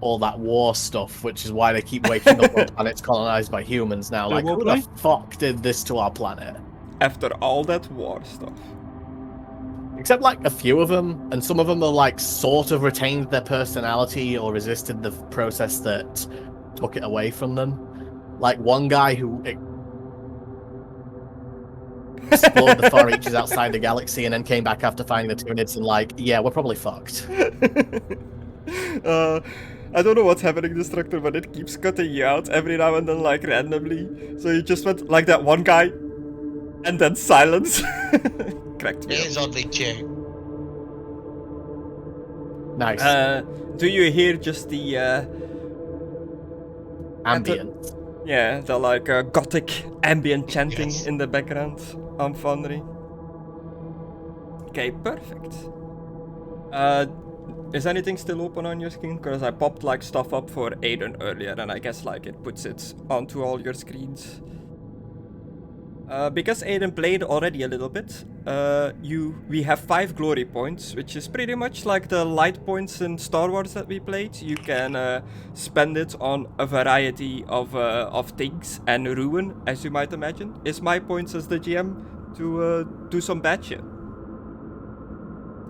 all that war stuff, which is why they keep waking up on planets colonized by humans now. Like, who the fuck did this to our planet? After all that war stuff. Except, like, a few of them, and some of them are, like, sort of retained their personality or resisted the process that took it away from them. Like, one guy who explored the far reaches outside the galaxy and then came back after finding the Tyranids and, like, yeah, we're probably fucked. I don't know what's happening, Destructore, but it keeps cutting you out every now and then, like, randomly. So you just went like that one guy, and then silence. Cracked me It up. is oddly cute. Nice. Do you hear just the, Ambient. Yeah, the, like, gothic ambient chanting in the background on Foundry? Okay, perfect. Is anything still open on your screen? Because I popped, like, stuff up for Aidan earlier, and I guess, like, it puts it onto all your screens. Because Aidan played already a little bit, we have 5 glory points, which is pretty much like the light points in Star Wars that we played. You can spend it on a variety of things and ruin, as you might imagine. Is my points as the GM to do some bad shit.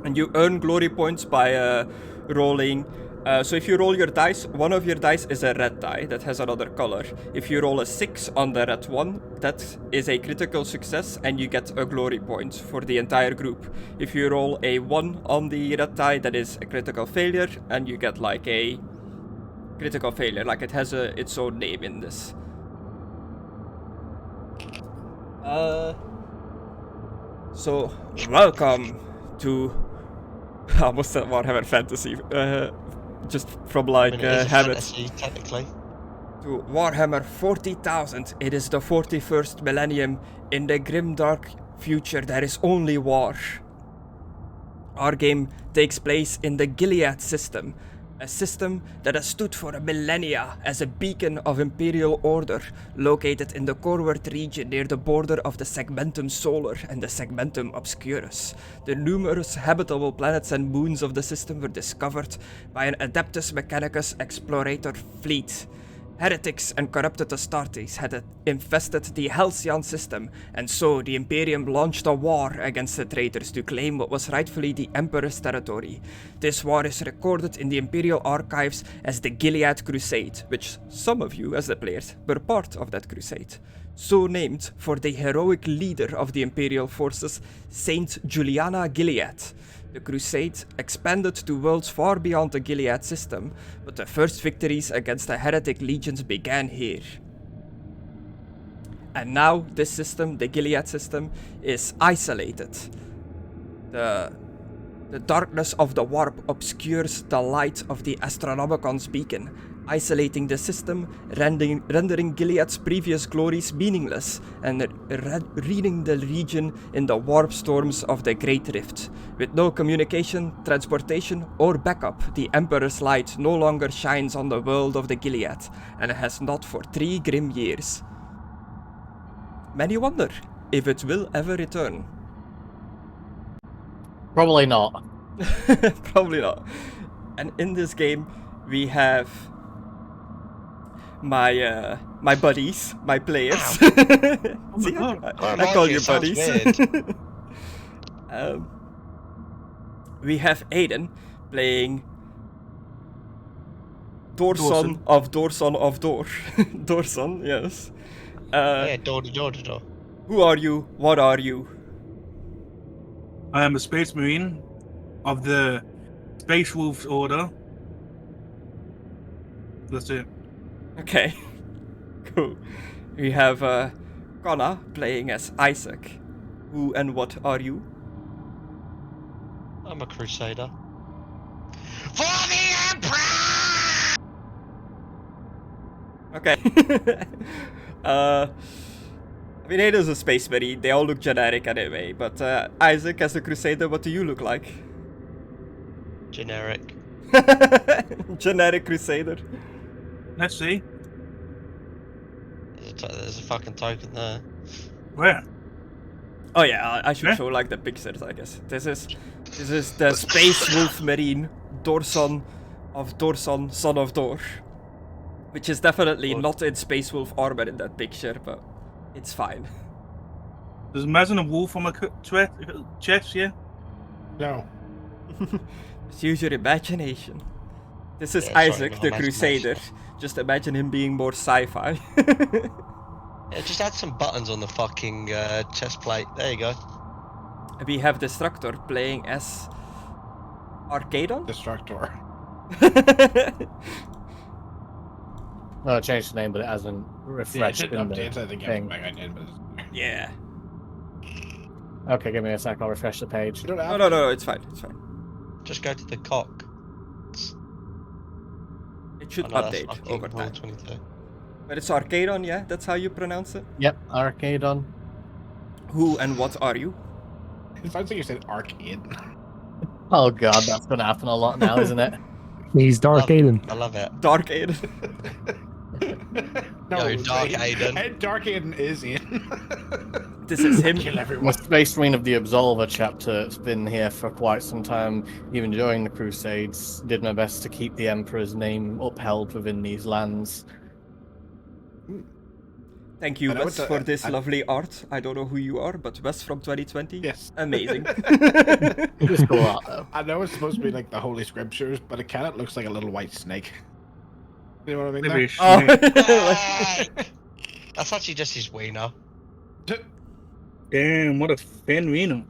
And you earn glory points by rolling. So if you roll your dice, one of your dice is a red die that has another color. If you roll a 6 on the red one, that is a critical success and you get a glory point for the entire group. If you roll a 1 on the red die, that is a critical failure and you get like a critical failure, like it has its own name in this. So welcome to almost said Warhammer Fantasy. Just from like habit. Fantasy, technically. To Warhammer 40,000. It is the 41st millennium. In the grim dark future, there is only war. Our game takes place in the Gilead system, a system that has stood for a millennia as a beacon of imperial order, located in the Corward region near the border of the Segmentum Solar and the Segmentum Obscurus. The numerous habitable planets and moons of the system were discovered by an Adeptus Mechanicus explorator fleet. Heretics and corrupted Astartes had infested the Halcyon system, and so the Imperium launched a war against the traitors to claim what was rightfully the Emperor's territory. This war is recorded in the Imperial archives as the Gilead Crusade, which some of you, as the players, were part of that crusade. So named for the heroic leader of the Imperial forces, Saint Juliana Gilead. The crusade expanded to worlds far beyond the Gilead system, but the first victories against the heretic legions began here. And now this system, the Gilead system, is isolated. The darkness of the warp obscures the light of the Astronomicon's beacon, isolating the system, rendering Gilead's previous glories meaningless, and reading the region in the warp storms of the Great Rift. With no communication, transportation, or backup, the Emperor's light no longer shines on the world of the Gilead, and has not for 3 grim years. Many wonder if it will ever return. Probably not. Probably not. And in this game, we have my buddies, my players. See, I call you buddies. We have Aidan playing Dorson of Dorson of Dor. Dorson, yes. Yeah, door. Who are you? What are you? I am a Space Marine of the Space Wolves Order. That's it. Okay, cool. We have Conna playing as Isaac. Who and what are you? I'm a Crusader. For the Emperor! Okay. I mean, Aidan's a Space Marine. They all look generic anyway. But Isaac, as a Crusader, what do you look like? Generic. Generic Crusader. Let's see. There's a fucking token there. Where? Oh yeah, I should show like the pictures, I guess. This is the Space Wolf Marine, Dorson, of Dorson, son of Dor. Which is definitely not in Space Wolf armor in that picture, but it's fine. Does Mazin a wolf on my chest, yeah? No. Just use your imagination. This is Yeah, sorry, Isaac, no the imagination. Crusader. Just imagine him being more sci-fi. Yeah, just add some buttons on the fucking chest plate. There you go. We have Destructore playing as Arcadon? Destructore. No, I changed the name, but it hasn't Yeah, it refreshed didn't in the update. I think thing. I did, but Yeah. Okay, give me a sec. I'll refresh the page. you don't No, have no, it's fine, it's fine. Just go to the cock. It should I know that's update fucking over Rule time. 22. But it's Arcadon, yeah? That's how you pronounce it? Yep, Arcadon. Who and what are you? It sounds like you said arcade. Oh god, that's gonna happen a lot now, isn't it? He's Dark Aidan. I love it. Dark Aiden. Yo, Dark Aidan. Dark Aiden is in. This is him. Kill My everyone. Space Marine of the Absolver chapter has been here for quite some time, even during the Crusades. Did my best to keep the Emperor's name upheld within these lands. Thank you, I know Wes, it's a- for this I- lovely art. I don't know who you are, but Wes from 2020? Yes. Amazing. Just cool art, though. I know it's supposed to be like the Holy Scriptures, but it kind of looks like a little white snake. You know what I mean? Maybe a Oh. snake. That's actually just his wiener. Damn, what a thin Reno.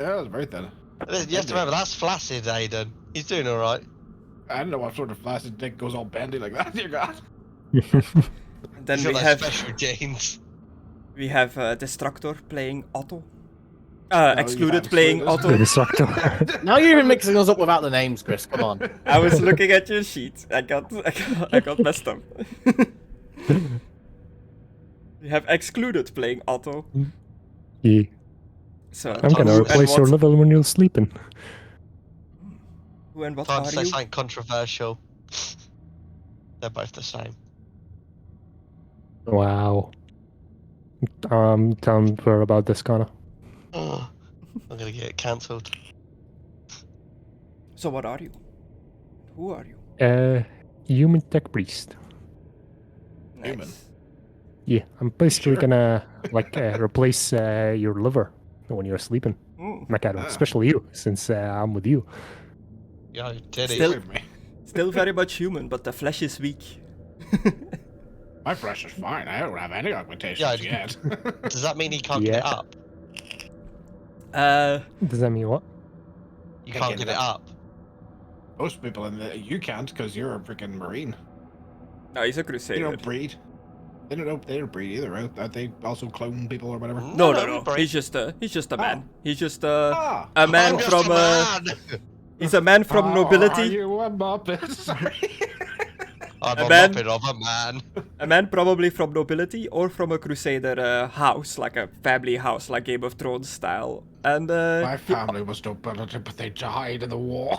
Yeah, that's very thin. You have to remember, that's flaccid, Aidan. He's doing alright. I don't know what sort of flaccid dick goes all bendy like that. Dear God. Then He's we got have those special genes. Destructor playing Otto. you Excluded have playing Excluded. Otto. The Destructor. Now you're even mixing us up without the names, Chris. Come on. I was looking at your sheet. I got messed up. We have Excluded playing Otto. Yeah. So I'm gonna who replace and your what- level when you're sleeping. Who and what Time are to say you? something controversial. They're both the same. Wow. Tell me more about this, Conna. Oh, I'm gonna get cancelled. So what are you? Who are you? Human tech priest. Human. Nice. Yeah, I'm basically Sure. gonna replace your liver when you're sleeping, Mm. Mckadow. Ah. Especially you, since I'm with you. Yo, titty. Still- Away from me. Still very much human, but the flesh is weak. My flesh is fine. I don't have any augmentations Yeah, yet. Does that mean he can't get it Yeah. up? Does that mean what? You Can't can't get get it it up. Most people in the you can't because you're a freaking marine. No, he's a They crusader. don't breed. They don't breed either, right? Are they also clone people or whatever? No, No, no, we break. He's just a man. He's just Ah, a man I'm just from a man. he's a man from Are nobility. you a muppet? Sorry. I'm A a man- muppet of a man. A man probably from nobility or from a crusader house, like a family house, like Game of Thrones style. And My family was nobility, but they died in the war.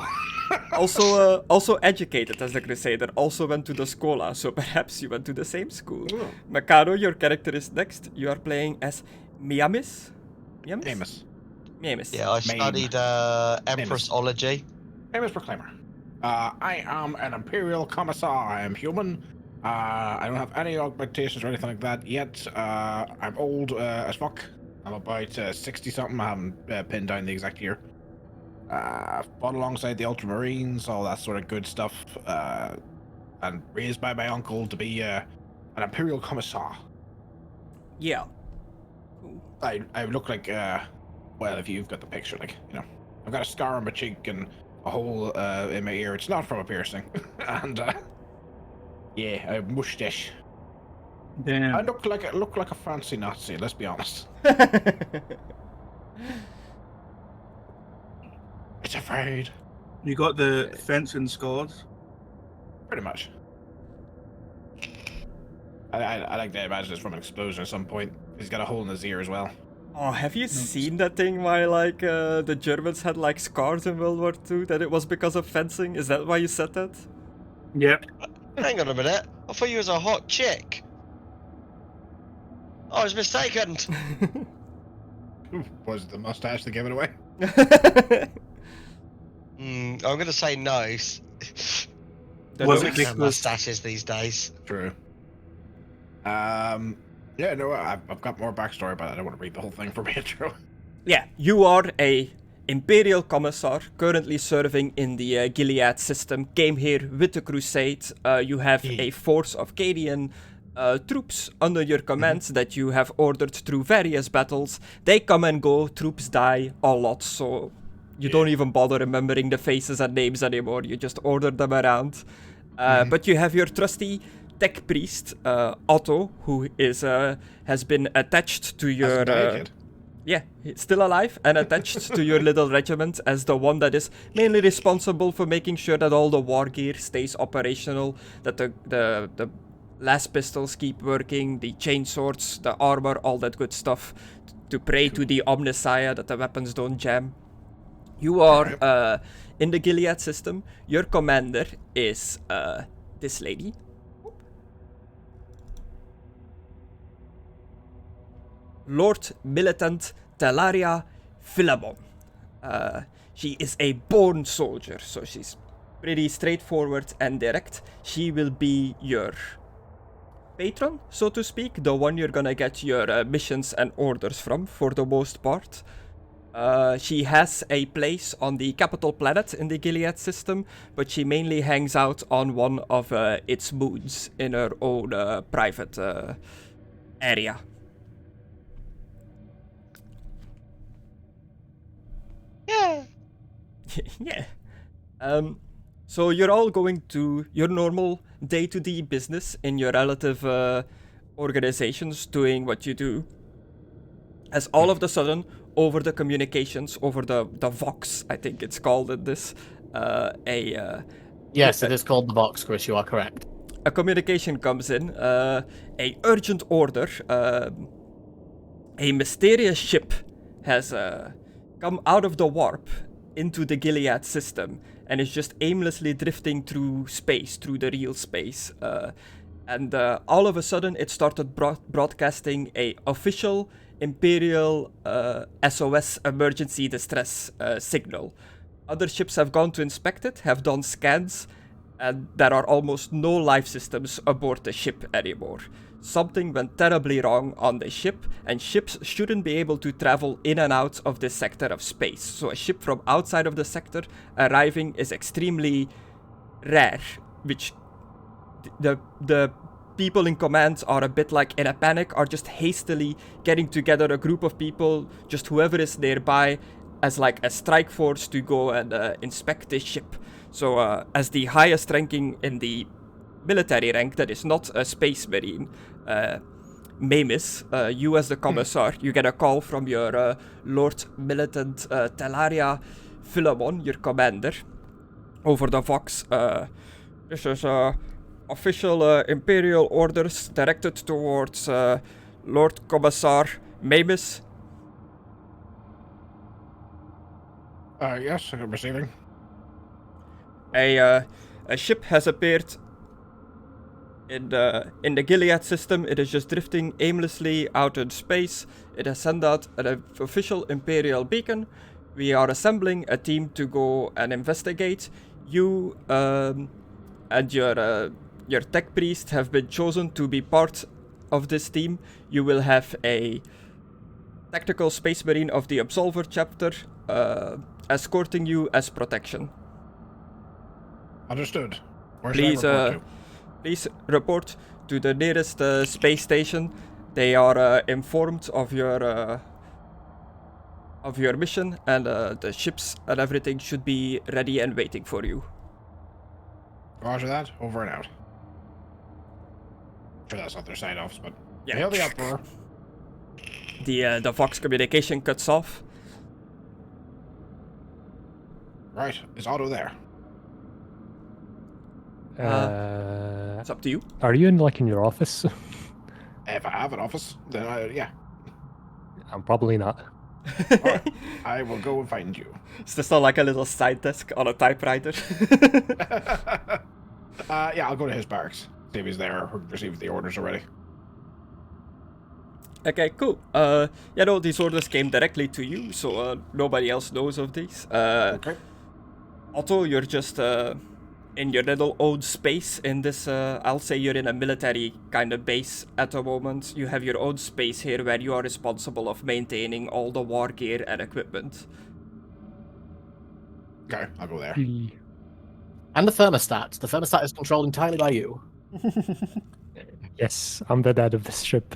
also educated as a crusader, also went to the Scola, so perhaps you went to the same school. Oh. Mckadow, your character is next. You are playing as Maimiss? Amos. Maimiss. Yeah, I studied Empressology. Amos Proclaimer. I am an Imperial Commissar. I am human. I don't have any augmentations or anything like that yet. I'm old as fuck. I'm about 60-something. I haven't pinned down the exact year. Fought alongside the Ultramarines, all that sort of good stuff. And raised by my uncle to be an Imperial Commissar. Yeah. I look like, well, if you've got the picture, like, you know, I've got a scar on my cheek and a hole in my ear. It's not from a piercing. And, yeah, a mustache. I Damn. look like a fancy Nazi, let's be honest. It's afraid. You got the fencing scars. Pretty much. I like to imagine it's from an explosion at some point. He's got a hole in his ear as well. Oh, have you seen that thing why like the Germans had like scars in World War II? That it was because of fencing? Is that why you said that? Yep. Hang on a minute. I thought you was a hot chick. I was mistaken. Was it the mustache that gave it away? I'm gonna say no. Was Look it at because mustaches these days. True. Yeah, no, I've got more backstory, but I don't want to read the whole thing for my intro. Yeah, you are a Imperial Commissar, currently serving in the Gilead system, came here with the Crusade. You have a force of Cadian troops under your commands that you have ordered through various battles. They come and go, troops die a lot, so you don't even bother remembering the faces and names anymore. You just order them around. But you have your trusty tech priest, Otto, who is has been attached to your... Yeah, he's still alive and attached to your little regiment as the one that is mainly responsible for making sure that all the war gear stays operational, that the last pistols keep working, the chain swords, the armor, all that good stuff, to pray to the Omnissiah that the weapons don't jam. You are in the Gilead system. Your commander is this lady. Lord Militant Talaria Philemon. She is a born soldier, so she's pretty straightforward and direct. She will be your patron, so to speak, the one you're gonna get your missions and orders from, for the most part. She has a place on the capital planet in the Gilead system, but she mainly hangs out on one of its moons in her own private area. Yeah. Yeah. So you're all going to your normal day-to-day business in your relative organizations, doing what you do. As all of a sudden, over the communications, over the Vox, I think it's called in this, Yes, it is called the Vox, Chris, you are correct. a communication comes in, a urgent order, a mysterious ship has come out of the warp into the Gilead system and is just aimlessly drifting through space, through the real space. And all of a sudden it started broadcasting a official Imperial SOS emergency distress signal. Other ships have gone to inspect it, have done scans, and there are almost no life systems aboard the ship anymore. Something went terribly wrong on the ship, and ships shouldn't be able to travel in and out of this sector of space. So a ship from outside of the sector arriving is extremely rare, which the people in command are a bit like in a panic, are just hastily getting together a group of people, just whoever is nearby, as like a strike force to go and inspect this ship. So as the highest ranking in the military rank that is not a space marine, Maimiss, you as the commissar, you get a call from your Lord Militant Talaria Philemon, your commander, over the Vox. This is official Imperial orders directed towards Lord Commissar Maimiss. Yes, I'm receiving. A ship has appeared in the Gilead system. It is just drifting aimlessly out in space. It has sent out an official Imperial beacon. We are assembling a team to go and investigate. You and your tech priest have been chosen to be part of this team. You will have a tactical space marine of the Absolver chapter escorting you as protection. Understood. Where Please, should I report to? please report to the nearest space station. They are informed of your mission, and the ships and everything should be ready and waiting for you. Roger that. Over and out. Sure, that's not their sign-offs, but Yeah. hail the uproar. The Vox communication cuts off. Right, is Otto there? It's up to you. Are you in your office? If I have an office, then yeah. I'm probably not. Alright, I will go and find you. Is this not like a little side desk on a typewriter? Yeah, I'll go to his barracks. See if he's there or received the orders already. Okay, cool. These orders came directly to you, so nobody else knows of these. Okay. Otto, you're just in your little own space in this, I'll say you're in a military kind of base at the moment. You have your own space here where you are responsible of maintaining all the war gear and equipment. Okay, I'll go there. And the thermostat. The thermostat is controlled entirely by you. Yes, I'm the dad of this ship.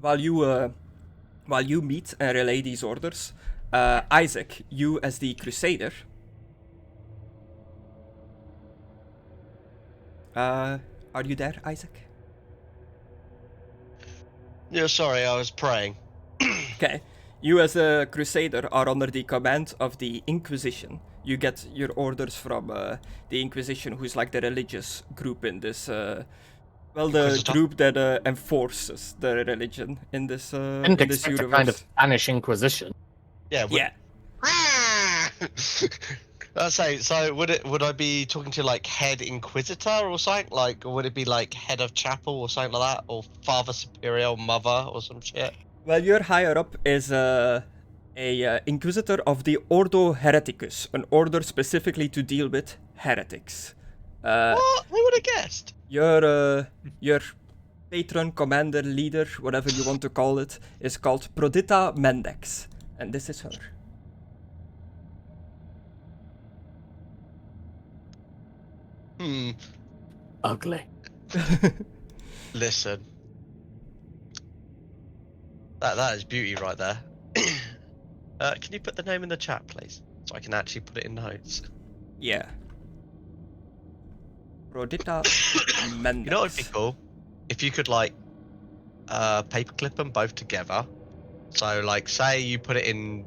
While you meet and relay these orders, Isaac, you as the Crusader, are you there, Isaac? Yeah, sorry, I was praying. Okay. You as a Crusader are under the command of the Inquisition. You get your orders from the Inquisition, who's like the religious group in this, the Inquisitor? group that enforces the religion in this Didn't in this expect a universe. kind of Spanish Inquisition. Yeah. Yeah. Let's say, so would I be talking to like head inquisitor or something, like, or would it be like head of chapel or something like that, or father superior, mother or some shit? Well, your higher up is a Inquisitor of the Ordo Hereticus, an order specifically to deal with heretics. What? Who would have guessed? Your patron, commander, leader, whatever you want to call it, is called Prodita Mendex, and this is her. Ugly. Listen. That is beauty right there. Can you put the name in the chat, please? So I can actually put it in notes. Yeah. Prodita Mendex. You know what would be cool? If you could, like, paperclip them both together. So, like, say you put it in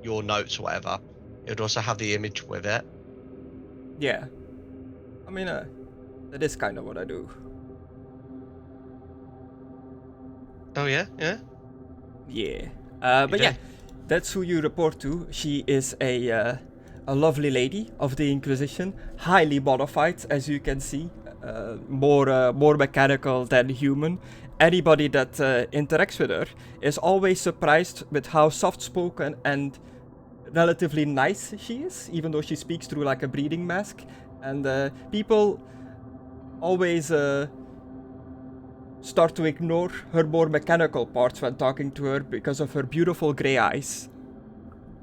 your notes or whatever, it would also have the image with it. Yeah. I mean, that is kind of what I do. Oh, yeah? Yeah? Yeah. But do? yeah, that's who you report to. She is a lovely lady of the Inquisition, highly modified, as you can see, more mechanical than human. Anybody that interacts with her is always surprised with how soft-spoken and relatively nice she is, even though she speaks through like a breathing mask. And people always start to ignore her more mechanical parts when talking to her because of her beautiful grey eyes.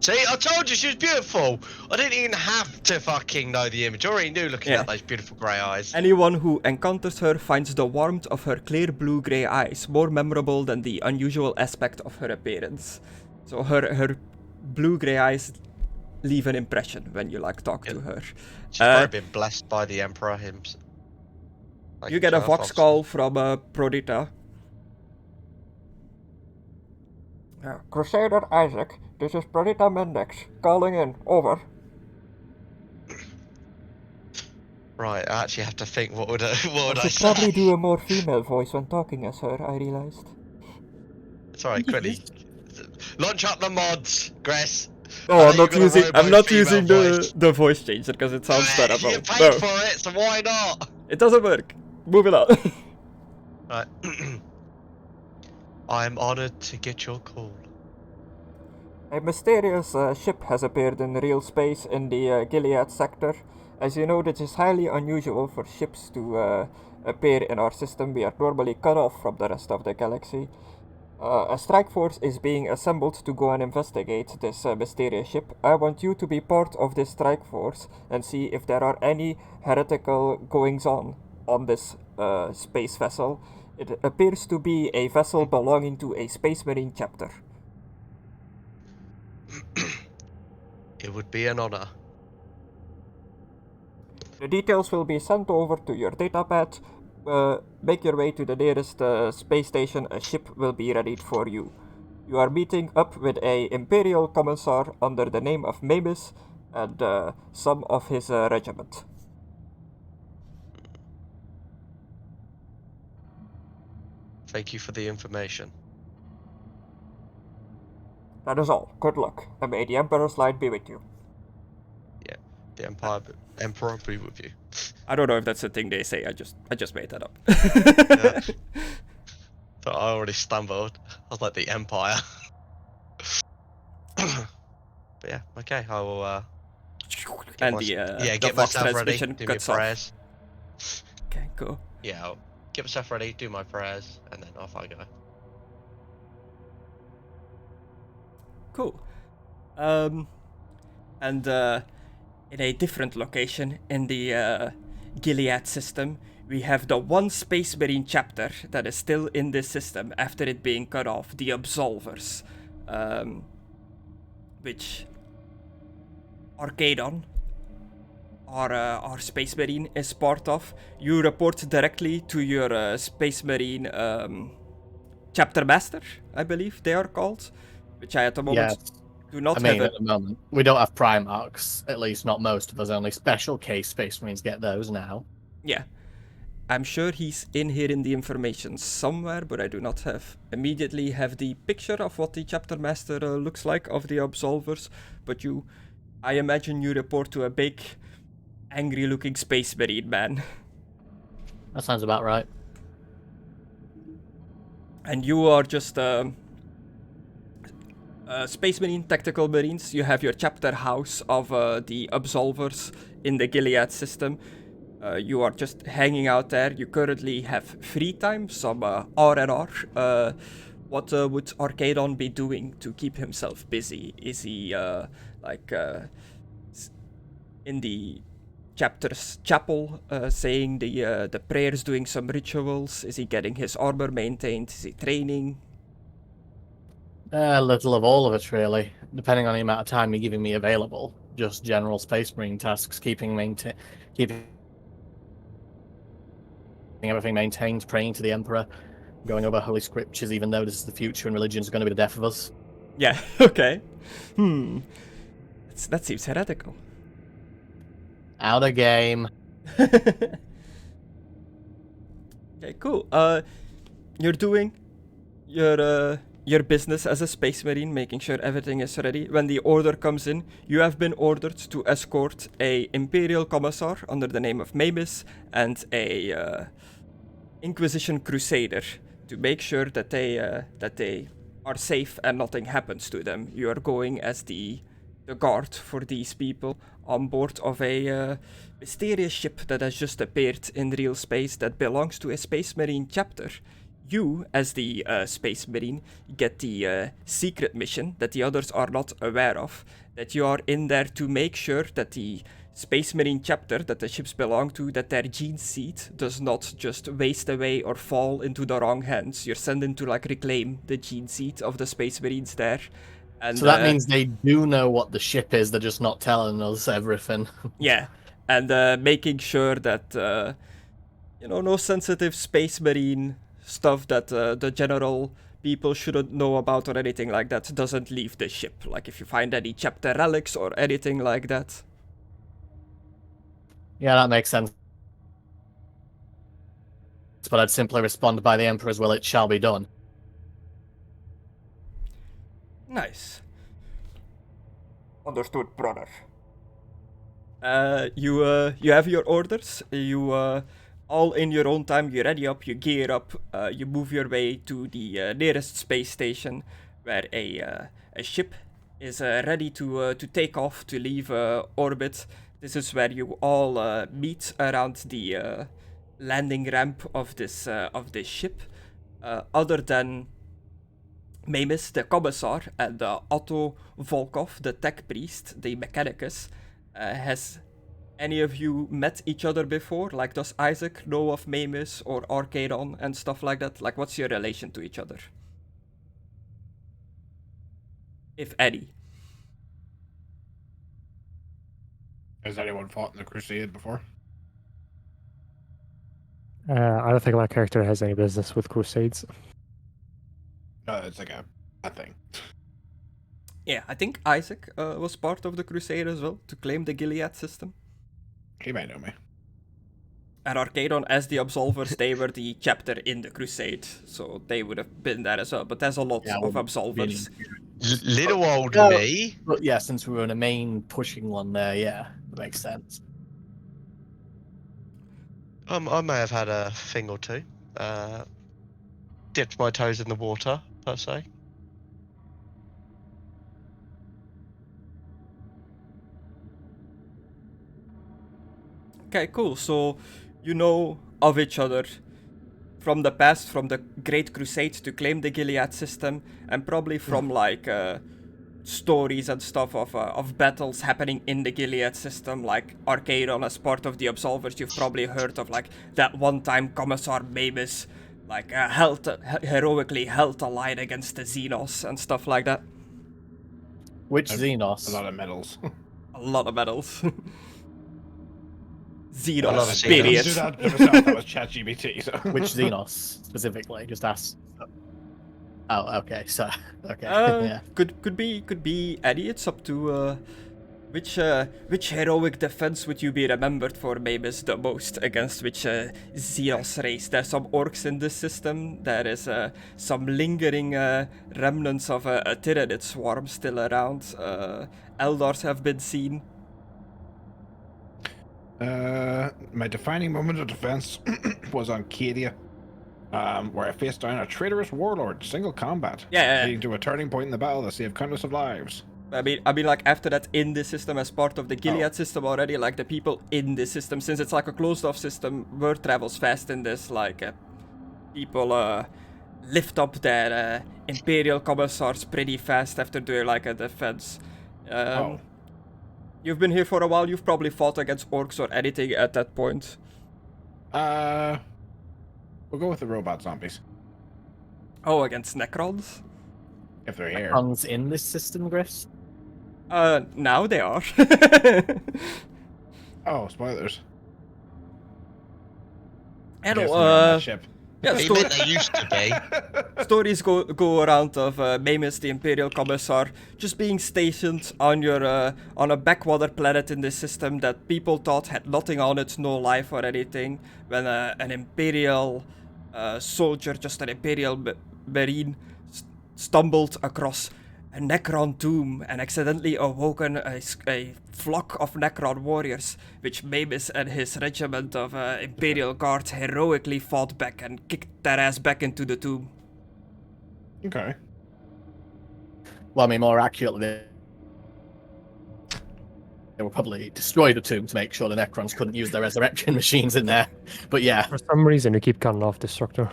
See, I told you she was beautiful. I didn't even have to fucking know the image. I already knew looking Yeah. at those beautiful grey eyes. Anyone who encounters her finds the warmth of her clear blue-grey eyes more memorable than the unusual aspect of her appearance. So her blue-grey eyes leave an impression when you like talk to her. She's probably been blessed by the Emperor himself. Like You get a himself, vox obviously. call from Prodita. Crusader Isaac, this is Prodita Mendex, calling in, over. Right, I actually have to think. What would I I should say? probably do a more female voice when talking as her, I realized. It's alright, quickly. Launch up the mods, Gress. No, I I'm know not you've got a using. I'm robot not female using voice. the voice changer because it sounds terrible. You paid No, for it, so why not? it doesn't work. Move it on. Right. I'm honored to get your call. A mysterious ship has appeared in real space in the Gilead sector. As you know, this is highly unusual for ships to appear in our system. We are normally cut off from the rest of the galaxy. A strike force is being assembled to go and investigate this mysterious ship. I want you to be part of this strike force and see if there are any heretical goings-on this space vessel. It appears to be a vessel belonging to a Space Marine chapter. It would be an honor. The details will be sent over to your datapad. Make your way to the nearest space station. A ship will be readied for you. You are meeting up with a Imperial Commissar under the name of Maimiss and some of his regiment. Thank you for the information. That is all. Good luck, and may the Emperor's light be with you. Yeah, the Emperor be with you. I don't know if that's a thing they say. I just made that up. Yeah. So I already stumbled. I was like the Empire. But yeah, okay. I And my- the yeah, get Vox myself ready. transmission Do my cuts off. prayers. Okay, cool. Yeah, I'll get myself ready, do my prayers, and then off I go. Cool. And in a different location in the Gilead system, we have the one Space Marine chapter that is still in this system after it being cut off, the Absolvers, which Arcadon, our Space Marine, is part of. You report directly to your Space Marine chapter master, I believe they are called, which I at the moment Yes. do not I mean, have. at the moment, we don't have Primarchs, at least not most of us. Only special case Space Marines get those now. Yeah. I'm sure he's in here in the information somewhere, but I do not immediately have the picture of what the chapter master looks like of the Absolvers. But I imagine you report to a big, angry-looking Space Marine man. That sounds about right. And you are just Space Marine, Tactical Marines. You have your chapter house of the Absolvers in the Gilead system. You are just hanging out there. You currently have free time, some R&R. What would Arcadon be doing to keep himself busy? Is he in the chapter's chapel saying the prayers, doing some rituals? Is he getting his armor maintained? Is he training? A little of all of it, really, depending on the amount of time you're giving me available. Just general Space Marine tasks, keeping everything maintained, praying to the Emperor, going over holy scriptures, even though this is the future and religion is going to be the death of us. Yeah, okay. That seems heretical. Out of game. Okay, cool. You're doing your business as a Space Marine, making sure everything is ready. When the order comes in, you have been ordered to escort a Imperial Commissar under the name of Maimiss and a Inquisition Crusader to make sure that they are safe and nothing happens to them. You are going as the guard for these people on board of a mysterious ship that has just appeared in real space that belongs to a Space Marine chapter. You, as the Space Marine, get the secret mission that the others are not aware of, that you are in there to make sure that the Space Marine chapter that the ships belong to, that their gene seed does not just waste away or fall into the wrong hands. You're sent in to reclaim the gene seed of the Space Marines there. And, so that means they do know what the ship is, they're just not telling us everything. Yeah, and making sure that, no sensitive Space Marine stuff that the general people shouldn't know about or anything like that doesn't leave the ship. Like if you find any chapter relics or anything like that. Yeah, that makes sense. But I'd simply respond by the Emperor's will, it shall be done. Nice. Understood, brother. You have your orders. You all in your own time. You ready up. You gear up. You move your way to the nearest space station, where a ship is ready to take off to leave orbit. This is where you all meet around the landing ramp of this ship. Other than Maimiss, the Commissar, and Otto Volkov, the tech priest, the Mechanicus. Has any of you met each other before? Like, does Isaac know of Maimiss or Arcadon and stuff like that? Like, what's your relation to each other? If any. Has anyone fought in the Crusade before? I don't think my character has any business with Crusades. It's like a thing. Yeah, I think Isaac was part of the Crusade as well, to claim the Gilead system. He might know me. And Arcadon, as the Absolvers, they were the chapter in the Crusade, so they would have been there as well. But there's a lot of Absolvers. Little old No, me. But yeah, since we were in a main pushing one there, yeah, that makes sense. I may have had a thing or two. Dipped my toes in the water, per se. Okay, cool. So you know of each other from the past, from the Great Crusade to claim the Gilead system, and probably from like stories and stuff of battles happening in the Gilead system, like Arcadon as part of the Absolvers. You've probably heard of like that one time Commissar Maimiss like heroically held a line against the Xenos and stuff like that. Which A Xenos? lot of medals. A lot of medals. I love Xenos, Xenos. period. Do that myself. That was ChatGPT. So. Which Xenos specifically? Just ask. Oh, okay. So, okay. Yeah. Could be any. It's up to which heroic defense would you be remembered for, Maimiss, the most against which Xenos race? There's some orcs in this system. There is some lingering remnants of a Tyranid swarm still around. Eldars have been seen. My defining moment of defense was on Cadia, where I faced down a traitorous warlord, single combat, leading to a turning point in the battle that saved countless of lives. I mean, like after that, in this system, as part of the Gilead system already, like the people in this system, since it's like a closed-off system, word travels fast in this. Like people lift up their Imperial commissars pretty fast after doing like a defense. You've been here for a while. You've probably fought against orcs or anything at that point. We'll go with the robot zombies. Oh, against Necrons? If they're here. Comes in this system, Griffs? Now they are. Oh, spoilers. Hello, Guess they're on that ship. yeah, He meant they used to be. stories go around of Maimiss, the Imperial Commissar, just being stationed on on a backwater planet in this system that people thought had nothing on it, no life or anything. When an Imperial soldier, just an Imperial marine, stumbled across a Necron tomb and accidentally awoken a flock of Necron warriors, which Maimiss and his regiment of Imperial Guards heroically fought back and kicked their ass back into the tomb. Okay. Well, I mean, more accurately, they will probably destroy the tomb to make sure the Necrons couldn't use their resurrection machines in there. But yeah. For some reason, you keep cutting off Destructor.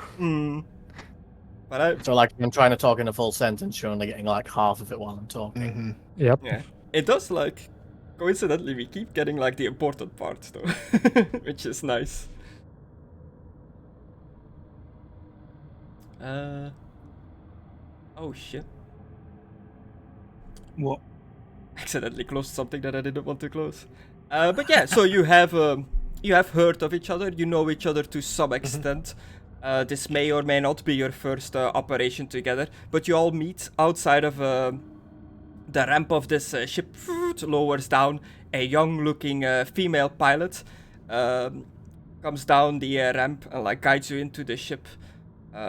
But So, like, I'm trying to talk in a full sentence, you're only getting, like, half of it while I'm talking. Mm-hmm. Yep. yeah, it does, like, coincidentally, we keep getting, like, the important parts, though, which is nice. Oh, shit. What? Accidentally closed something that I didn't want to close. But yeah, so you have heard of each other, you know each other to some extent. This may or may not be your first operation together, but you all meet outside of the ramp of this ship. Lowers down a young-looking female pilot, comes down the ramp and like guides you into the ship.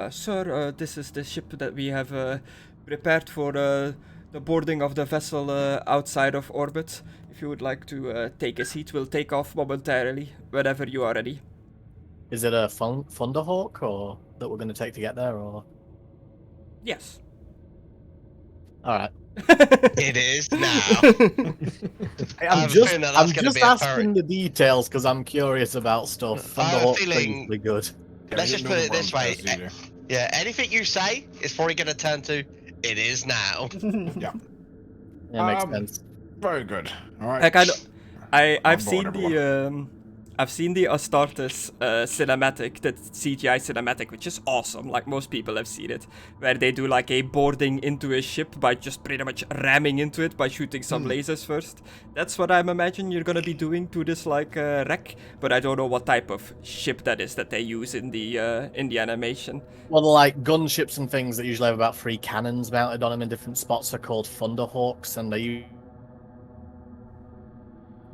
Sir, this is the ship that we have prepared for the boarding of the vessel outside of orbit. If you would like to take a seat, we'll take off momentarily, whenever you are ready. Is it a Thunderhawk or that we're going to take to get there, or? Yes. All right. It is now. I'm just asking the details because I'm curious about stuff. I have a Thunderhawk's feeling- pretty good. Let's just put it this way. Either. Yeah, anything you say is probably going to turn to, it is now. Yeah. Yeah, makes sense. Very good. All right. Like I've On seen board, I've seen the Astartes cinematic, the CGI cinematic, which is awesome. Like most people have seen it, where they do like a boarding into a ship by just pretty much ramming into it by shooting some lasers first. That's what I'm imagining you're gonna be doing to this like wreck, but I don't know what type of ship that is that they use in the animation. Well, the like gunships and things that usually have about 3 cannons mounted on them in different spots are called Thunderhawks, and they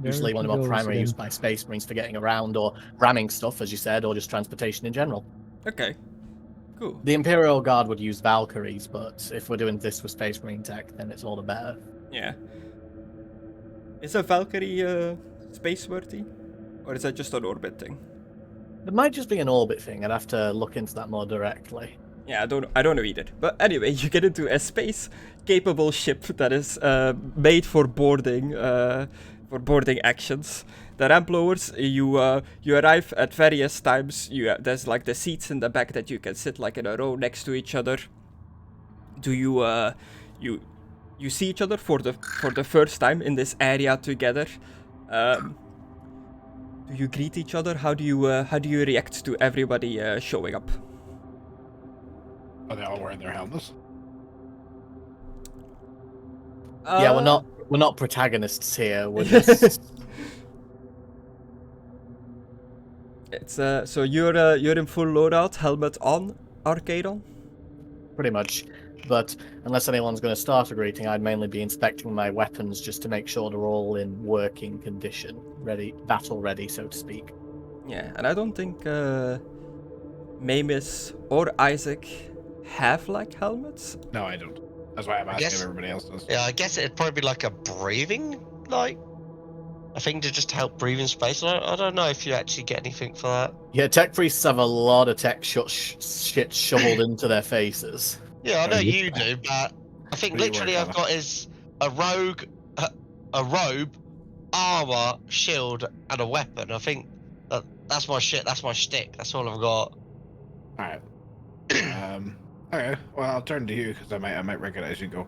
usually one of more primary used by Space Marines for getting around or ramming stuff, as you said, or just transportation in general. Okay, cool. The Imperial Guard would use Valkyries, but if we're doing this with Space Marine tech, then it's all the better. Yeah. Is a Valkyrie space-worthy? Or is that just an orbit thing? It might just be an orbit thing. I'd have to look into that more directly. Yeah, I don't know either. But anyway, you get into a space-capable ship that is made for boarding actions. the ramp lowers. You arrive at various times. There's like the seats in the back that you can sit like in a row next to each other. Do you see each other for the first time in this area together? Do you greet each other? How do you react to everybody showing up? Are they all wearing their helmets? Yeah, we're not protagonists here. We're just It's so you're in full loadout, helmet on, Arcadon. pretty much. But unless anyone's going to start a greeting, I'd mainly be inspecting my weapons just to make sure they're all in working condition, ready, battle ready, so to speak. Yeah, and I don't think Maimiss or Isaac have like helmets. No, I don't. That's why I'm asking guess- if everybody else does. Yeah, I guess it'd probably be like a breathing, like a thing to just help breathe in space. I don't know if you actually get anything for that. Yeah, tech priests have a lot of tech shit shoveled into their faces. Yeah, I know you- you do, but I think What do you literally wear, I've got is a rogue, a robe, armor, shield, and a weapon. I think that's my shit. That's my shtick. That's all I've got. Alright. Okay, well, I'll turn to you because I might recognize you. Go.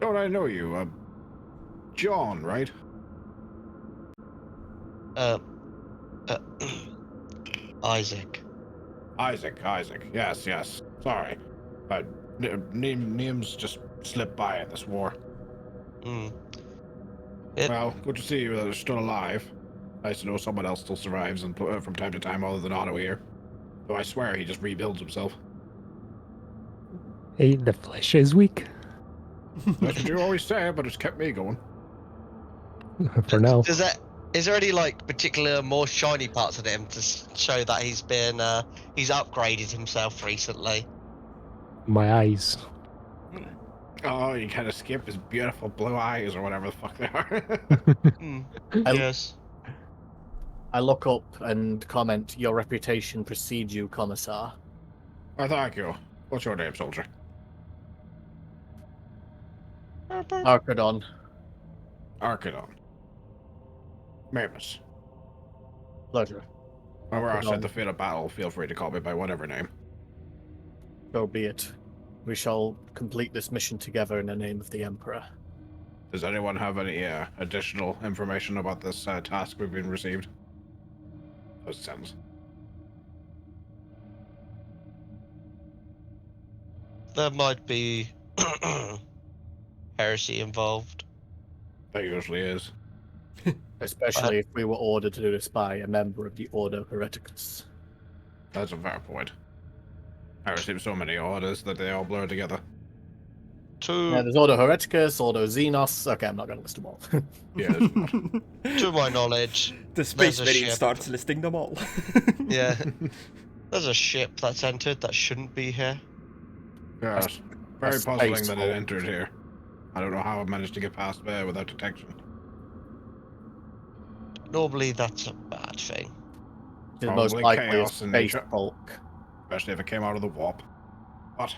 Don't I know you? John, right? Isaac. Isaac. Yes. Sorry. Names just slipped by in this war. Mm. Well, good to see you that are still alive. Nice to know someone else still survives and from time to time other than Otto here. Though I swear he just rebuilds himself. Hey, the flesh is weak. That's what you always say, but it's kept me going. For now. Is there any like particular more shiny parts of him to show that he's upgraded himself recently? My eyes. Oh, you kind of skip his beautiful blue eyes or whatever the fuck they are. Yes. I look up and comment, "Your reputation precedes you, Commissar." Oh, thank you. What's your name, soldier? Arcadon. Arcadon. Maimiss. Pleasure. When we're outside Arcadon. the field of battle, feel free to call me by whatever name. So be it. We shall complete this mission together in the name of the Emperor. Does anyone have any additional information about this task we've been received? Those sounds. There might be heresy involved. There usually is. Especially if we were ordered to do this by a member of the Ordo Hereticus. That's a fair point. I received so many orders that they all blur together. Yeah, there's Ordo Hereticus, Ordo Xenos. Okay, I'm not going to list them all. Yeah, there's not. To my knowledge, The Space There's a Marine ship. starts listing them all. yeah, there's a ship that's entered that shouldn't be here. Yes. Very That's puzzling space that it hole. entered here. I don't know how it managed to get past there without detection. Normally, that's a bad thing. It's most Probably likely a chaos in space nature. Hulk. Especially if it came out of the warp. What?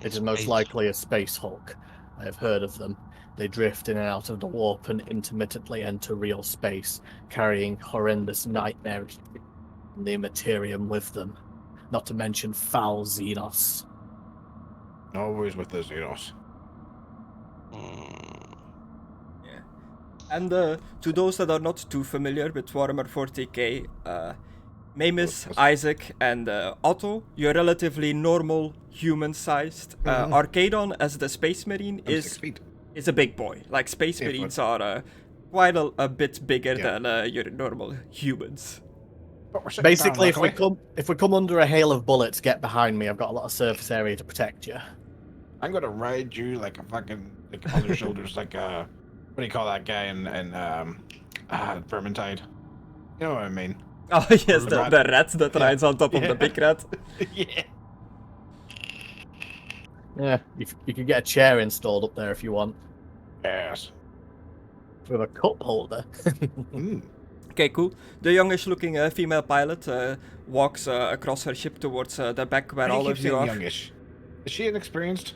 It is most likely a space Hulk. I have heard of them. They drift in and out of the warp and intermittently enter real space, carrying horrendous nightmares and the Immaterium with them. Not to mention foul Xenos. Always with the Xenos. And to those that are not too familiar with Warhammer 40k, Maimiss, Isaac, and Otto, you're relatively normal, human-sized. Arcadon, as the Space Marine, I'm 6 is feet. a big boy. Like, Space 8 foot. Marines are quite a bit bigger Yeah. than your normal humans. But we're sitting Basically, down, if we come under a hail of bullets, get behind me. I've got a lot of surface area to protect you. I'm gonna ride you like a fucking on your shoulders, like what do you call that guy in Vermintide? You know what I mean? Oh, yes, the rat. rat that rides on top of the big rat. Yeah. Yeah, you can get a chair installed up there if you want, Yes. with a cup holder. Mm. Okay, cool. The youngish-looking female pilot walks across her ship towards the back where Why do all you of keep you saying are. youngish? Is she inexperienced?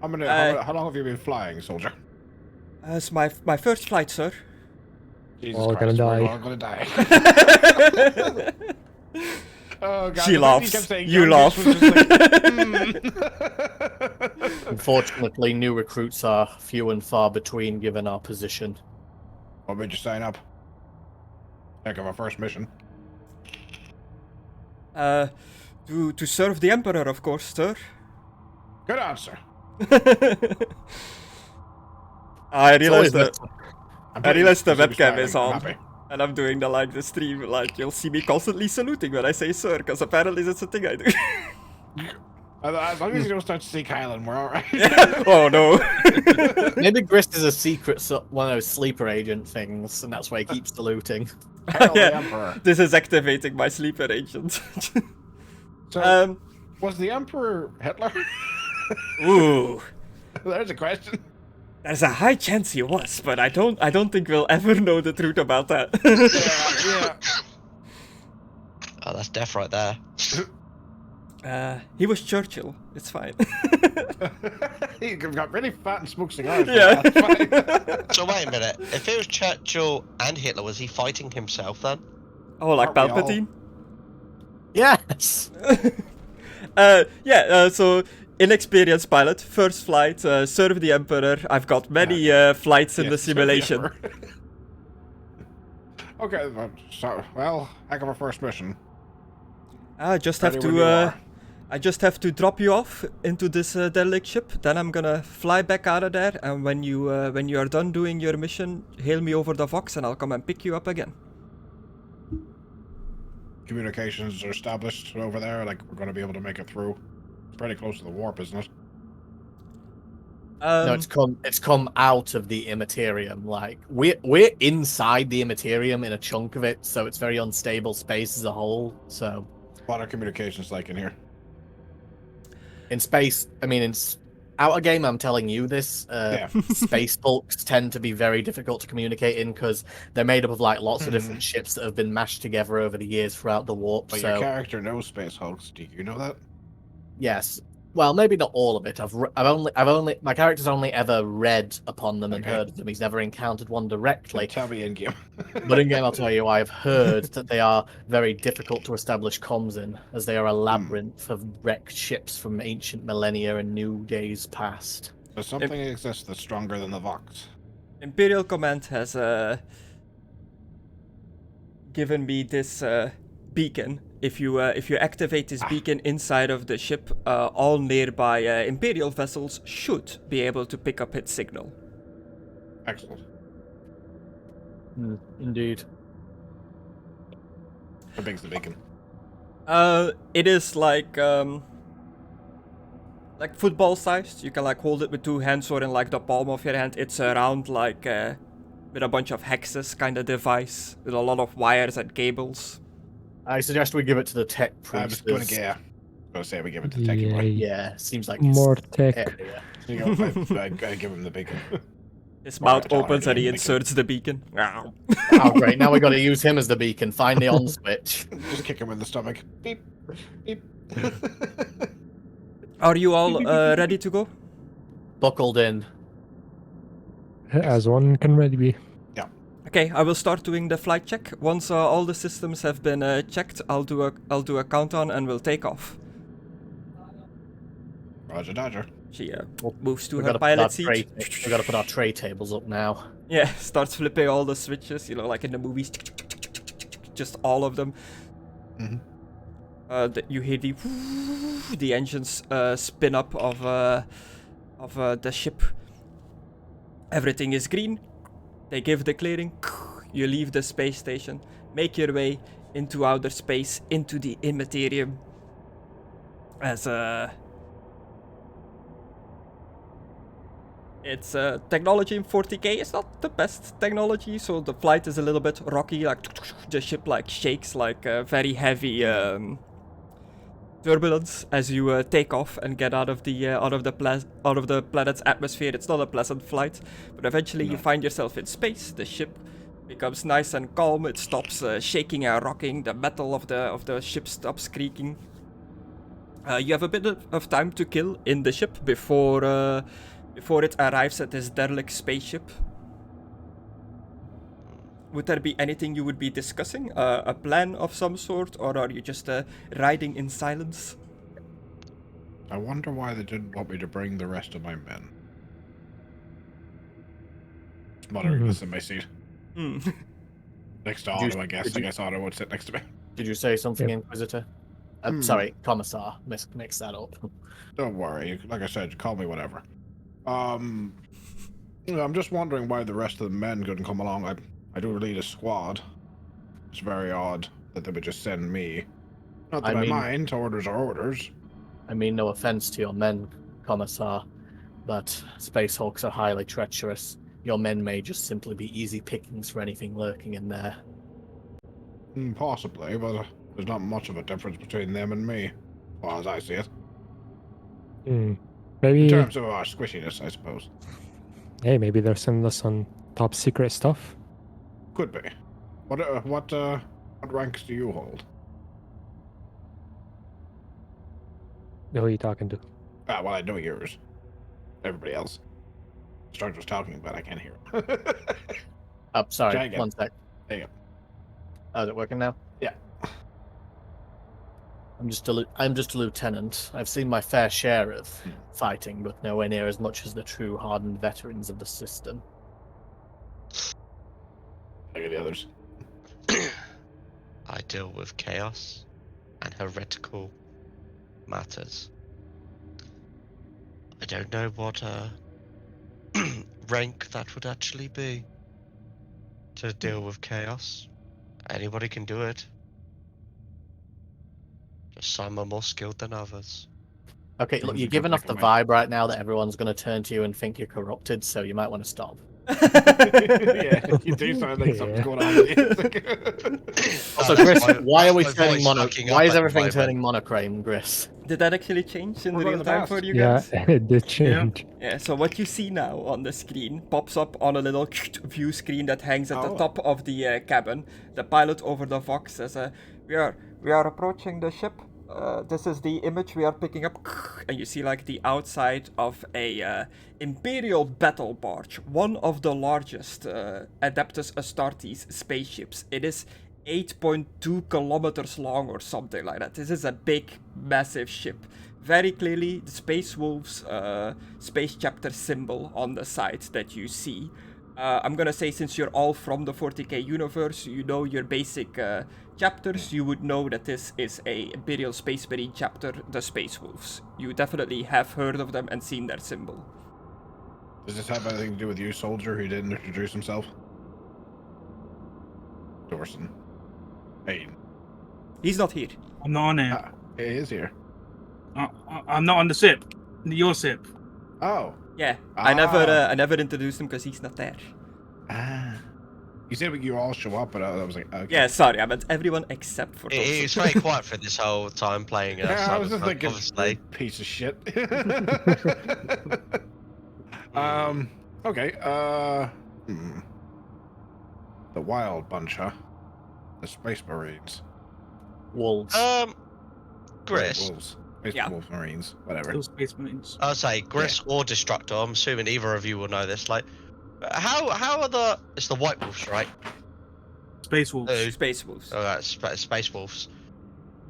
How long have you been flying, soldier? It's my first flight, sir. Jesus All Christ, gonna we're die. all gonna die. Oh, God, She the fact that you laughs. kept saying You youngest laugh. was just like, Unfortunately, new recruits are few and far between given our position. What made you sign up? Heck of a first mission. To serve the Emperor, of course, sir. Good answer. I It's always realized better. I'm I realized the pleased. webcam You'll be is smiling. on, I'm happy. and I'm doing the stream. Like, you'll see me constantly saluting when I say sir, because apparently that's a thing I do. As long as you don't start to see Kylan, we're alright. Oh no. Maybe Gris is a secret, one of those sleeper agent things, and that's why he keeps saluting. Hail the Yeah, Emperor. this is activating my sleeper agent. So, was the Emperor Hitler? Ooh, There's a question. there's a high chance he was, but I don't think we'll ever know the truth about that. Yeah. Oh, that's death right there. He was Churchill. It's fine. He got really fat and smoked cigars. Yeah. That's fine. So wait a minute. If it was Churchill and Hitler, was he fighting himself then? Oh, like Aren't we all? Palpatine? Yes! So inexperienced pilot, first flight, serve the Emperor. I've got many flights in Yes, the simulation. Emperor. Okay, well, heck of a first mission. I just have Ready when you to are. I just have to drop you off into this derelict ship. Then I'm gonna fly back out of there, and when you are done doing your mission, hail me over the Vox, and I'll come and pick you up again. Communications are established over there. Like, we're going to be able to make it through. It's pretty close to the warp, isn't it? No, it's come out of the immaterium. Like we're inside the immaterium in a chunk of it, so it's very unstable space as a whole. So What are communications like in here? in space, I mean, in outer game, I'm telling you this. Yeah. Space bulks tend to be very difficult to communicate in because they're made up of like lots of different ships that have been mashed together over the years throughout the warp. But so your character knows space hulks. Do you know that? yes, well, maybe not all of it. I've only my character's only ever read upon them and Okay. heard of them. He's never encountered one directly. Tell me in game. But in game, I'll tell you, I've heard that they are very difficult to establish comms in, as they are a labyrinth of wrecked ships from ancient millennia and new days past. Does something exist that's stronger than the Vox? Imperial Command has given me this beacon. If you activate this beacon inside of the ship, all nearby Imperial vessels should be able to pick up its signal. Excellent. Indeed. How big's the beacon? It is like football sized. You can like hold it with two hands or in like the palm of your hand. It's around like with a bunch of hexes kind of device with a lot of wires and cables. I suggest we give it to the tech I'm priest. just going to get. I'm going to say we give it to Techie Yeah, Boy. Yeah, seems like his more tech. area. You go, I give him the beacon. His Well, mouth I tell her opens to and he give him the inserts the beacon. Wow. Oh, great. Now we got to use him as the beacon. Find the on switch. Just kick him in the stomach. Beep. Beep. Are you all ready to go? Buckled in. As one can ready be. Okay, I will start doing the flight check. Once all the systems have been checked, I'll do a countdown and we'll take off. Roger Dodger. She moves to We her gotta put our pilot seat. we got to put our tray tables up now. Yeah, starts flipping all the switches, you know, like in the movies. Just all of them. Mhm. You hear the engines spin up of the ship. Everything is green. They give the clearing. You leave the space station. Make your way into outer space, into the immaterium. As it's technology in 40k is not the best technology, so the flight is a little bit rocky. Like the ship like shakes like very heavy turbulence as you take off and get out of the planet's atmosphere. It's not a pleasant flight, but eventually you find yourself in space. The ship becomes nice and calm. It stops shaking and rocking. The metal of the ship stops creaking. You have a bit of time to kill in the ship before it arrives at this derelict spaceship. would there be anything you would be discussing? A plan of some sort, or are you just riding in silence? I wonder why they didn't want me to bring the rest of my men. Just muttering this in my seat. Hmm. Next to Otto, I guess. I guess Otto would sit next to me. Did you say something, Yep. Inquisitor? Sorry, Commissar. Mix that up. Don't worry. Like I said, call me whatever. I'm just wondering why the rest of the men couldn't come along. I do lead a squad. It's very odd that they would just send me. Not that I mind. Orders are orders. I mean, no offense to your men, Commissar, but Space Hawks are highly treacherous. Your men may just simply be easy pickings for anything lurking in there. Possibly, but there's not much of a difference between them and me, as far as I see it. Maybe. In terms of our squishiness, I suppose. Hey, maybe they're sending us some top secret stuff. Could be. What ranks do you hold? Who are you talking to? Well, I know yours. Everybody else. Destructore's talking, but I can't hear him. Sorry, Try again. 1 sec. There you go. Oh, is it working now? Yeah. I'm just a lieutenant. I've seen my fair share of fighting, but nowhere near as much as the true hardened veterans of the system. Look at the others. I deal with chaos and heretical matters. I don't know what rank that would actually be to deal with chaos. Anybody can do it. Just some are more skilled than others. Okay, look, you're giving off the vibe right now that everyone's going to turn to you and think you're corrupted, so you might want to stop. Yeah, you do sound like something's going on with you. Also, Gris, why are we my turning voice mono? fucking Why up is at the everything moment. turning monochrome, Gris? Did that actually change in What about real the time past? for you Yeah, guys? it did change. Yeah, so what you see now on the screen pops up on a little view screen that hangs at the top of the cabin. The pilot over the Vox says, we are approaching the ship. This is the image we are picking up, and you see like the outside of a Imperial battle barge, one of the largest Adeptus Astartes spaceships. It is 8.2 kilometers long or something like that. This is a big, massive ship. Very clearly, the Space Wolves Space Chapter symbol on the side that you see. I'm gonna say, since you're all from the 40k universe, you know your basic chapters, you would know that this is a Imperial Space Marine chapter, the Space Wolves. You definitely have heard of them and seen their symbol. Does this have anything to do with you, soldier, who didn't introduce himself? Dorson. Aidan. He's not here. I'm not on it. He is here. I'm not on the ship. Your ship. Oh. Yeah, I never introduced him because he's not there. You said you all show up, but I was like, okay. Yeah, sorry, I meant everyone except for He was very quiet for this whole time playing. Yeah, I was just thinking, obviously. piece of shit. Okay. The Wild Bunch, huh? The Space Marines. Wolves. Gris. Wolves. Space Yeah. Wolf Marines. Whatever. Those Space Marines. I'll say Gris or Destructore. I'm assuming either of you will know this. Like, how are it's the White Wolves, right? Space Wolves. Space Wolves. Oh, that's Space Wolves.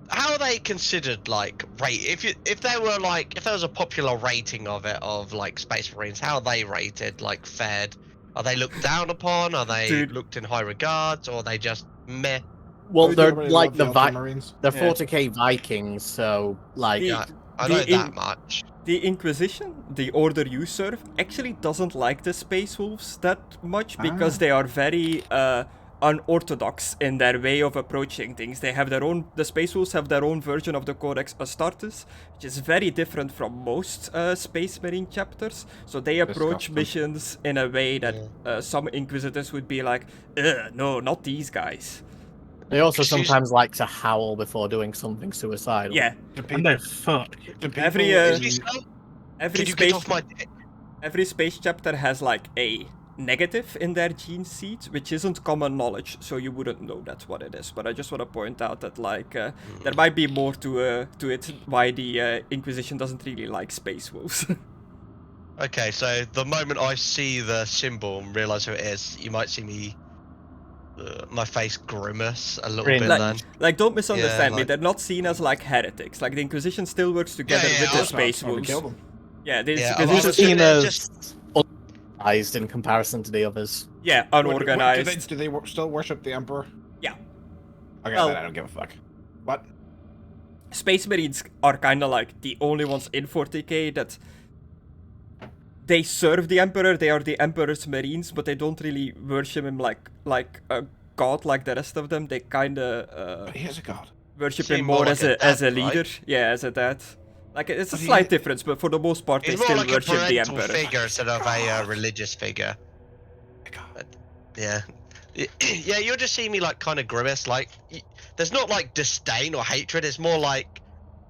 How are they considered, like, if there was a popular rating of like Space Marines, how are they rated, like, fared? Are they looked down upon? Are they looked in high regards? Or are they just meh? Well, they're like the Marines. they're 40k Vikings, so like Yeah, I know that much. The Inquisition, the order you serve, actually doesn't like the Space Wolves that much because they are very unorthodox in their way of approaching things. They have their own. The Space Wolves have their own version of the Codex Astartes, which is very different from most Space Marine chapters. So they approach missions in a way that some Inquisitors would be like, no, not these guys. They also sometimes like to howl before doing something suicidal. Yeah. And they're fucked. Every Can you get off my dick? every space chapter has like a negative in their gene seed, which isn't common knowledge, so you wouldn't know that's what it is. But I just want to point out that like there might be more to it. Why the Inquisition doesn't really like Space Wolves. Okay, so the moment I see the symbol and realise who it is, you might see me My face grimace a little Cringe. bit Like, then. like, don't misunderstand me. like- They're not seen as like heretics. Like the Inquisition still works together yeah, with I the was space Probably wolves. kill them. Yeah, the Yeah, They're I was Inquisition. seen it's as unorganized in comparison to the others. Yeah, Wait, unorganized. do they still worship the Emperor? Yeah. Okay, Well- then I don't give a fuck. What? Space Marines are kind of like the only ones in 40k that they serve the Emperor. They are the Emperor's Marines, but they don't really worship him like a god like the rest of them. They kind of But he is a god. worship Seem him more more like as a a dad, leader. right? Yeah, as a dad. Like it's a But he- slight difference, but for the most part, they He's more still like a worship the parental Emperor. figure instead of a religious figure. A god. Yeah. Yeah, you'll just see me like kind of grimace. Like, there's not like disdain or hatred. It's more like,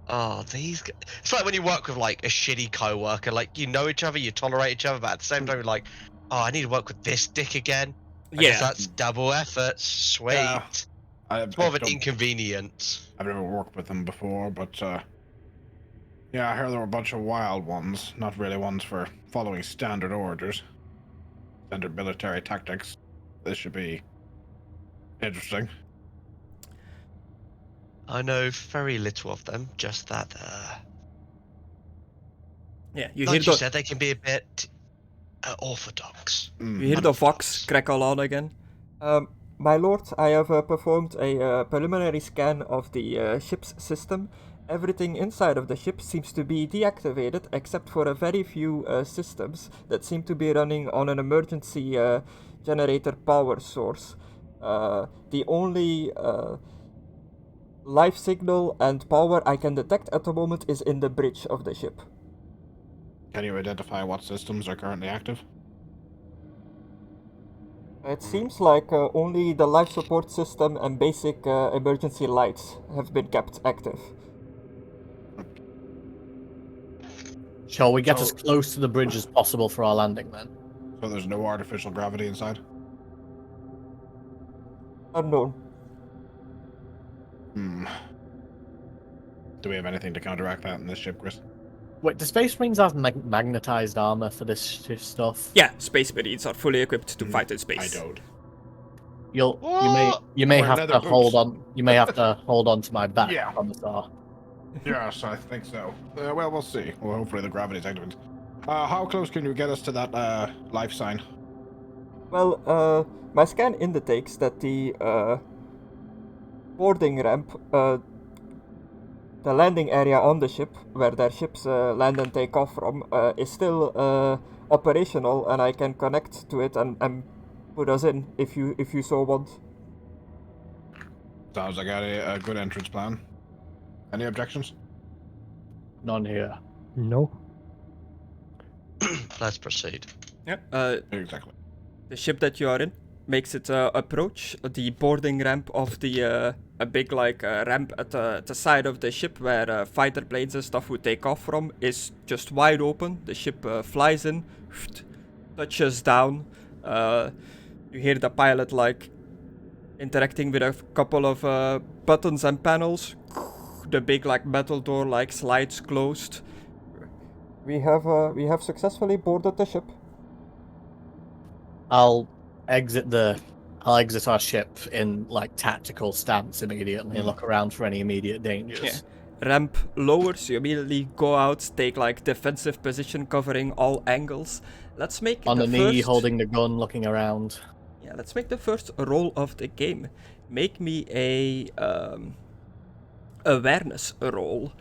oh, these. It's like when you work with like a shitty coworker. Like, you know each other, you tolerate each other, but at the same time, you're like, oh, I need to work with this dick again. I guess Yeah, that's double effort. Sweet. Yeah. It's more of an don't- inconvenience. I've never worked with them before, but yeah, I heard there were a bunch of wild ones, not really ones for following standard orders, standard military tactics. This should be interesting. I know very little of them. Just that, yeah. You like hear you the said, they can be a bit orthodox. Mm, you hear the unorthodox. vox crackle on again. My lord, I have performed a preliminary scan of the ship's system. Everything inside of the ship seems to be deactivated, except for a very few systems that seem to be running on an emergency generator power source. The only life signal and power I can detect at the moment is in the bridge of the ship. Can you identify what systems are currently active? It seems like only the life support system and basic emergency lights have been kept active. Shall we get as close to the bridge as possible for our landing then? So there's no artificial gravity inside? Unknown. Hmm. Do we have anything to counteract that in this ship, Chris? Wait, do Space Marines have magnetized armor for this stuff? Yeah, Space Marines are fully equipped to fight in I space. don't. You may Wear have leather to hold boots. on. You may have to hold on to my back, Yeah. Commissar. Yes, I think so. Well, we'll see. Well, hopefully the gravity's activated. How close can you get us to that life sign? Well, my scan indicates that the boarding ramp, the landing area on the ship, where their ships land and take off from, is still operational, and I can connect to it and put us in if you so want. Sounds like a good entrance plan. Any objections? None here. No. Let's proceed. Yeah. Exactly. The ship that you are in makes its approach. The boarding ramp of the a big ramp at the side of the ship where fighter planes and stuff would take off from is just wide open. The ship flies in, touches down. You hear the pilot interacting with a couple of buttons and panels. The big metal door slides closed. We have successfully boarded the ship. I'll exit our ship in tactical stance immediately and look around for any immediate dangers. Yeah. Ramp lowers, you immediately go out, take defensive position covering all angles. Let's make On the the knee, first... holding the gun, looking around. Yeah, let's make the first roll of the game. Make me a awareness roll.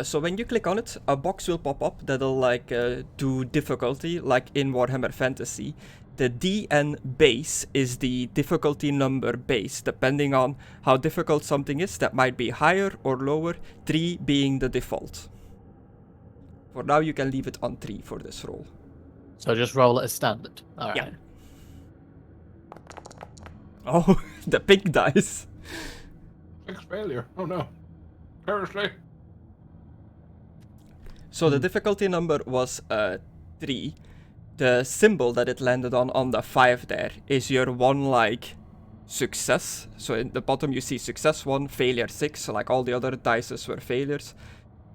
So when you click on it, a box will pop up that'll do difficulty, like in Warhammer Fantasy. The D and base is the difficulty number base. Depending on how difficult something is, that might be higher or lower, 3 being the default. For now, you can leave it on 3 for this roll. So just roll it as standard. Alright. Yeah. Oh, the pink dice. Six failure. Oh no. Seriously? So the difficulty number was 3. The symbol that it landed on the 5 there is your one success. So in the bottom you see success 1, failure 6, so all the other dices were failures.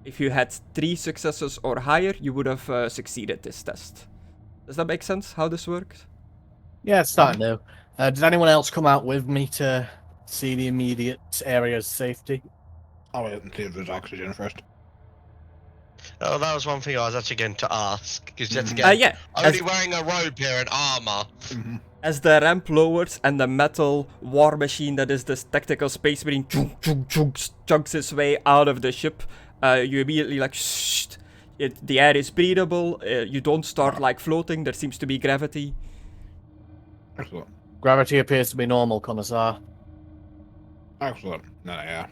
If you had 3 successes or higher, you would have succeeded this test. Does that make sense how this works? Yeah, it's starting to. Did anyone else come out with me to see the immediate area's safety? I'll wait and see if there's oxygen first. Oh, that was one thing I was actually going to ask. Because just Mhm. again, Yeah. only wearing a robe here and armor. Mm-hmm. As the ramp lowers and the metal war machine that is this tactical space marine chugs its way out of the ship, you immediately like, shh, the air is breathable, you don't start like floating, there seems to be gravity. Excellent. Gravity appears to be normal, Commissar. Excellent. No, yeah.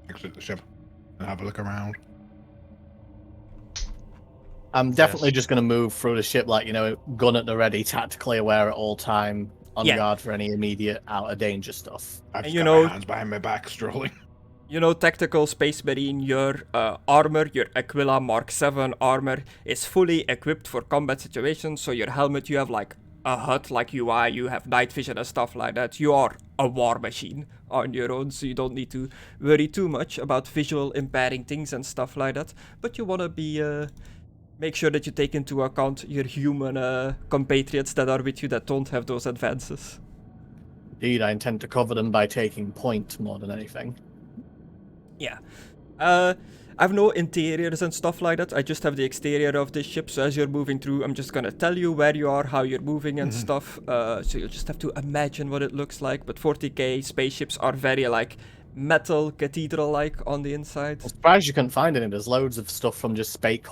Exit the ship and have a look around. I'm definitely just going to move through the ship, like, gun at the ready, tactically aware at all time, on guard for any immediate out of danger stuff. I've And just got my hands behind my back, strolling. Tactical space marine, your armor, your Aquila Mark 7 armor is fully equipped for combat situations, so your helmet, you have like a HUD like you have night vision and stuff like that. You are a war machine on your own, so you don't need to worry too much about visual impairing things and stuff like that, but you want to be make sure that you take into account your human compatriots that are with you that don't have those advances. Indeed, I intend to cover them by taking point more than anything. Yeah. I have no interiors and stuff like that. I just have the exterior of this ship, so as you're moving through, I'm just gonna tell you where you are, how you're moving and stuff. So you'll just have to imagine what it looks like. But 40k spaceships are very like metal cathedral-like on the inside. I'm surprised you couldn't find any. There's loads of stuff from just Space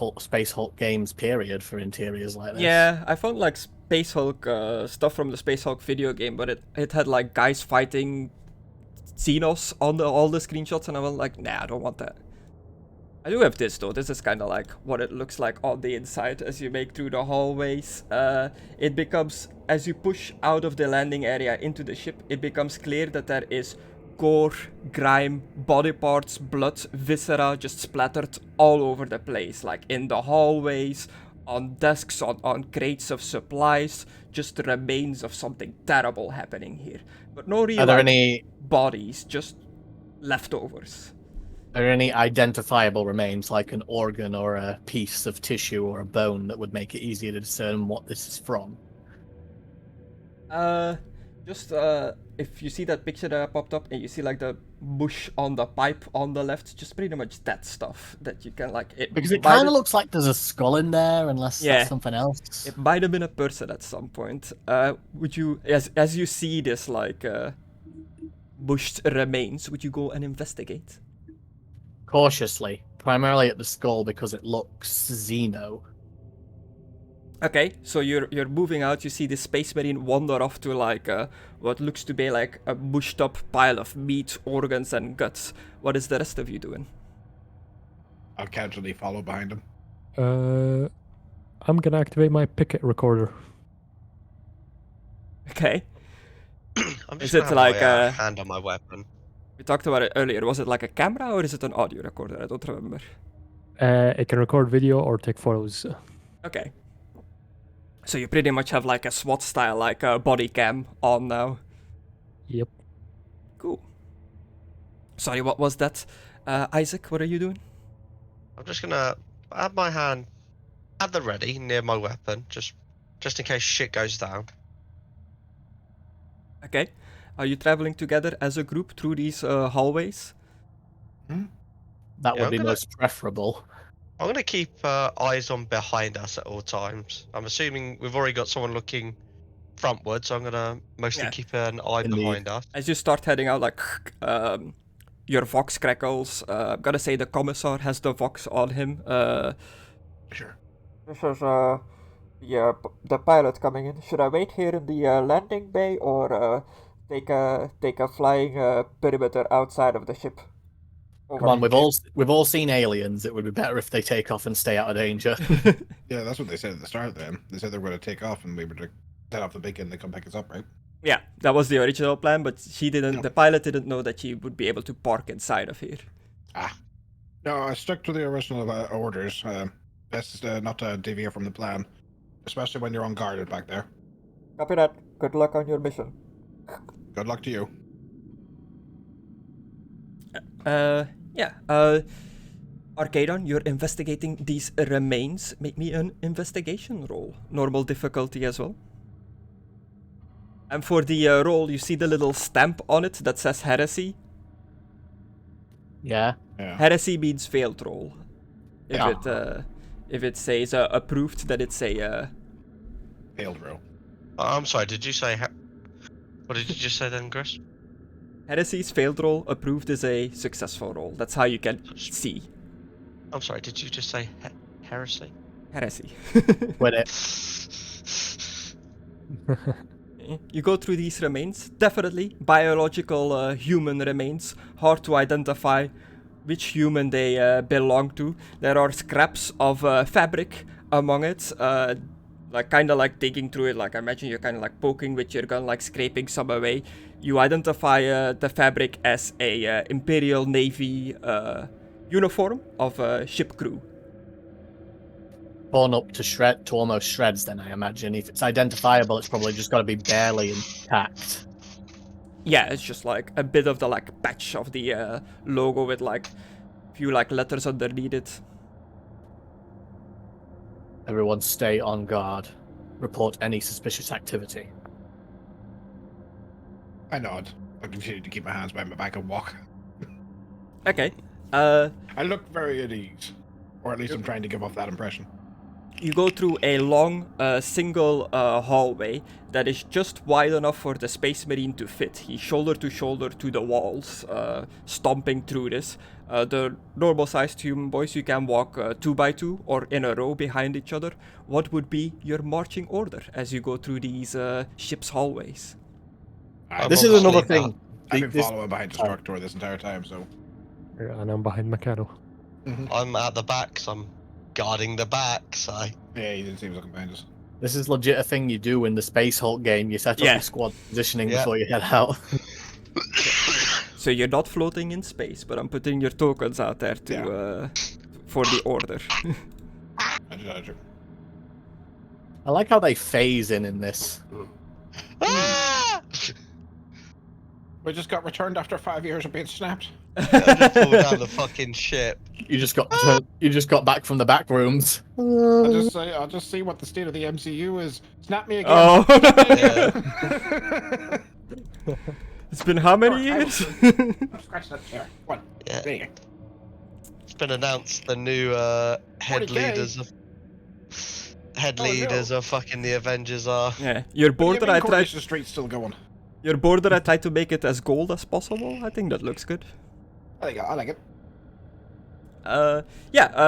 Hulk games, period, for interiors like this. Yeah, I found like Space Hulk stuff from the Space Hulk video game, but it had like guys fighting Xenos on all the screenshots, and I was like, nah, I don't want that. I do have this though. This is kind of like what it looks like on the inside as you make through the hallways. It becomes, as you push out of the landing area into the ship, it becomes clear that there is gore, grime, body parts, blood, viscera just splattered all over the place, like in the hallways, on desks, on crates of supplies, just the remains of something terrible happening here. But no real Are there any bodies, just leftovers. Are there any identifiable remains, like an organ or a piece of tissue or a bone, that would make it easier to discern what this is from? If you see that picture that popped up and you see like the bush on the pipe on the left, just pretty much that stuff that you can like. Because it kind of looks like there's a skull in there, unless that's something else. It might have been a person at some point. Would you, as you see this like bushed remains, would you go and investigate? Cautiously, primarily at the skull because it looks xeno. Okay, so you're moving out. You see the space marine wander off to like what looks to be like a bushed up pile of meat, organs, and guts. What is the rest of you doing? I'll casually follow behind him. I'm gonna activate my picket recorder. Okay. I'm just Is gonna it have like my hand on my weapon. We talked about it earlier. Was it like a camera or is it an audio recorder? I don't remember. It can record video or take photos. Okay. So you pretty much have like a SWAT style, like a body cam on now. Yep. Cool. Sorry, what was that? Isaac, what are you doing? I'm just gonna have my hand at the ready near my weapon, just in case shit goes down. Okay. Are you traveling together as a group through these hallways? That would I'm be gonna- most preferable. I'm gonna keep eyes on behind us at all times. I'm assuming we've already got someone looking frontwards, so I'm gonna mostly keep an eye Indeed. behind us. As you start heading out, like, your vox crackles. I'm gonna say the commissar has the vox on him. Sure. This is the pilot coming in. Should I wait here in the landing bay or take a flying perimeter outside of the ship? Come on, we've all seen aliens. It would be better if they take off and stay out of danger. Yeah, that's what they said at the start then. They said they were going to take off and we were to set off the beacon and they come pick us up, right? Yeah, that was the original plan, but the pilot didn't know that she would be able to park inside of here. No, I stuck to the original orders. Best not to deviate from the plan, especially when you're unguarded back there. Copy that. Good luck on your mission. Good luck to you. Arcadon, you're investigating these remains. Make me an investigation roll. Normal difficulty as well. And for the roll, you see the little stamp on it that says heresy. Yeah. Heresy means failed roll. Yeah. If it says approved, then it's a Failed row. I'm sorry, did you say... What did you just say then, Chris? Heresy's failed roll, approved is a successful roll. That's how you can see. I'm sorry, did you just say heresy? Heresy. With it. You go through these remains. Definitely biological human remains. Hard to identify which human they belong to. There are scraps of fabric among it. Like kind of like digging through it. Like I imagine you're kind of like poking with your gun, like scraping some away. You identify the fabric as a Imperial Navy uniform of a ship crew. Torn up to almost shreds, then I imagine. If it's identifiable, it's probably just got to be barely intact. Yeah, it's just like a bit of the like patch of the logo with like a few like letters underneath it. Everyone stay on guard. Report any suspicious activity. I nod. I continue to keep my hands behind my back and walk. Okay. I look very at ease. Or at least I'm trying to give off that impression. You go through a long, single hallway that is just wide enough for the Space Marine to fit. He's shoulder to shoulder to the walls, stomping through this. The normal-sized human boys, you can walk 2 by 2 or in a row behind each other. What would be your marching order as you go through these ship's hallways? This is another thing. I've been following behind Destructore this entire time, so... And I'm behind Mckadow. I'm at the back, so I'm guarding the back, so... Yeah, he didn't seem looking behind us. This is legit a thing you do in the Space Hulk game. You set up your squad positioning before you head out. So you're not floating in space, but I'm putting your tokens out there to for the order. I like how they phase in this. We just got returned after 5 years of being snapped. I just pulled down the fucking ship. You just got back from the back rooms. I'll just see what the state of the MCU is. Snap me again. Oh. Yeah. It's been how many years? Scratch that chair. One. Yeah. There you go. It's been announced the new head 40K. leaders of fucking the Avengers are. Yeah, your border. I tried. Coronation Street's still going. Your border. I tried to make it as gold as possible. I think that looks good. I like it.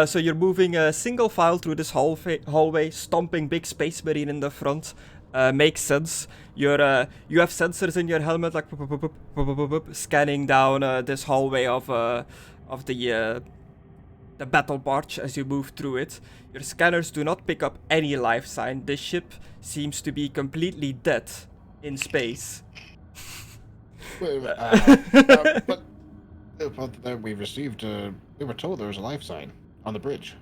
So you're moving a single file through this hallway, stomping big Space Marine in the front. Makes sense. You have sensors in your helmet, like scanning down this hallway of the battle barge as you move through it. Your scanners do not pick up any life sign. This ship seems to be completely dead in space. But we received. We were told there was a life sign on the bridge.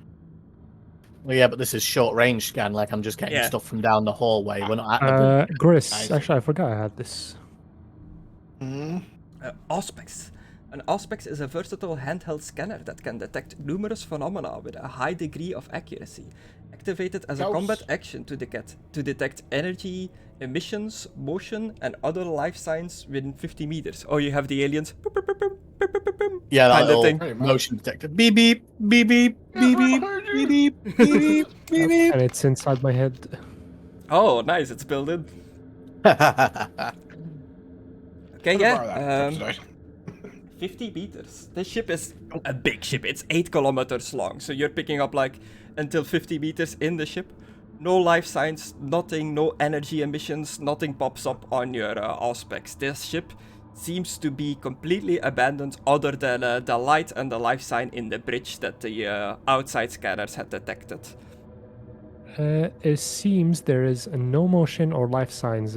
Well, yeah, but this is short range scan. Like I'm just getting stuff from down the hallway. We're not at the bridge. Griss, actually, I forgot I had this. Auspex. An Auspex is a versatile handheld scanner that can detect numerous phenomena with a high degree of accuracy. Activated as a combat action to detect energy, emissions, motion, and other life signs within 50 meters. Oh, you have the aliens. Yeah, that Kinda little thing. motion detector. Beep beep beep beep beep beep beep beep beep beep beep. And it's inside my head. Oh, nice! It's built in. Okay, yeah. 50 meters. This ship is a big ship. It's 8 kilometers long. So you're picking up like until 50 meters in the ship. No life signs, nothing, no energy emissions, nothing pops up on your Auspex. This ship seems to be completely abandoned other than the light and the life sign in the bridge that the outside scanners had detected. It seems there is no motion or life signs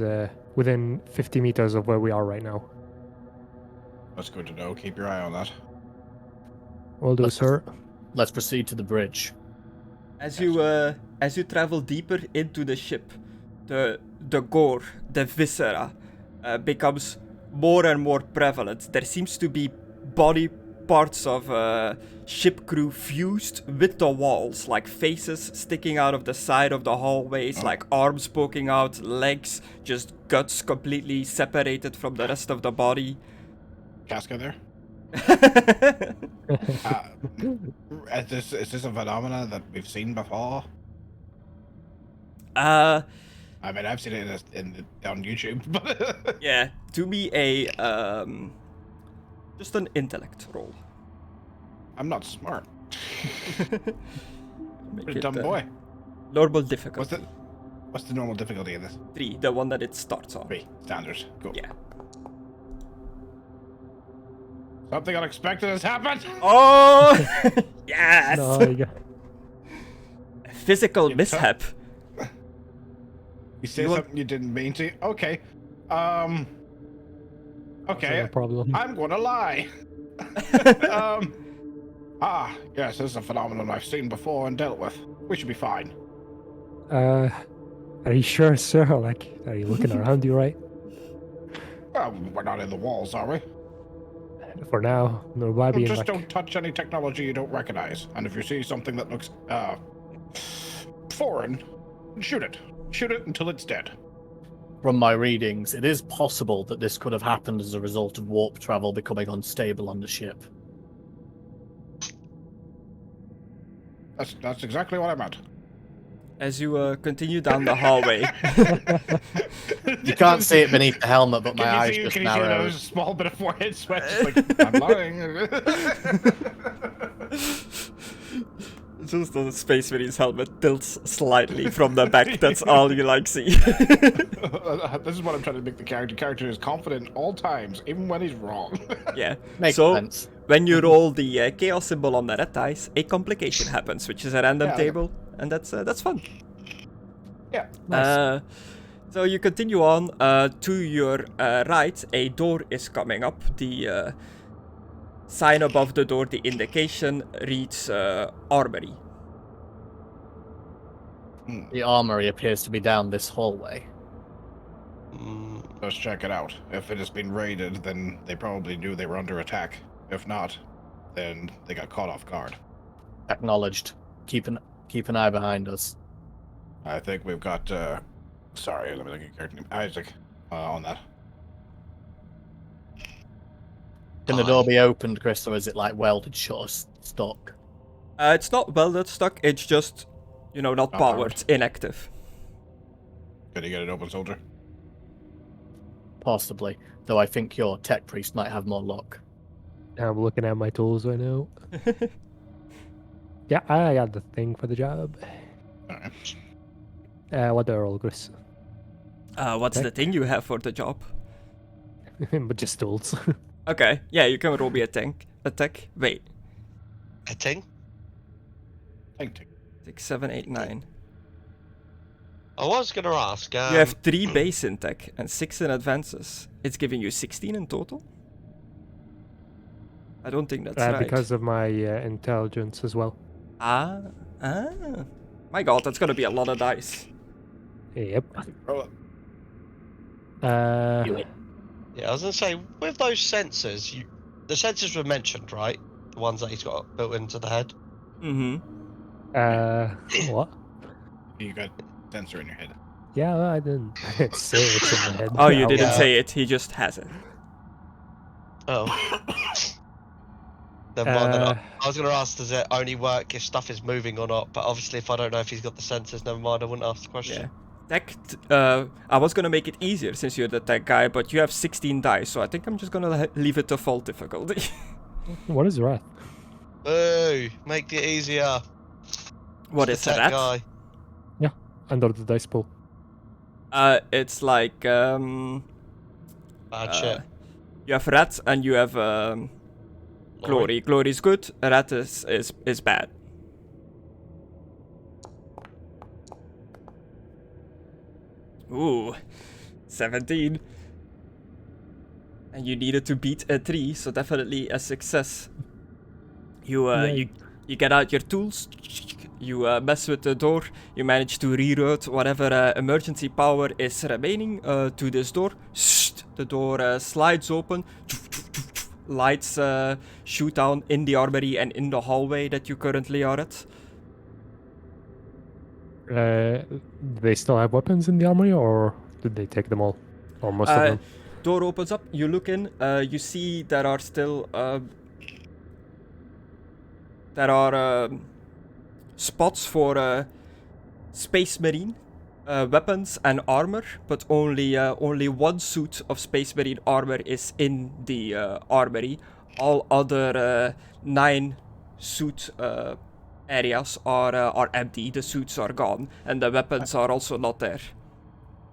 within 50 meters of where we are right now. That's good to know. Keep your eye on that. Will do, sir. Let's proceed to the bridge. As you travel deeper into the ship, the gore, the viscera, becomes more and more prevalent. There seems to be body parts of ship crew fused with the walls, like faces sticking out of the side of the hallways, like arms poking out, legs, just guts completely separated from the rest of the body. Casca there? Is this a phenomena that we've seen before? I mean, I've seen it on YouTube, but Yeah, do me a just an intellect roll. I'm not smart. Make What a it, dumb boy. Normal difficulty. What's the normal difficulty of this? 3, the one that it starts on. 3, standard. Cool. Yeah. Something unexpected has happened. Oh, yes. No, you got A physical mishap. You say You want- something you didn't mean to. Okay. Okay. no problem. I'm gonna lie. Yes, this is a phenomenon I've seen before and dealt with. We should be fine. Are you sure, sir? Like, are you looking around you, right? Well, we're not in the walls, are we? For now, no Well, baby. just Like, don't touch any technology you don't recognize. And if you see something that looks foreign, shoot it. Shoot it until it's dead. From my readings, it is possible that this could have happened as a result of warp travel becoming unstable on the ship. That's exactly what I meant. As you continue down the hallway. You can't see it beneath the helmet, but my Can eyes you just see that narrow. there's a small bit of forehead sweat? Just like, I'm lying. Just the Space Marine's helmet tilts slightly from the back. That's all you like see. This is what I'm trying to make the character. Character is confident at all times, even when he's wrong. Yeah. Makes so sense. when you roll the chaos symbol on the red dice, a complication happens, which is a random Yeah. table, and that's fun. Yeah. So you continue on. To your right, a door is coming up. The sign above the door, the indication, reads Armory. The armory appears to be down this hallway. Let's check it out. If it has been raided, then they probably knew they were under attack. If not, then they got caught off guard. Acknowledged. Keep an eye behind us. I think we've got, sorry, let me look at your character name. Isaac, on that. Can the door be opened, Chris, or is it like welded shut or stuck? It's not welded stuck. It's just, not Not powered, powered. inactive. Could you get it open, soldier? Possibly, though I think your tech priest might have more luck. I'm looking at my tools right now. Yeah, I got the thing for the job. Alright. What the roll, Chris? What's the thing you have for the job? But just tools. Okay, yeah, you can roll me a attack. Wait, I think. Thank you. 6, 7, 8, 9. I was gonna ask. You have 3 base in tech and 6 in advances. It's giving you 16 in total? I don't think that's right. Because of my intelligence as well. Ah. My god, that's gonna be a lot of dice. Yep. Roll it. Yeah, I was gonna say with those sensors, the sensors were mentioned, right? The ones that he's got built into the head. Mm-hmm. What? You got sensor in your head. Yeah, well, I didn't say it's in my head. Oh, you didn't Yeah. say it. He just has it. Oh. Then I was gonna ask, does it only work if stuff is moving or not? But obviously, if I don't know if he's got the sensors, never mind. I wouldn't ask the question. Yeah. Tech. I was gonna make it easier since you're the tech guy, but you have 16 dice, so I think I'm just gonna leave it to full difficulty. What is wrath? Boo! Make it easier. What It's is the tech that? guy. Under the dice pool. It's like Bad shit. you have rat and you have glory. Glory is good. Rat is bad. Ooh, 17. And you needed to beat a 3, so definitely a success. You get out your tools, you mess with the door, you manage to reroute whatever emergency power is remaining to this door. The door slides open, lights shoot down in the armory and in the hallway that you currently are at. They still have weapons in the armory, or did they take them all? Or most of them? Door opens up, you look in, you see there are still spots for Space Marine weapons and armor, but only one suit of Space Marine armor is in the armory. All other 9 suit areas are empty. The suits are gone, and the weapons are also not there.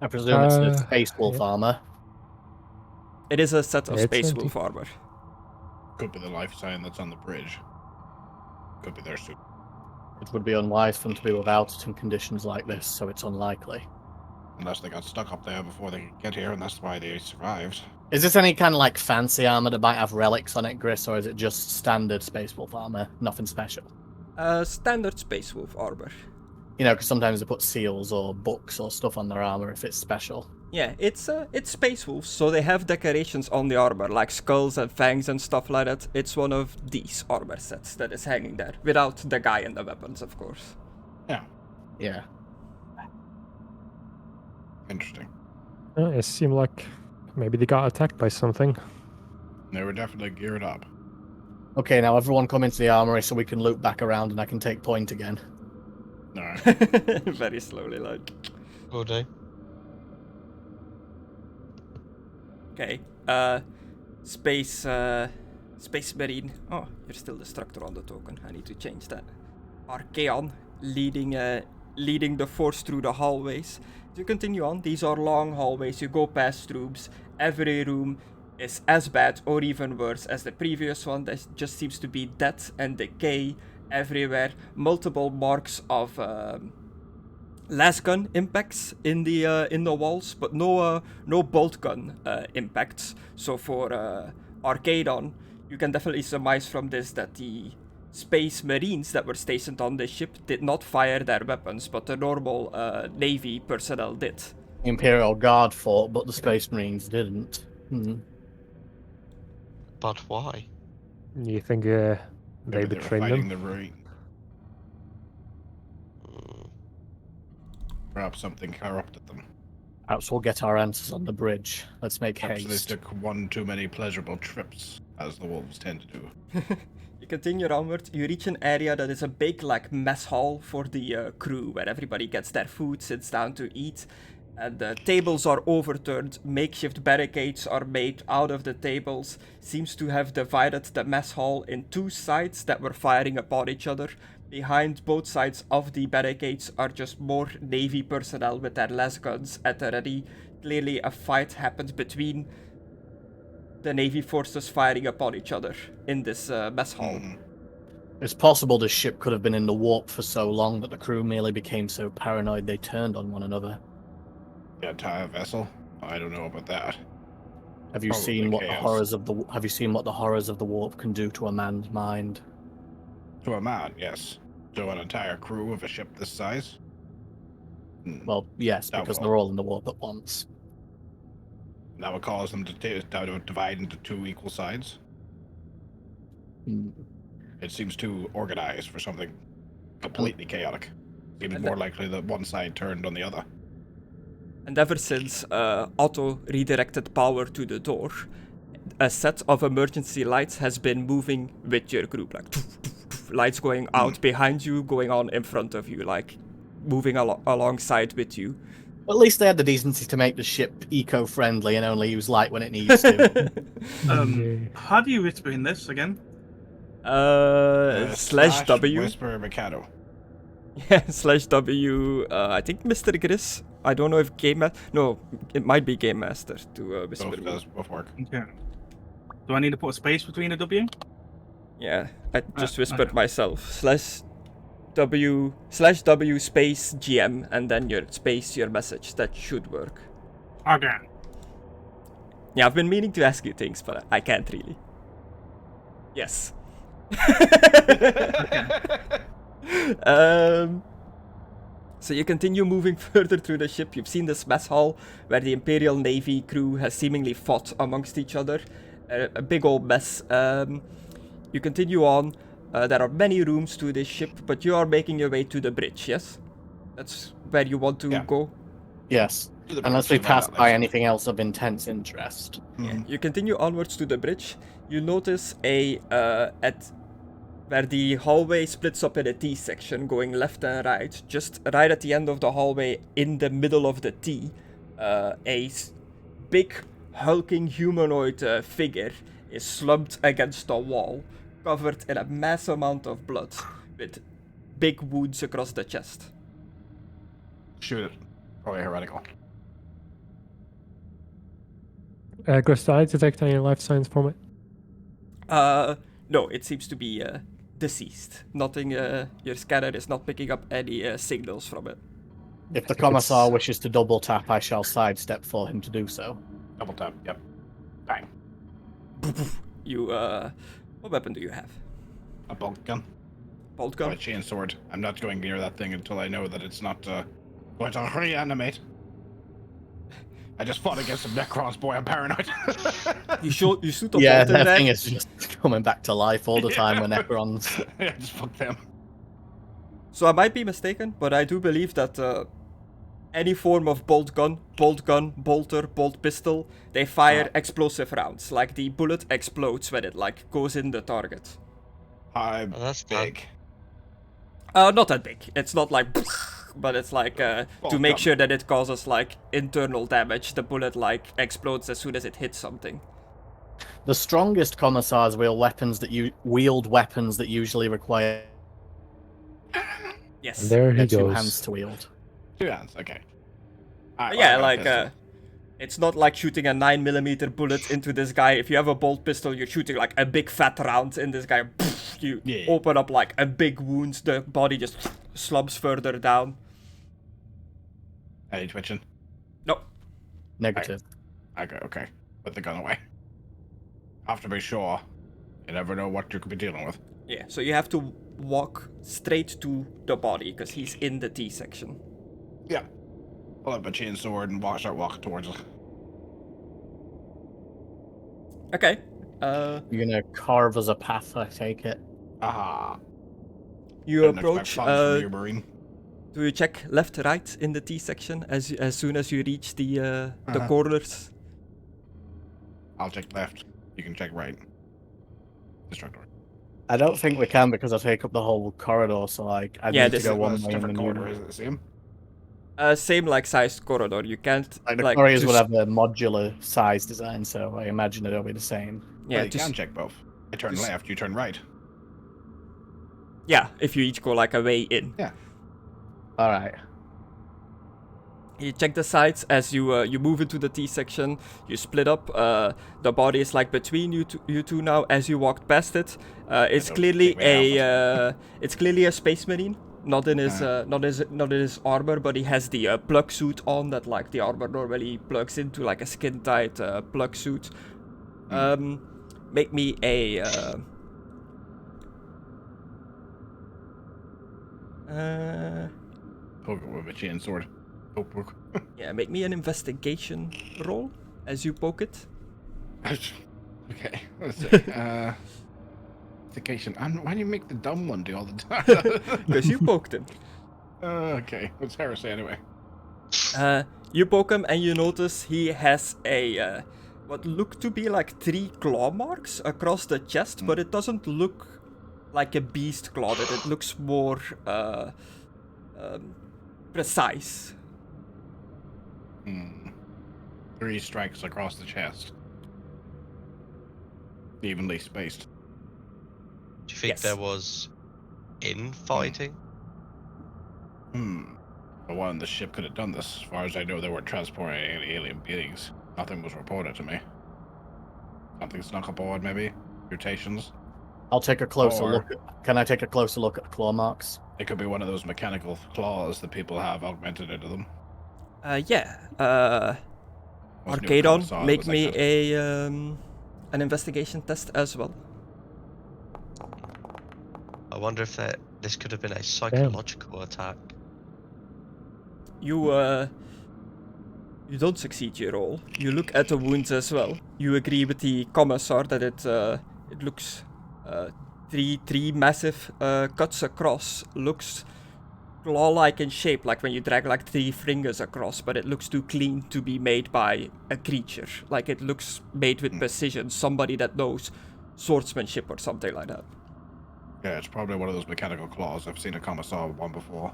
I presume it's a Space Wolf armor. It is a set of It's Space empty. Wolf armor. Could be the life sign that's on the bridge. Could be their suit. It would be unwise for them to be without it in conditions like this, so it's unlikely. Unless they got stuck up there before they could get here, and that's why they survived. Is this any kind of like fancy armor that might have relics on it, Griss, or is it just standard Space Wolf armor? Nothing special? Standard Space Wolf armor. You know, because sometimes they put seals or books or stuff on their armor if it's special. Yeah, it's Space Wolves, so they have decorations on the armor, like skulls and fangs and stuff like that. It's one of these armor sets that is hanging there, without the guy and the weapons, of course. Yeah. Interesting. It seemed like maybe they got attacked by something. They were definitely geared up. Okay, now everyone come into the armory so we can loop back around and I can take point again. Alright. Very slowly, like. Will do. Okay. Space Marine. Oh, you're still Destructore on the token. I need to change that. Arcadon leading the force through the hallways. To continue on, these are long hallways. You go past rooms. Every room is as bad or even worse as the previous one. There just seems to be death and decay everywhere. Multiple marks of las gun impacts in the walls, but no bolt gun impacts. So for Arcadon, you can definitely surmise from this that the Space Marines that were stationed on the ship did not fire their weapons, but the normal Navy personnel did. The Imperial Guard fought, but the Space Marines didn't. But why? You think they Maybe they were betrayed fighting them? the Marine. Perhaps something corrupted them. Perhaps we'll get our answers on the bridge. Let's make Perhaps they haste. took one too many pleasurable trips, as the wolves tend to do. You continue onward, you reach an area that is a big like mess hall for the crew, where everybody gets their food, sits down to eat, and the tables are overturned, makeshift barricades are made out of the tables, seems to have divided the mess hall in 2 sides that were firing upon each other. Behind both sides of the barricades are just more Navy personnel with their las guns at the ready. Clearly a fight happened between the Navy forces firing upon each other in this mess hall. It's possible the ship could have been in the warp for so long that the crew merely became so paranoid they turned on one another. The entire vessel? I don't know about that. Have you Probably seen what the chaos. horrors of the Have you seen what the horrors of the warp can do to a man's mind? To a man, yes. To an entire crew of a ship this size? Well, yes, because Doubtful. they're all in the warp at once. That would cause them to divide into 2 equal sides. Hmm. It seems too organized for something completely chaotic. Seems more likely that one side turned on the other. And ever since Otto redirected power to the door, a set of emergency lights has been moving with your group, like lights going out behind you, going on in front of you, like moving alongside with you. At least they had the decency to make the ship eco-friendly and only use light when it needs to. How do you explain this again? Slash W. Whisper Mckadow. Yeah, slash W. I think MisterGriss. I don't know if Game Master. No, it might be Game Master to whisper. Both does both work. Okay. Do I need to put a space between a W? Yeah, I just whispered okay. myself. Slash W space GM and then your space your message. That should work. Okay. Yeah, I've been meaning to ask you things, but I can't really. Yes. So you continue moving further through the ship. You've seen this mess hall where the Imperial Navy crew has seemingly fought amongst each other. a big old mess. You continue on. There are many rooms to this ship, but you are making your way to the bridge, yes? That's where you want to Yeah. go? Yes. To the Unless bridge, we see where pass that by leads. anything else of intense interest. Yeah. You continue onwards to the bridge. You notice at where the hallway splits up in a T section, going left and right. Just right at the end of the hallway, in the middle of the T, big hulking humanoid figure is slumped against the wall, covered in a mass amount of blood, with big wounds across the chest. Shoot it. Probably heretical. Griss, did I detect any life signs from it? No, it seems to be deceased. Nothing. Your scanner is not picking up any signals from it. If the If commissar it's- wishes to double tap, I shall sidestep for him to do so. Double tap. Yep. Bang. You. What weapon do you have? A bolt gun. Bolt Or a gun. chain sword. I'm not going near that thing until I know that it's not going to reanimate. I just fought against a Necrons, boy. I'm paranoid. You shoot a Yeah, bolt in that there. thing is just coming back to life all the time with Necrons. Yeah, just fuck them. So I might be mistaken, but I do believe that any form of bolt gun, bolter, bolt pistol, they fire explosive rounds. Like the bullet explodes when it like goes in the target. I'm Oh, that's big. Not that big. It's not like, but it's like to Bolt make gun. sure that it causes like internal damage. The bullet like explodes as soon as it hits something. The strongest commissars wield weapons that usually require Yes. And there he two goes. hands to wield. 2 hands. Okay. But yeah, like it's not like shooting a 9mm bullet into this guy. If you have a bolt pistol, you're shooting like a big fat round in this guy. You Yeah. open up like a big wound. The body just slumps further down. Any twitching? No. Negative. Okay. Put the gun away. Have to be sure. You never know what you could be dealing with. Yeah. So you have to walk straight to the body because he's in the T section. Yeah. Pull up a chain sword and start walking towards it. Okay. You're gonna carve us a path, I take it. Aha. You Didn't approach. expect funds from you, Marine. Do you check left, right in the T section as soon as you reach the Uh-huh. corners? I'll check left. You can check right. Destructore. I don't think we can because I take up the whole corridor, so like I Yeah, need to this go is- one It's way and different then corridor, the is it the same? Same like sized corridor. You can't like the like corridors to will s- have a modular size design, so I imagine it'll be the same. Yeah, Well, you just- can check both. I turn just- left, you turn right. yeah. If you each go like a way in. All right. You check the sides as you move into the T section. You split up. The body is like between you two now. As you walked past it, it's don't clearly think we have it's clearly a space marine. Not in his not in his armor, but he has the plug suit on that like the armor normally plugs into, like a skin tight plug suit. Make me a. Poke it with a chain sword. Poke. Yeah, make me an investigation roll as you poke it. Okay, let's see. Investigation. Why do you make the dumb one do all the time? Because you poked him. Okay, what's heresy anyway? You poke him and you notice he has a what look to be like 3 claw marks across the chest, but it doesn't look like a beast clawed it. It looks more precise. 3 strikes across the chest. Evenly spaced. Do you think Yes. there was infighting? The one on the ship could have done this. As far as I know, they weren't transporting any alien beings. Nothing was reported to me. Something snuck aboard, maybe? Mutations? I'll take a closer Or- look. Can I take a closer look at the claw marks? It could be one of those mechanical claws that people have augmented into them. Yeah. Most new Arcadon, commissars make was me like that. a an investigation test as well. I wonder if this could have been a psychological attack. You You don't succeed your roll. You look at the wounds as well. You agree with the commissar that it looks three massive cuts across. Looks claw-like in shape, like when you drag like 3 fingers across, but it looks too clean to be made by a creature. Like it looks made with precision, somebody that knows swordsmanship or something like that. Yeah, it's probably one of those mechanical claws. I've seen a commissar one before.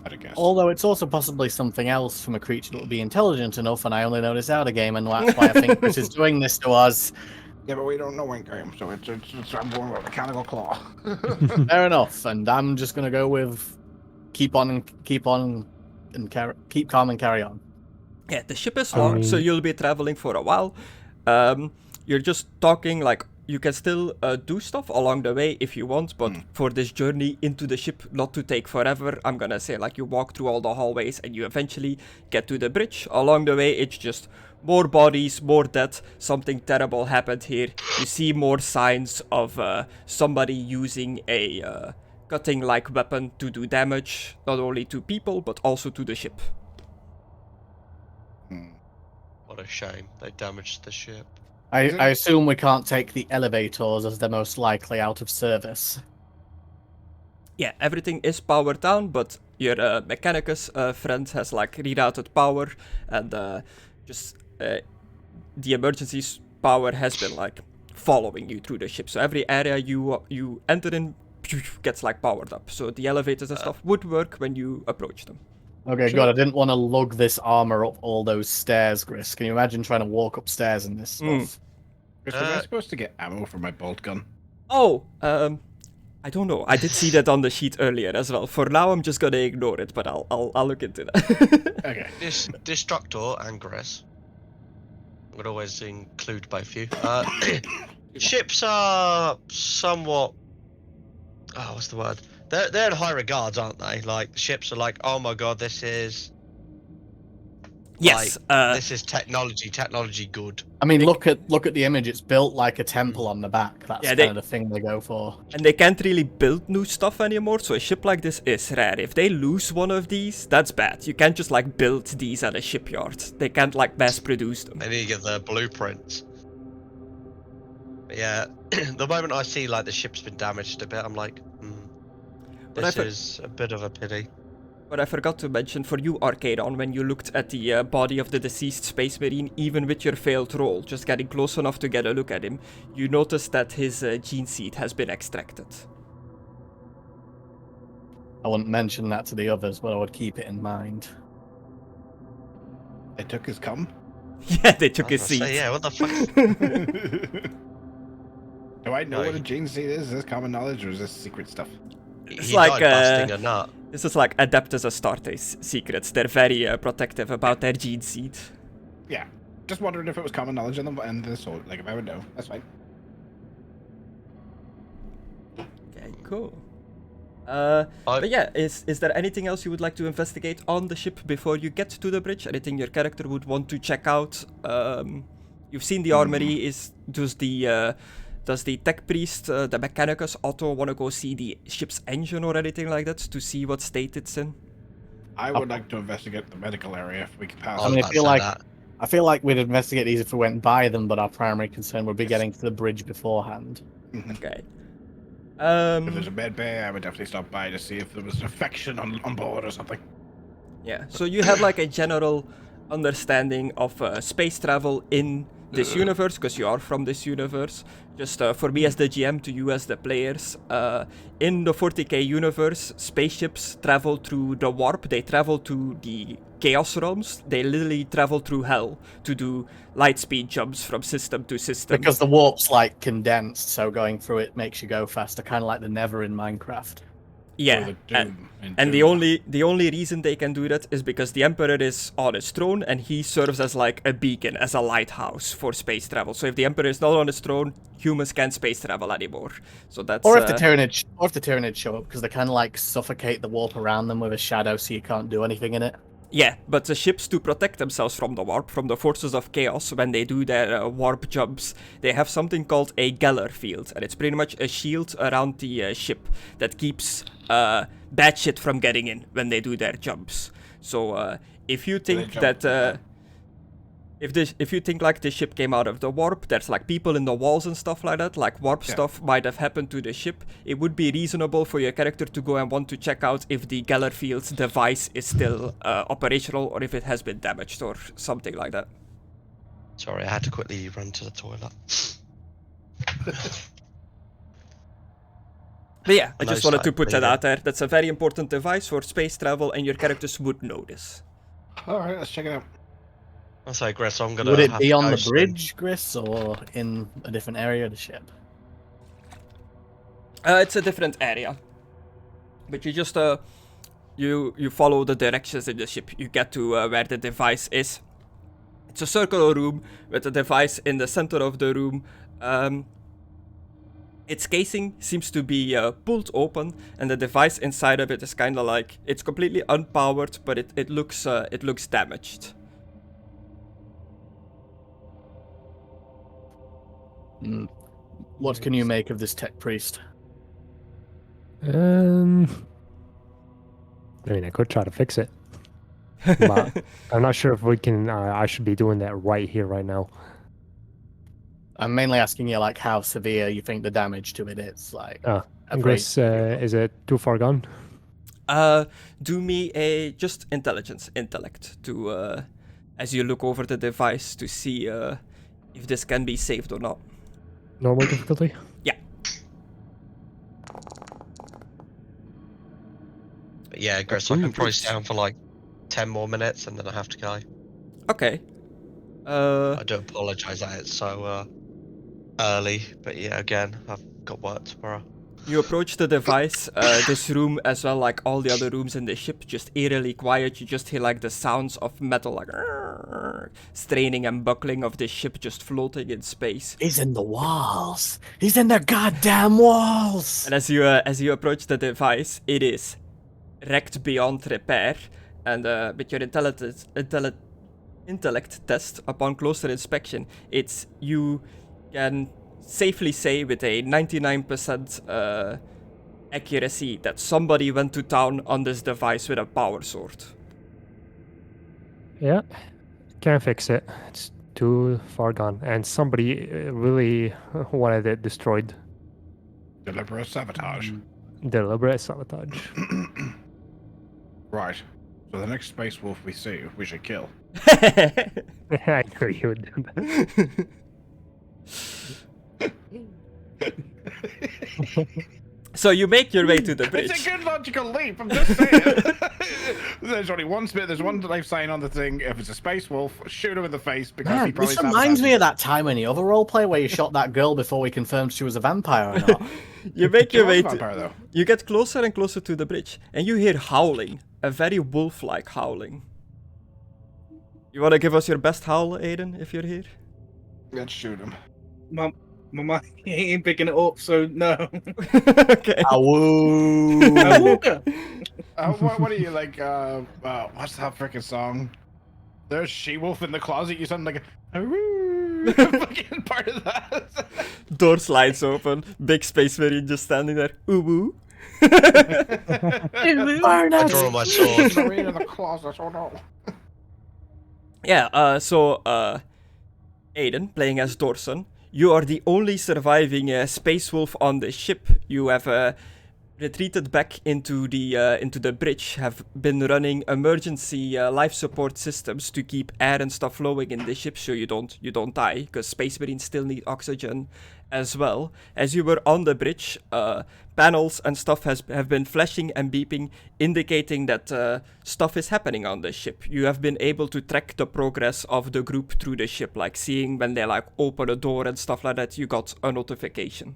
I'd guess. Although it's also possibly something else from a creature that would be intelligent enough, and I only noticed out of game, and that's why I think this is doing this to us. Yeah, but we don't know in game, so it's I'm going with mechanical claw. Fair enough, and I'm just gonna go with keep calm and carry on. Yeah, the ship is long, so you'll be traveling for a while. You're just talking like you can still do stuff along the way if you want, but for this journey into the ship not to take forever, I'm gonna say like you walk through all the hallways and you eventually get to the bridge. Along the way, it's just more bodies, more death, something terrible happened here. You see more signs of somebody using a cutting-like weapon to do damage, not only to people, but also to the ship. What a shame. They damaged the ship. I assume we can't take the elevators as they're most likely out of service. Yeah, everything is powered down, but your Mechanicus friend has like rerouted power, and the emergency power has been like following you through the ship. So every area you enter in gets like powered up. So the elevators and stuff would work when you approach them. Okay, Sure. God, I didn't want to lug this armor up all those stairs, Gris. Can you imagine trying to walk upstairs in this stuff? Was I supposed to get ammo for my bolt gun? Oh, I don't know. I did see that on the sheet earlier as well. For now, I'm just gonna ignore it, but I'll look into that. Okay. Destructor and Griss. I would always include both you. Ships are somewhat. Oh, what's the word? They're in high regards, aren't they? Like ships are like, oh my god, this is. Yes. This is technology good. I mean, look at the image. It's built like a temple on the back. That's Yeah, kind of the thing they go for. And they can't really build new stuff anymore, so a ship like this is rare. If they lose one of these, that's bad. You can't just like build these at a shipyard. They can't like mass produce them. They need to get their blueprints. But yeah, the moment I see like the ship's been damaged a bit, I'm like, this is a bit of a pity. But I forgot to mention for you, Arcadon, when you looked at the body of the deceased Space Marine, even with your failed roll, just getting close enough to get a look at him, you noticed that his gene seed has been extracted. I wouldn't mention that to the others, but I would keep it in mind. They took his cum? Yeah, they took I was his gonna seed. say, yeah, what the fuck? Do I know what a gene seed is? Is this common knowledge or is this secret stuff? It's He like, died busting a nut. This is like Adeptus Astartes secrets. They're very protective about their gene seed. Yeah. Just wondering if it was common knowledge in them and this whole, like if I would know. That's fine. Okay, cool. But yeah, is there anything else you would like to investigate on the ship before you get to the bridge? Anything your character would want to check out? You've seen the armory. Does the tech priest, the Mechanicus, Otto, want to go see the ship's engine or anything like that to see what state it's in? I would like to investigate the medical area if we could pass. I mean, I feel like we'd investigate these if we went by them, but our primary concern would be getting to the bridge beforehand. Okay. If there's a med bay, I would definitely stop by to see if there was an infection on board or something. Yeah, so you have like a general understanding of space travel in this universe, because you are from this universe. Just for me as the GM, to you as the players, in the 40k universe, spaceships travel through the warp, they travel to the chaos realms, they literally travel through hell to do light speed jumps from system to system. Because the warp's like condensed, so going through it makes you go faster, kind of like the Nether in Minecraft. Yeah, and the only reason they can do that is because the Emperor is on his throne and he serves as like a beacon, as a lighthouse for space travel. So if the Emperor is not on his throne, humans can't space travel anymore. So that's Or if the Tyranids show up, because they kind of like suffocate the warp around them with a shadow, so you can't do anything in it. Yeah, but the ships, to protect themselves from the warp, from the forces of chaos, when they do their warp jumps, they have something called a Geller field, and it's pretty much a shield around the ship that keeps bad shit from getting in when they do their jumps. So if you they think jump that if you think like the ship came out of the warp, there's like people in the walls and stuff like that, like warp stuff might have happened to the ship, it would be reasonable for your character to go and want to check out if the Gellerfield's device is still operational or if it has been damaged or something like that. Sorry, I had to quickly run to the toilet. But yeah, I No just wanted to sight put that bleeding. out there. That's a very important device for space travel, and your characters would know this. All right, let's check it out. I'll say, Griss, I'm gonna. Would it have be to on go the soon. bridge, Griss, or in a different area of the ship? It's a different area, but you just you follow the directions in the ship. You get to where the device is. It's a circular room with a device in the center of the room. Its casing seems to be pulled open, and the device inside of it is kind of like it's completely unpowered, but it looks damaged. What can you make of this tech priest? I mean, I could try to fix it, but I'm not sure if we can. I should be doing that right here, right now. I'm mainly asking you, like, how severe you think the damage to it is. Like, Chris, is it too far gone? Do me a just intellect to as you look over the device to see if this can be saved or not. Normal difficulty? Yeah. But yeah, Griss, I can probably stay down for like 10 more minutes and then I have to go. Okay. I do apologise that it's so early, but yeah, again, I've got work tomorrow. You approach the device, this room as well, like all the other rooms in the ship, just eerily quiet. You just hear like the sounds of metal, like straining and buckling of the ship just floating in space. he's in the walls. He's in the goddamn walls. And as you approach the device, it is wrecked beyond repair. And with your intellect test, upon closer inspection, you can safely say with a 99% accuracy that somebody went to town on this device with a power sword. Yeah, can't fix it. It's too far gone, and somebody really wanted it destroyed. Deliberate sabotage. Deliberate sabotage. Right. So the next space wolf we see, we should kill. I knew you would do that. So you make your way to the bridge. It's a good logical leap, I'm just saying. There's only one there's one life sign on the thing. If it's a space wolf, shoot him in the face because he Man, probably this reminds me sabotaged of that time in the other roleplay where you shot that girl before we confirmed she was a vampire or not. You make She your was way a vampire, to. though. You get closer and closer to the bridge, and you hear howling, a very wolf-like howling. You wanna give us your best howl, Aidan, if you're here? Let's shoot him. My mic ain't picking it up, so no. Okay. Awoo. What are you like? What's that freaking song? There's She-Wolf in the closet. You sound like a fucking part of that. Door slides open, big space marine just standing there. Ooh woo. I draw my sword. Marine in the closet. Oh no. Yeah, so Aidan, playing as Dorson, you are the only surviving space wolf on the ship. You have retreated back into the bridge, have been running emergency life support systems to keep air and stuff flowing in the ship so you don't die, because space marines still need oxygen as well. As you were on the bridge, panels and stuff have been flashing and beeping, indicating that stuff is happening on the ship. You have been able to track the progress of the group through the ship, like seeing when they like open a door and stuff like that. You got a notification.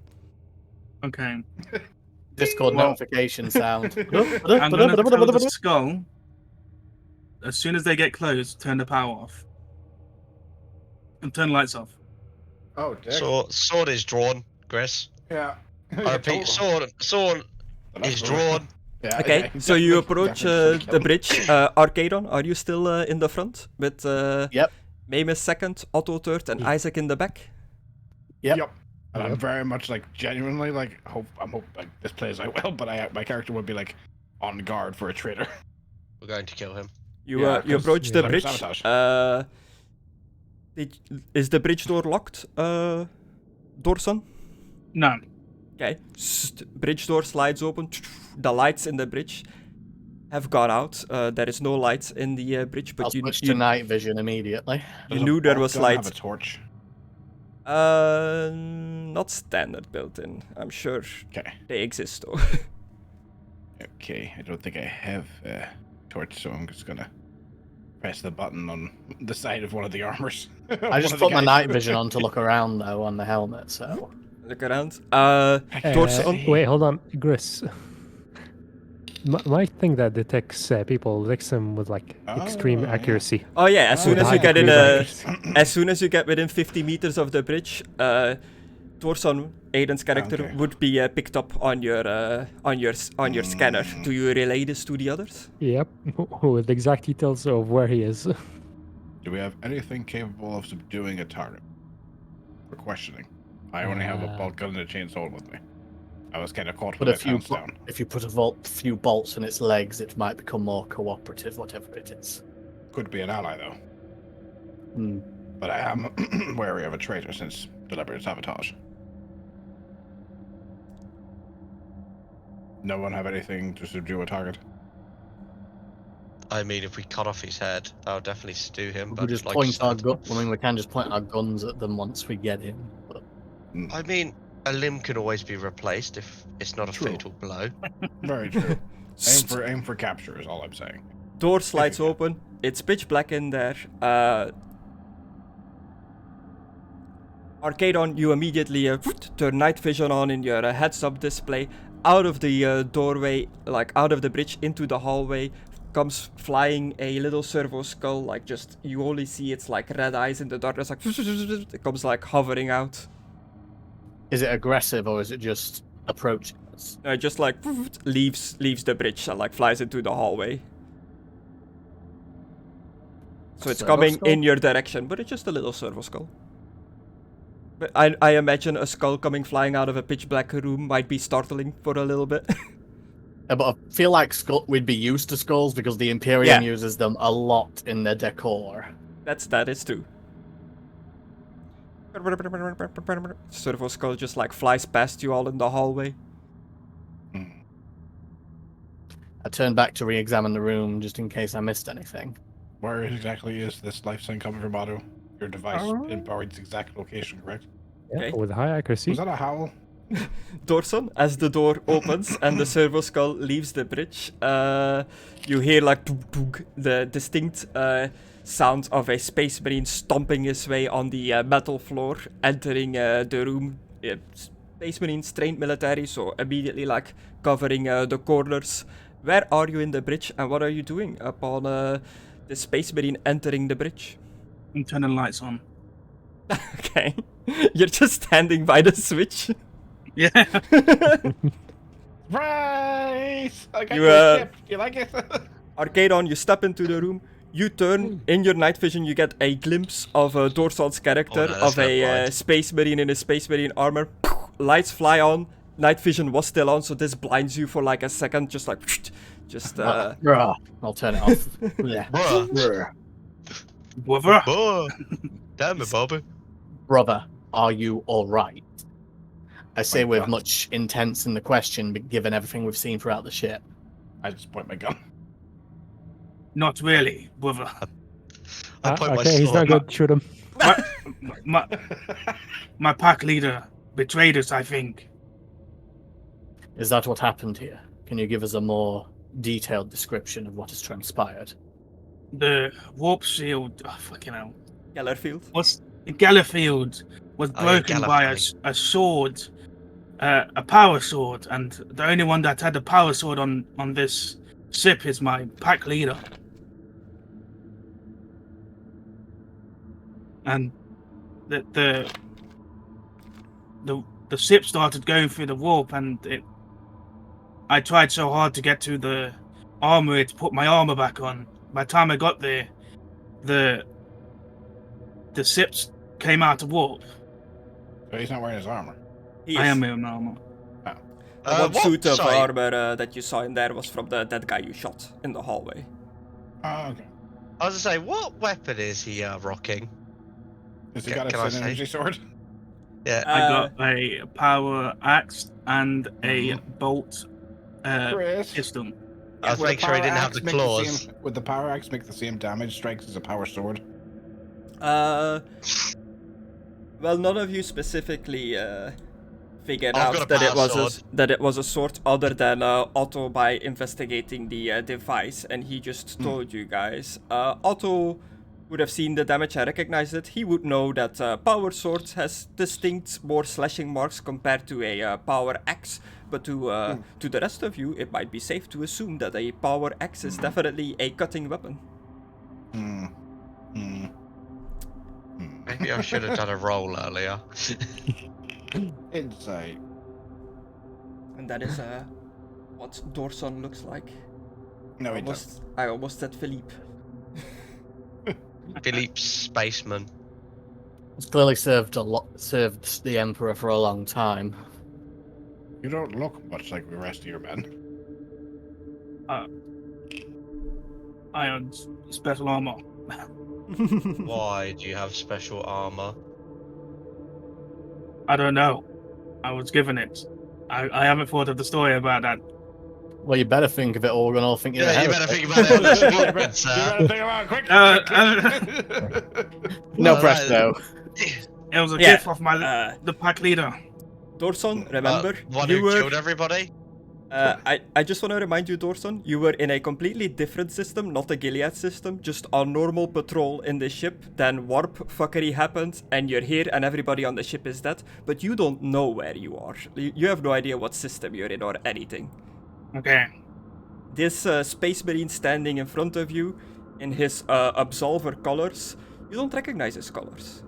Okay. Discord Well- notification sound. I'm gonna tell the skull. As soon as they get close, turn the power off. And turn the lights off. Oh, dick. Sword is drawn, Griss. Yeah. I repeat, sword is drawn. Yeah, Okay, so you approach the bridge. Arcadon, are you still in the front with Yep. Maimiss second, Otto third, and Isaac in the back? Yep. And I'm very much like genuinely like I'm hope like this plays out well, but my character would be like on guard for a traitor. We're going to kill him. You Yeah, you 'cause approach the like bridge. sabotage. Is the bridge door locked, Dorson? No. Okay. Bridge door slides open. The lights in the bridge have gone out. There is no lights in the bridge, I'll but switch to night vision immediately. you Does a knew there bolt was gun light. have a torch? Not standard built in. I'm sure Okay. they exist though. Okay, I don't think I have a torch, so I'm just gonna press the button on the side of one of the armors. I just put my night vision on to look around though on the helmet, so Look around. Dorson, wait, hold on, Griss. My thing that detects people detects them with like extreme yeah. accuracy. Oh yeah, as soon as you high get in degree as soon as you get within 50 meters of the bridge, Dorson, Aidan's character, Okay. would be picked up on your scanner. Do you relay this to the others? Yep, with exact details of where he is. Do we have anything capable of subduing a target? For questioning. I only have a bolt gun and a chainsaw with me. I was kind of caught put with a my few pants down. if you put a few bolts in its legs, it might become more cooperative, whatever it is. Could be an ally, though. Hmm. But I am wary of a traitor since deliberate sabotage. No one have anything to subdue a target? I mean, if we cut off his head, that'll definitely stew him. We But just like point you our said, gun. I mean, we can just point our guns at them once we get in. But I mean, a limb can always be replaced if it's not a True. fatal blow. Very true. aim for capture is all I'm saying. Door slides open. It's pitch black in there. Arcadon, you immediately turn night vision on in your heads-up display. Out of the doorway, like out of the bridge into the hallway, comes flying a little servo skull. Like just you only see its like red eyes in the darkness. Like it comes like hovering out. is it aggressive or is it just approaching us? Just like leaves the bridge and like flies into the hallway. So it's Servo coming skull? in your direction, but it's just a little servo skull. But I imagine a skull coming flying out of a pitch black room might be startling for a little bit. Yeah, but I feel like we'd be used to skulls because the Imperium Yeah. uses them a lot in their decor. That is true. Servo skull just like flies past you all in the hallway. I turned back to re-examine the room just in case I missed anything. Where exactly is this life sign coming from, Otto? Your device pinpoints its exact location, correct? Yeah, Okay. with high accuracy. Was that a howl? Dorson, as the door opens and the servo skull leaves the bridge, you hear like toog, toog, the distinct sound of a space marine stomping his way on the metal floor, entering the room. Space marines trained military, so immediately like covering the corners. Where are you in the bridge and what are you doing upon the space marine entering the bridge? I'm turning lights on. Okay, you're just standing by the switch. Yeah. Right! I got You, your ship. You like it? Arcadon, you step into the room. You turn in your night vision. You get a glimpse of Dorson's character, Oh, no, that's of not a blind. space marine in a space marine armor. Lights fly on. Night vision was still on, so this blinds you for like a second. Just like, Bruh. I'll turn it off. Yeah. Bruh. Brother. Oh, damn it, Bobby. Brother, are you alright? I say My with God. much intense in the question, but given everything we've seen throughout the ship. I just point my gun. Not really, brother. I point my Okay, he's not sword. good. Shoot him. My pack leader betrayed us, I think. Is that what happened here? Can you give us a more detailed description of what has transpired? The warp shield, oh, fucking hell, Gellerfield. was Gallerfield was Oh, yeah, broken by Gallifrey. a sword, a power sword, and the only one that had the power sword on this ship is my pack leader. And the ship started going through the warp, and I tried so hard to get to the armory to put my armor back on. By the time I got there, the ships came out of warp. So he's not wearing his armor. He I is. am wearing armor. The one what? suit of Sorry. armor that you saw in there was from that guy you shot in the hallway. Oh, okay. I was gonna say, what weapon is he rocking? Has he Can got I an say? energy sword? Yeah. I got a power axe and a bolt Chris, pistol. I was would a making sure he power didn't have the axe make claws. would the power axe make the same damage strikes as a power sword? Well, none of you specifically figured I've out got a that it power was sword. that it was a sword other than Otto by investigating the device, and he just told you guys. Otto would have seen the damage and recognized it. He would know that power sword has distinct more slashing marks compared to a power axe. But to the rest of you, it might be safe to assume that a power axe is definitely a cutting weapon. Maybe I should have done a roll earlier. Insight. And that is what Dorson looks like. No, he doesn't. I almost said Philippe. Philippe's spaceman. It's clearly served the Emperor for a long time. You don't look much like the rest of your men. I have special armor. Why do you have special armor? I don't know. I was given it. I haven't thought of the story about that. Well, you better think of it, or we're gonna all think you're Yeah, you ahead better of it. think about it. You better think about it quick. No Well, pressure, though. It was a Yeah, gift of the pack leader. Dorson, remember, one you who were. killed everybody? I just want to remind you, Dorson, you were in a completely different system, not the Gilead system, just on normal patrol in the ship. Then warp fuckery happened, and you're here, and everybody on the ship is dead. But you don't know where you are. You have no idea what system you're in or anything. Okay. This Space Marine standing in front of you, in his Absolver colors, you don't recognize his colors.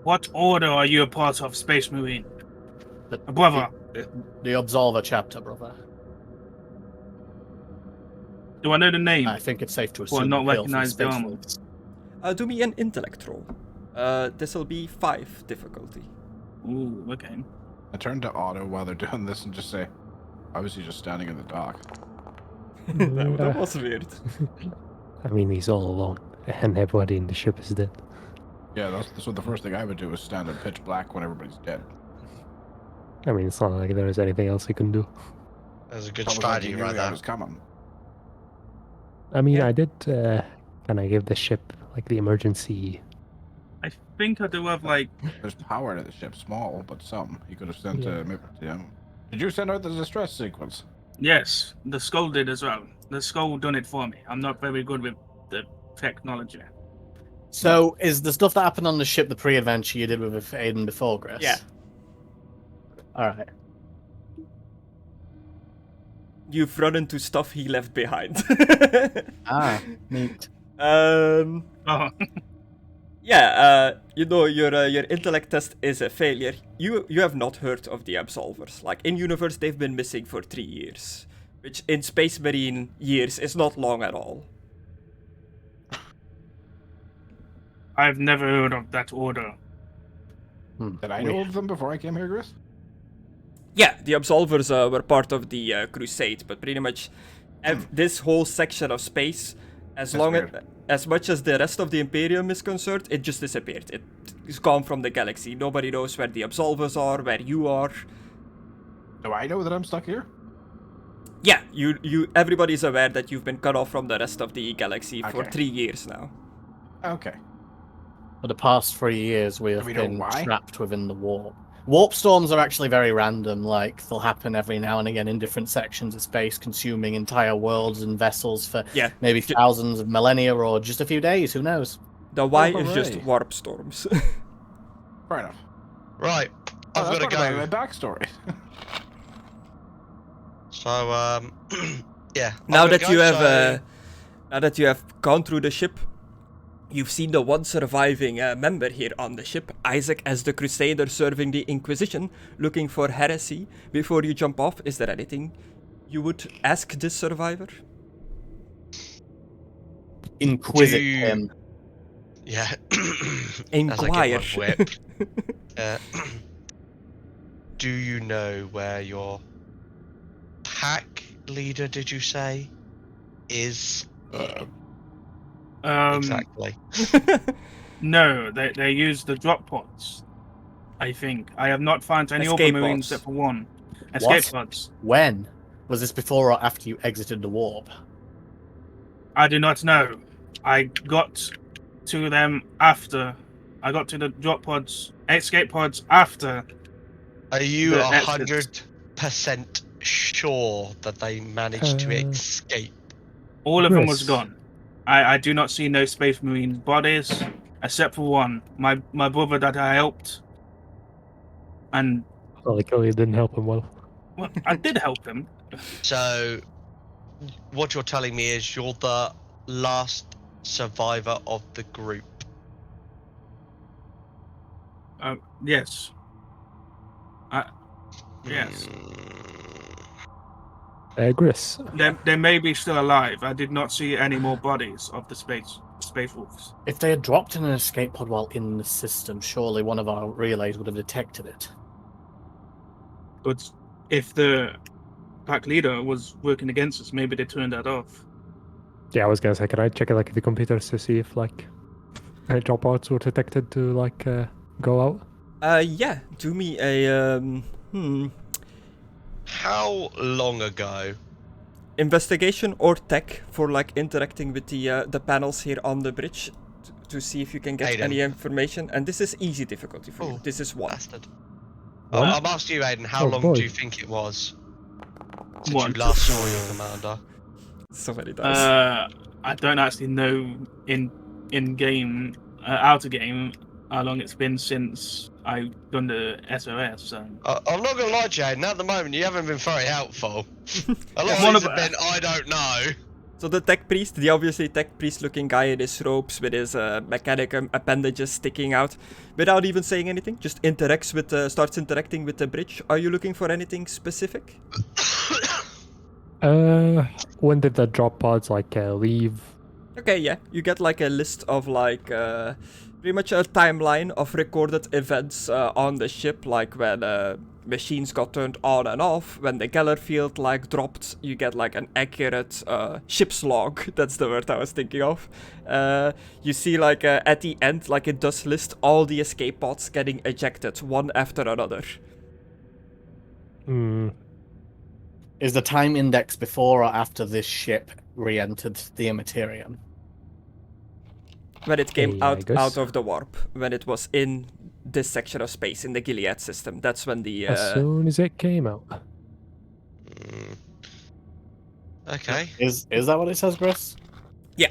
What order are you a part of, Space Marine? The- Brother, The Absolver chapter, brother. do I know the name? I think it's safe to Or assume not you hail from recognize the Space armor. Wolves. Do me an intellect roll. This'll be 5 difficulty. Ooh, okay. I turn to Otto while they're doing this and just say, "I was just standing in the dock." that was weird. I mean, he's all alone, and everybody in the ship is dead. Yeah, that's what the first thing I would do is stand in pitch black when everybody's dead. I mean, it's not like there's anything else he can do. That's a good Almost like he strategy knew right I there. was coming. I mean, Yeah. I did kind of give the ship like the emergency. I think I do have like There's power to the ship, small, but some. He could have sent Yeah. Did you send out the distress sequence? yes, the skull did as well. The skull done it for me. I'm not very good with the technology. So, is the stuff that happened on the ship the pre-adventure you did with Aidan before, Griss? Yeah. Alright. You've run into stuff he left behind. Ah, neat. Oh, Yeah, you know, your intellect test is a failure. You have not heard of the Absolvers. Like, in universe, they've been missing for 3 years. Which, in Space Marine years, is not long at all. I've never heard of that order. Did I know of them before I came here, Chris? Yeah, the Absolvers were part of the Crusade, but pretty much this whole section of space, as much as the rest of the Imperium is concerned, it just disappeared. It's gone from the galaxy. Nobody knows where the Absolvers are, where you are. Do I know that I'm stuck here? Yeah, everybody's aware that you've been cut off from the rest of the galaxy for Okay. 3 years now. Okay. For the past 3 years, we have we know been why? trapped within the warp. Warp storms are actually very random. Like, they'll happen every now and again in different sections of space, consuming entire worlds and vessels for Yeah, maybe thousands of millennia or just a few days. Who knows? the Y Oh, is just hooray. warp storms. Fair enough. Right, Oh, I've that's got to part go. of my backstory. So, yeah. Now I'm that gonna you go, have so- now that you have gone through the ship, you've seen the one surviving member here on the ship, Isaac, as the Crusader serving the Inquisition, looking for heresy. Before you jump off, is there anything you would ask this survivor? Inquisit Do you- him. Yeah. Inquire. As I get my whip. Do you know where your pack leader, did you say, is Exactly. No, they use the drop pods. I think I have not found any other Escape marines pods. except for one. Escape What? pods. When? Was this before or after you exited the warp? I do not know. I got to them after. I got to the drop pods, escape pods after. Are you The exits. 100% sure that they managed to escape? All of them was Chris. gone. I do not see no Space Marine bodies except for one. My brother that I helped, and Well, clearly didn't help him well. well, I did help him. So, what you're telling me is you're the last survivor of the group. Yes. Yes. Gris. They may be still alive. I did not see any more bodies of the space wolves. If they had dropped in an escape pod while in the system, surely one of our relays would have detected it. But if the pack leader was working against us, maybe they turned that off. Yeah, I was gonna say, can I check like the computers to see if like any dropouts were detected to like go out? Yeah, do me a How long ago? investigation or tech for like interacting with the panels here on the bridge to see if you can get Aidan. any information. And this is easy difficulty for you. Oh, This is 1. Bastard. One? I'm asking you, Aidan, how Oh, long boy. do you think it was since One. you last saw your commander? So many dice. I don't actually know in game, out of game, how long it's been since I've done the SOS. So I'm not gonna lie to you, Aidan, at the moment you haven't been very helpful. A lot One of these of- have been, I don't know. So the tech priest, the obviously tech priest looking guy in his robes with his mechanic appendages sticking out, without even saying anything, just interacts with, starts interacting with the bridge. Are you looking for anything specific? When did the drop pods like leave? Okay, yeah, you get like a list of like pretty much a timeline of recorded events on the ship, like when machines got turned on and off, when the Geller field like dropped. You get like an accurate ship's log. That's the word I was thinking of. You see like at the end, like it does list all the escape pods getting ejected one after another. Hmm. Is the time index before or after this ship re-entered the Immaterium? When it came I out guess. of the warp, when it was in this section of space in the Gilead system. That's when the As soon as it came out. Okay. Is that what it says, Chris? Yeah.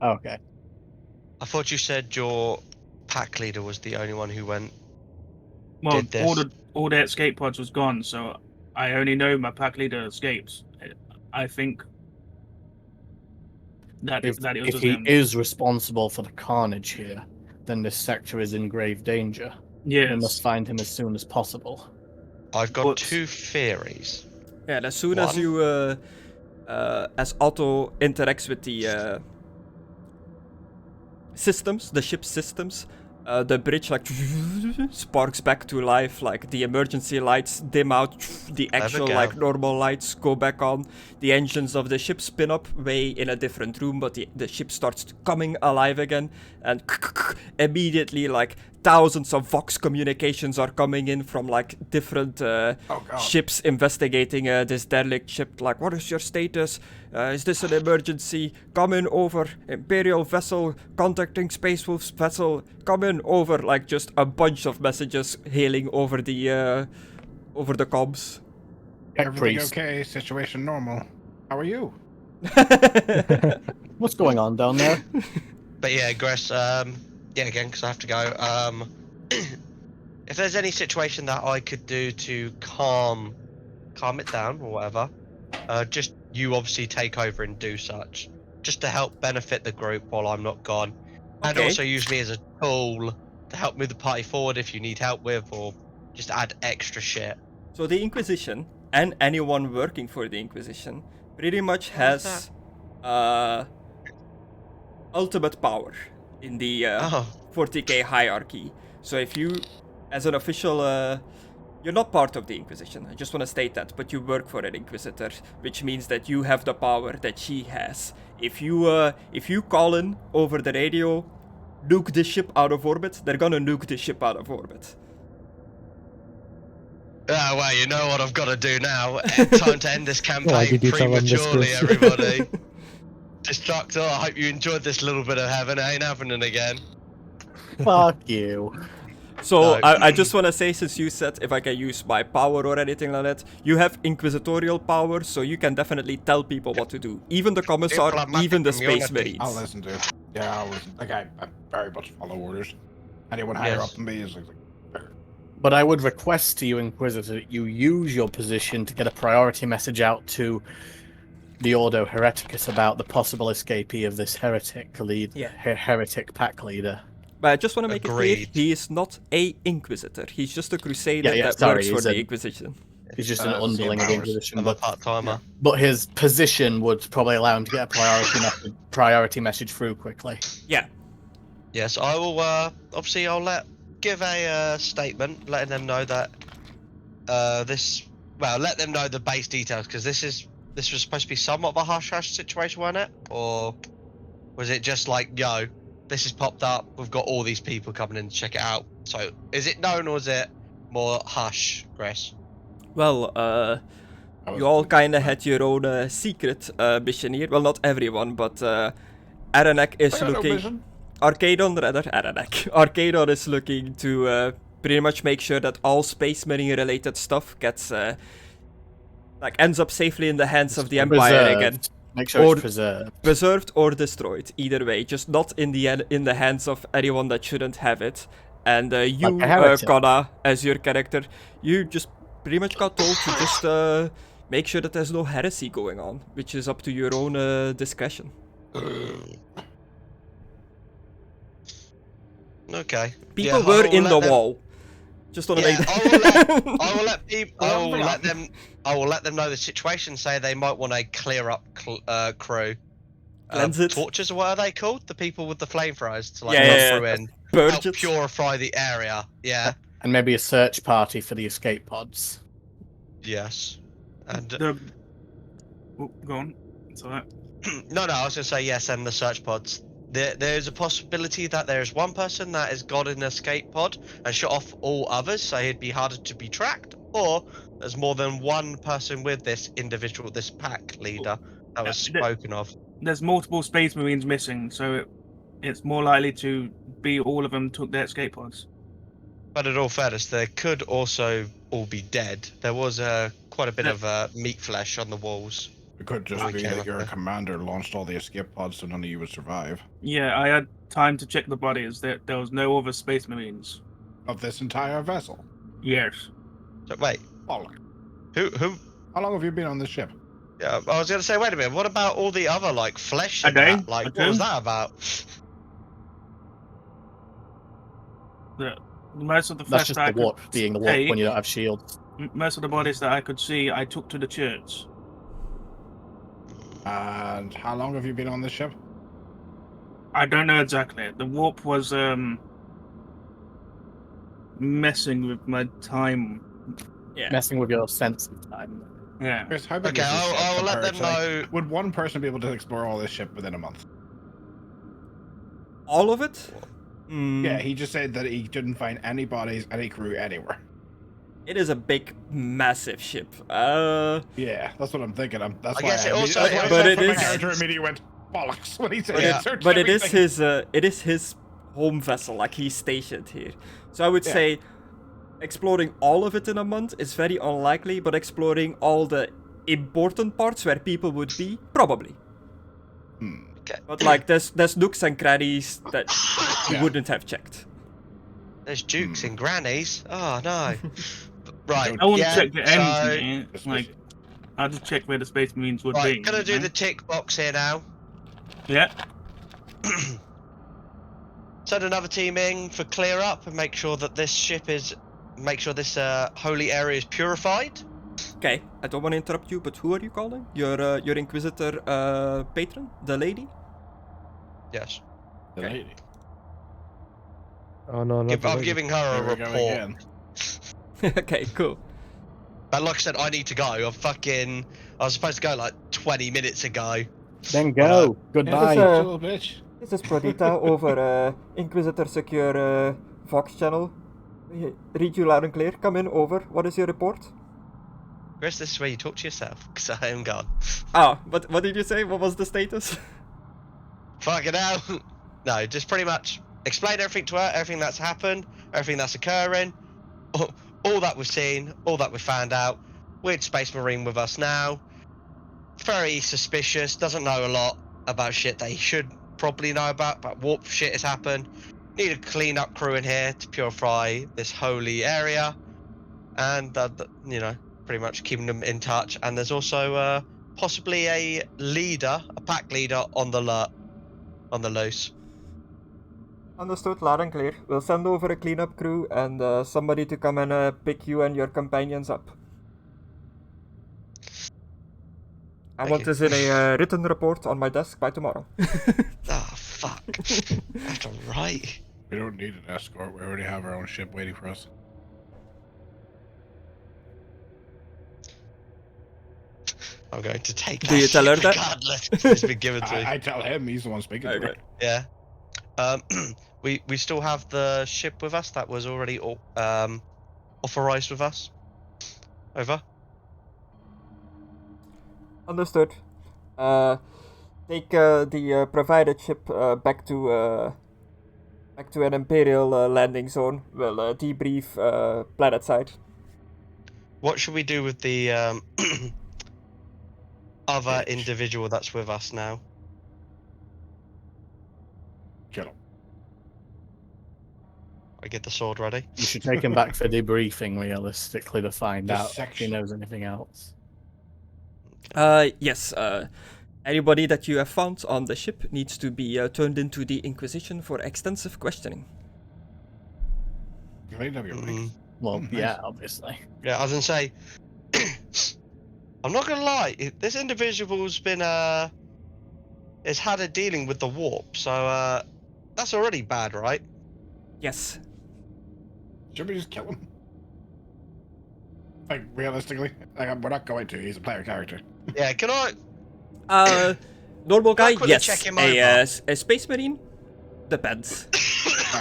Okay. I thought you said your pack leader was the only one who went. well, Did this. all the escape pods was gone, so I only know my pack leader escapes. I think that If it was if just he him. is responsible for the carnage here, then this sector is in grave danger. We must Yes. find him as soon as possible. I've got But- 2 theories. Yeah, as soon as One. you, as Otto interacts with the systems, the ship's systems, the bridge like sparks back to life, like the emergency lights dim out, the actual go. like normal lights go back on, the engines of the ship spin up way in a different room, but the ship starts coming alive again, and immediately like thousands of Vox communications are coming in from like different ships investigating this derelict ship. Like, what is your status? Is this an emergency? Come in over. Imperial vessel contacting Space Wolf's vessel. Come in over. Like just a bunch of messages hailing over the comms. Tech Everything priest. okay? Situation normal. How are you? What's going on down there? But yeah, Gress, yeah, again, because I have to go. If there's any situation that I could do to calm it down or whatever, just you obviously take over and do such, just to help benefit the group while I'm not gone, and Okay. also use me as a tool to help move the party forward if you need help with, or just add extra shit. So the Inquisition and anyone working for the Inquisition pretty much What is has ultimate power in the Oh. 40k hierarchy. So if you, as an official You're not part of the Inquisition, I just want to state that, but you work for an Inquisitor, which means that you have the power that she has. If you call in over the radio, nuke this ship out of orbit, they're gonna nuke this ship out of orbit. Well, you know what I've got to do now. Time to end this Why campaign did you tell them this, prematurely, Chris? everybody. Destructore, I hope you enjoyed this little bit of heaven. It ain't happening again. Fuck you. So, No. I just want to say, since you said if I can use my power or anything like that, you have Inquisitorial power, so you can definitely tell people what to do. Even the Commissar, Diplomatic even the Space immunity. I'll Marines. listen to it. Yeah, I'll listen. Like, I very much follow orders. Anyone higher Yes. up than me is like, But I would request to you, Inquisitor, that you use your position to get a priority message out to the Ordo Hereticus about the possible escapee of this heretic lead, Yeah. heretic pack leader. But I just want to make it clear, Agreed. he is not a Inquisitor. He's just a Crusader Yeah, that sorry, works for he's the a- Inquisition. He's just an the underling of the same hours. Inquisition, I'm a but, part-timer. but his position would probably allow him to get a priority message through quickly. Yeah. Yes, I will. Obviously, I'll give a statement letting them know that let them know the base details, because this was supposed to be somewhat of a hush-hush situation, wasn't it? Or was it just like, yo, this has popped up, we've got all these people coming in to check it out? So is it known, or is it more hush, Chris? Well, you all kind of had your own secret mission here. Well, not everyone, but Aranek is looking... Arcadon, rather, Aranek. Arcadon is looking to pretty much make sure that all Space Marine related stuff gets... ends up safely in the hands of the Empire again. Make sure Or- it's preserved. Preserved or destroyed, either way. Just not in the hands of anyone that shouldn't have it. And you, Like a heretic. Conna, as your character, you just pretty much got told to just make sure that there's no heresy going on, which is up to your own discretion. Okay. People Yeah, were I will in let the them- wall. Just want to Yeah, make I will let them know the situation. Say they might want to clear up crew. Cleanse it. Torches, what are they called? The people with the flamethrowers to like Yeah, run yeah, through and purge help it. purify the area. Yeah. And maybe a search party for the escape pods. Yes. And Oh, go on. It's alright. no, I was gonna say yes, and the search pods. There's a possibility that there's one person that has got an escape pod and shut off all others, so he'd be harder to be tracked. Or there's more than one person with this individual, this pack leader that was spoken of. There's multiple Space Marines missing, so it's more likely to be all of them took their escape pods. But in all fairness, they could also all be dead. There was quite a bit of meat flesh on the walls. It could just I be came that up your with- commander launched all the escape pods so none of you would survive. Yeah, I had time to check the bodies. There was no other Space Marines. Of this entire vessel. Yes. So wait, Oh, who? how long have you been on this ship? Yeah, I was gonna say, wait a minute. What about all the other like flesh? A And day, that? Like, a what was two. that about? Most of the That's flesh just that I the warp could being the warp when take, you don't have shields. most of the bodies that I could see, I took to the church. And how long have you been on this ship? I don't know exactly. The warp was messing with my time. Yeah. Messing with your sense of time. Yeah. Chris, how big Okay, is this ship I'll let compared them to, like, know. would one person be able to explore all this ship within a month? All of it? Mm, Yeah, he just said that he didn't find any bodies, any crew anywhere. It is a big, massive ship. Yeah, that's what I'm thinking. That's I why guess it I also- that's why I But said it my is- character immediately went bollocks when he said But, he Yeah. searched but it everything. is his home vessel, like he's stationed here. So I would Yeah. say exploring all of it in a month is very unlikely, but exploring all the important parts where people would be, probably. Hmm. But like there's nooks and crannies that you Yeah. wouldn't have checked. There's dukes and grannies. Oh no. Right. I want yeah, to check the so, engine. Like, I'll just check where the Space Marines would Right, be. gonna do you the know? tick box here now. Yeah. Send another team in for clear up and make sure that this holy area is purified. Okay, I don't want to interrupt you, but who are you calling? Your Inquisitor patron, the lady? Yes. The lady. Oh no, not the I'm lady. giving her a There we go report. again. Okay, cool. But like I said, I need to go. I was supposed to go like 20 minutes ago. Then go. Goodbye. You little bitch. This is Prodita over Inquisitor Secure Vox channel. Read you loud and clear. Come in, over. What is your report? Chris, this is where you talk to yourself, because I am gone. Ah, what did you say? What was the status? Fucking hell. No, just pretty much explain everything to her, everything that's happened, everything that's occurring, all that we've seen, all that we found out. Weird Space Marine with us now. Very suspicious, doesn't know a lot about shit that he should probably know about, but warp shit has happened. Need a clean-up crew in here to purify this holy area. And, you know, pretty much keeping them in touch. And there's also possibly a leader, a pack leader on the loose. Understood, loud and clear. We'll send over a cleanup crew and somebody to come and pick you and your companions up. I want this in a written report on my desk by tomorrow. Oh, fuck. That's alright. We don't need an escort. We already have our own ship waiting for us. I'm going to take that Do you tell her that? regardless. It's been given to me. I tell him, he's the one speaking to her. Yeah. We still have the ship with us that was already authorized with us. Over. Understood. Take the provided ship back to an Imperial landing zone. We'll debrief planet side. What should we do with the other individual that's with us now? Kill him. I get the sword ready. You should take him back for debriefing, realistically, to find out if he Dissection. knows anything else. Yes. Anybody that you have found on the ship needs to be turned into the Inquisition for extensive questioning. You might have your rank. Well, nice. yeah, obviously. Yeah, I was gonna say. I'm not gonna lie. This individual's been has had a dealing with the warp, so that's already bad, right? Yes. Should we just kill him? Like, realistically? Like, we're not going to. He's a player character. Yeah. Can I? Normal Can I guy, quickly yes. check him A over? Space Marine, depends.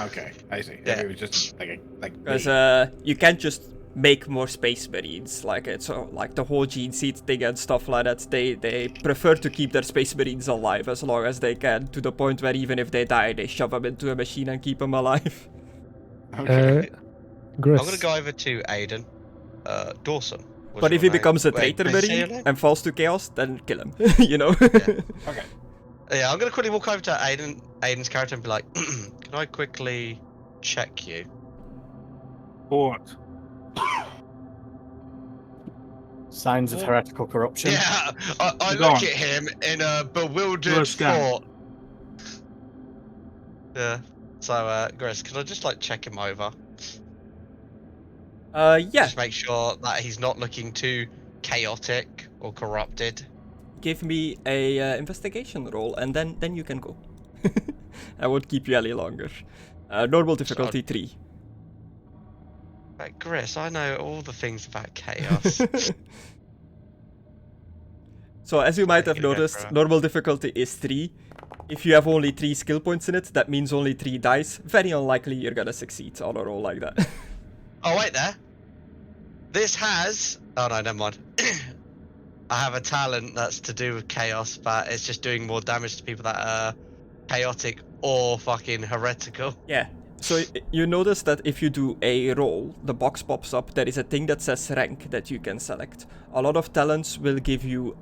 Okay, I see. Yeah. It was just like Because me. you can't just make more Space Marines. Like it's like the whole gene seed thing and stuff like that. They prefer to keep their Space Marines alive as long as they can, to the point where even if they die, they shove them into a machine and keep them alive. Okay. Griss. I'm gonna go over to Aidan. Dorson. was But if your he name. becomes a Wait, traitor can I say your Marine name? and falls to chaos, then kill him. You know? Okay. Yeah, I'm gonna quickly walk over to Aidan's character and be like, "Can I quickly check you?" What? Signs of heretical corruption. Yeah, I Go look on. at him in a bewildered Do a scan. thought. Yeah. So, Grace, can I just like check him over? Yeah. Just make sure that he's not looking too chaotic or corrupted. Give me a investigation roll, and then you can go. I won't keep you any longer. Normal difficulty 3. But Grace, I know all the things about chaos. So as you might have You're gonna go noticed, for it. normal difficulty is 3. If you have only 3 skill points in it, that means only 3 dice. Very unlikely you're gonna succeed on a roll like that. Oh, wait there. This has... Oh, no, never mind. I have a talent that's to do with chaos, but it's just doing more damage to people that are chaotic or fucking heretical. Yeah. So you notice that if you do a roll, the box pops up, there is a thing that says rank that you can select. A lot of talents will give you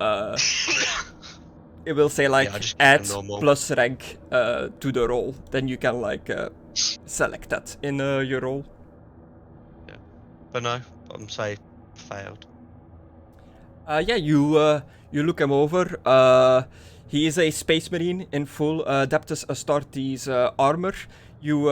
it will say like I just add keep them normal. plus rank to the roll. Then you can like select that in your roll. But no, I'm say failed. Yeah, you look him over. He is a Space Marine in full Adeptus Astartes armor. You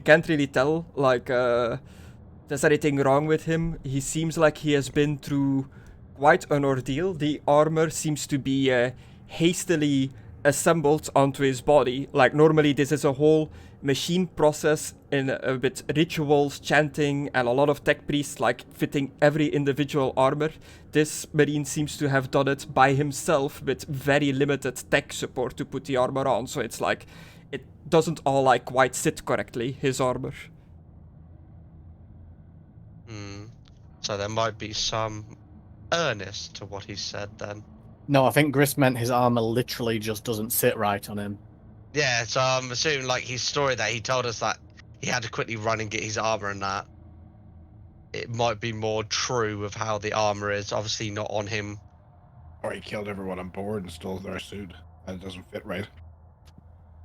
can't really tell like there's anything wrong with him. He seems like he has been through quite an ordeal. The armor seems to be hastily assembled onto his body. Like normally this is a whole machine process with rituals, chanting, and a lot of tech priests like fitting every individual armor. This marine seems to have done it by himself with very limited tech support to put the armor on, so it's like it doesn't all like quite sit correctly, his armor. So there might be some earnest to what he said then. No, I think Griss meant his armor literally just doesn't sit right on him. Yeah, so I'm assuming like his story that he told us that he had to quickly run and get his armor and that. It might be more true of how the armor is, obviously not on him. Or he killed everyone on board and stole their suit. And it doesn't fit right.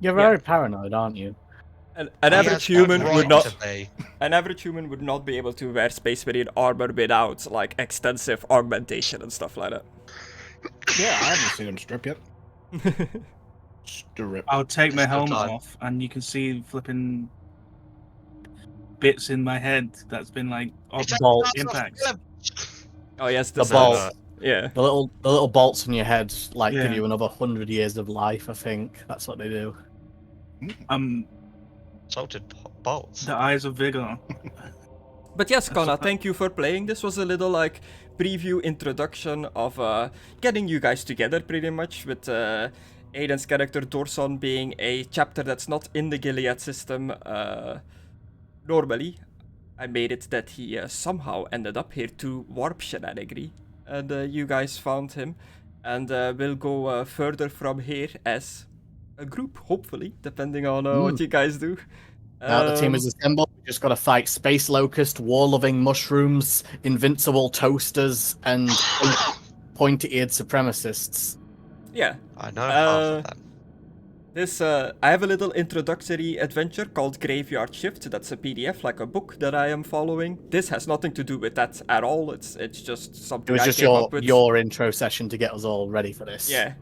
You're very paranoid, aren't you? An He average has human that would right not. to be. An average human would not be able to wear Space Marine armor without like extensive augmentation and stuff like that. Yeah, I haven't seen him strip yet. Strip. I'll take my Still helmet time. off, and you can see flipping bits in my head that's been like Bolt impacts. Oh yes, The the bolt. cells. Yeah. The little bolts in your head like give Yeah. you another 100 years of life. I think that's what they do. Salted bolts. The eyes of vigor. But yes, Conna, thank you for playing. This was a little like preview introduction of getting you guys together pretty much with Aidan's character Dorson being a chapter that's not in the Gilead system normally. I made it that he somehow ended up here to warp shenanigans, and you guys found him, and we'll go further from here as a group, hopefully, depending on what you guys do. Now the team is assembled. We just got to fight space locust, war-loving mushrooms, invincible toasters, and pointy-eared supremacists. Yeah. I know half of them. This, I have a little introductory adventure called Graveyard Shift. That's a PDF, like a book that I am following. This has nothing to do with that at all. It's just It something was I just came up with. your intro session to get us all ready for this. Yeah.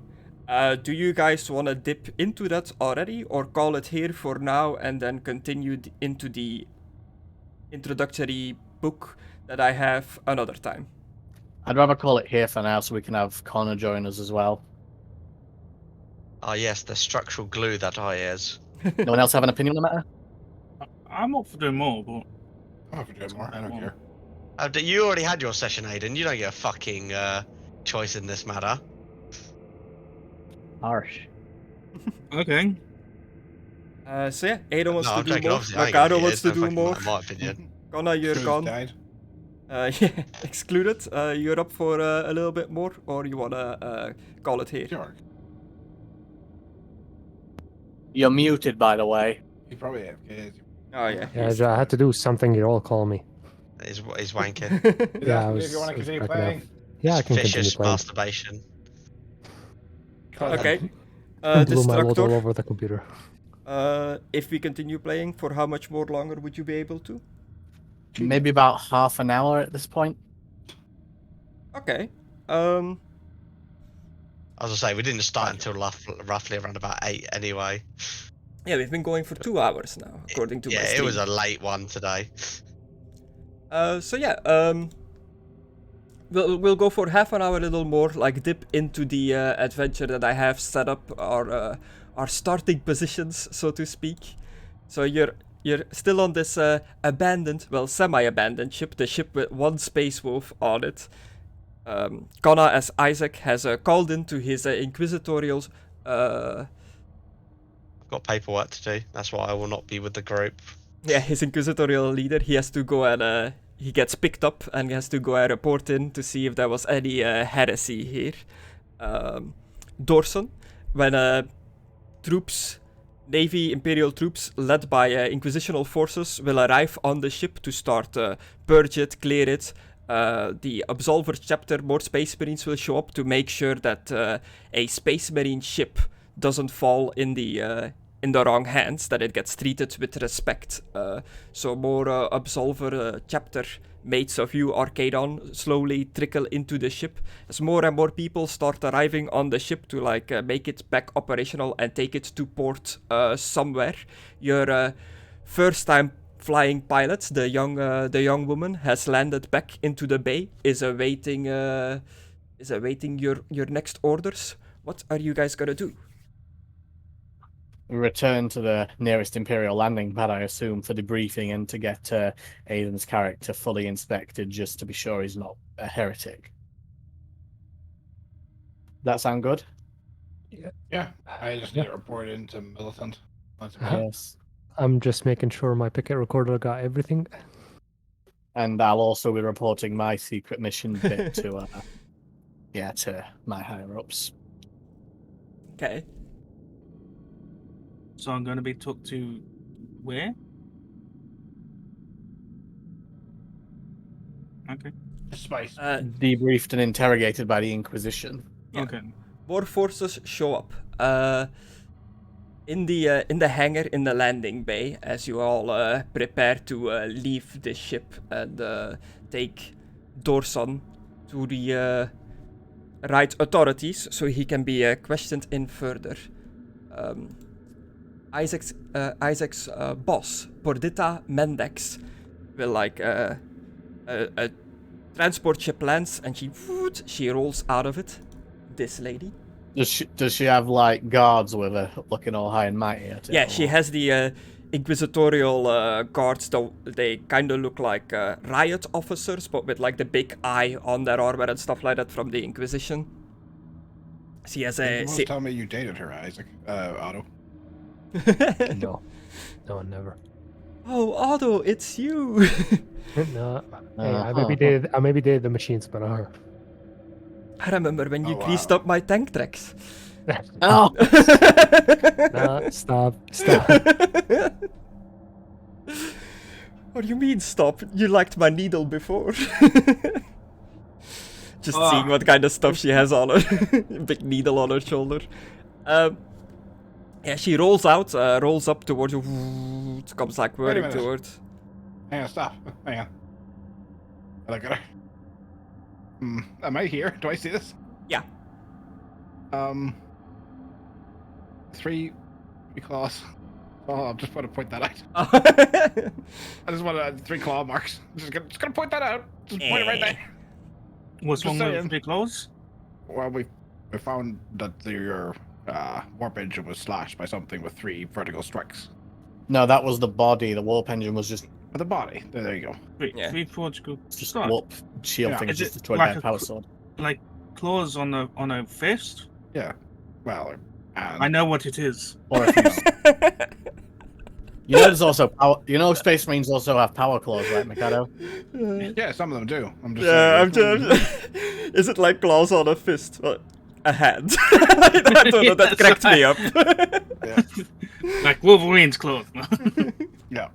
Do you guys want to dip into that already, or call it here for now and then continue into the introductory book that I have another time? I'd rather call it here for now so we can have Connor join us as well. Ah yes, the structural glue that I is. No one else have an opinion on the matter? I'm up for doing more, but I'm not doing more. I don't care. You already had your session, Aidan. You don't get a fucking choice in this matter. Harsh. okay. So yeah, Aidan wants No, to I'm do joking, more. obviously, I ain't gonna Mckadow be wants here, to no do fucking more. matter, my opinion. Conna, you're Who's gone. died? Yeah, Excluded. You're up for a little bit more, or you wanna call it here? Sure. You're muted, by the way. He probably have kids. Oh yeah. Yeah, I had to do something. You all call me. He's wanking. Yeah, If you want to continue playing. Yeah, I can continue Vicious playing. masturbation. Okay. Blew my load all Destructore. over the computer. If we continue playing, for how much more longer would you be able to? Maybe about half an hour at this point. Okay. As I say, we didn't start until roughly around about 8 anyway. Yeah, we've been going for 2 hours now, according to my Yeah, stream. it was a late one today. So yeah, we'll go for half an hour, a little more, like dip into the adventure that I have set up, our starting positions, so to speak. So you're still on this abandoned, well, semi-abandoned ship, the ship with one space wolf on it. Conna, as Isaac, has called into his Inquisitorial. I've got paperwork to do. That's why I will not be with the group. Yeah, his Inquisitorial leader. He has to go and he gets picked up and he has to go and report in to see if there was any heresy here. Dorson, when troops, Navy Imperial troops led by Inquisitional forces will arrive on the ship to start purge it, clear it. The Absolver chapter, more Space Marines will show up to make sure that a Space Marine ship doesn't fall in the wrong hands, that it gets treated with respect. So more Absolver chapter mates of you, Arcadon, slowly trickle into the ship as more and more people start arriving on the ship to like make it back operational and take it to port somewhere. Your first time flying pilot, the young woman, has landed back into the bay, is awaiting your next orders. What are you guys gonna do? return to the nearest Imperial landing pad, I assume, for debriefing and to get Aidan's character fully inspected just to be sure he's not a heretic. That sound good? Yeah, I just need to report into militant. That's about it. Yes. I'm just making sure my picket recorder got everything. And I'll also be reporting my secret mission bit to my higher ups. Okay. So I'm going to be took to where? Okay. Spice. Debriefed and interrogated by the Inquisition. Yeah. Okay. More forces show up in the hangar in the landing bay as you all prepare to leave the ship and take Dorson to the right authorities so he can be questioned in further. Isaac's boss, Pordita Mendex, will like a transport ship lands and she rolls out of it. This lady. Does she have like guards with her, looking all high and mighty at it? Yeah, she has the Inquisitorial guards. Though they kind of look like riot officers, but with like the big eye on their armor and stuff like that from the Inquisition. She has a. You tell me you dated her, Isaac. Otto. No, never. Oh, Otto, it's you. No, hey, I maybe dated the machines, but not her. I remember when you Oh, wow. greased up my tank tracks. Oh, No, stop. What do you mean, stop? You liked my needle before. Just seeing what kind of stuff she has on her. Big needle on her shoulder. Yeah, she rolls up towards you. It comes like Wait a whirring minute. towards. Hang on, stop. Hang on. I look at her. Am I here? Do I see this? Yeah. Three claws. Oh, I'm just want to point that out. I just want to 3 claw marks. Just gonna point that out. Just point it right there. What's Just wrong with saying. 3 claws? Well, we found that your warp engine was slashed by something with 3 vertical strikes. no, that was the body. The warp engine was just The body. There you go. Yeah. 3 vertical just strikes? warp shield Yeah. thing, Is just it destroyed like by a a power cr- sword. Like claws on a fist? Yeah. Well, and I know what it is. Or if you know, there's also power. You know, Space Marines also have power claws, right, Mckadow? yeah, some of them do. I'm just Yeah, saying. I'm just. Is it like claws on a fist? A hand. I don't know, that cracked me up. Yeah. Like Wolverine's claws. Yeah.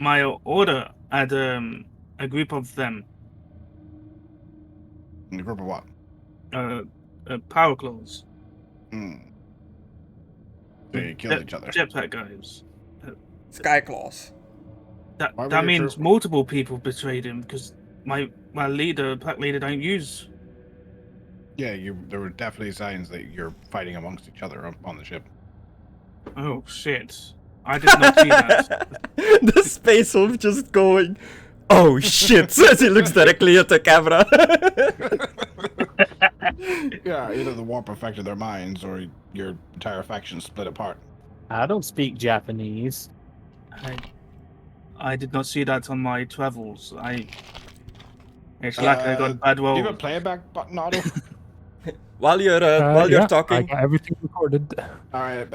My order had a group of them. In a group of what? Power claws. They kill each other. Jetpack guys. Sky claws. That Why were that your means troop- multiple people betrayed him because my leader, pack leader, don't use. Yeah, there were definitely signs that you're fighting amongst each other on the ship. Oh shit! I did not see that. The space wolf just going, oh shit, as he looks directly at the camera. Yeah, either the warp affected their minds or your entire faction split apart. I don't speak Japanese. I did not see that on my travels. It's like I got bad Do you have a roll. playback button, Otto? While you're Yeah, I talking, got everything recorded. Alright,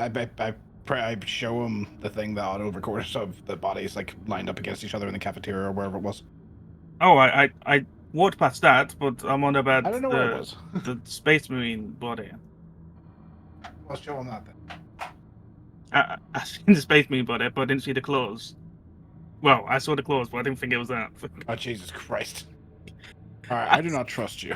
I show him the thing that Otto recorded of the bodies like lined up against each other in the cafeteria or wherever it was. Oh, I walked past that, but I'm on about I don't know where it was. the Space Marine body. Let's show him that then. I seen the Space Marine body, but I didn't see the claws. Well, I saw the claws, but I didn't think it was that. Oh, Jesus Christ. Alright, I do not trust you.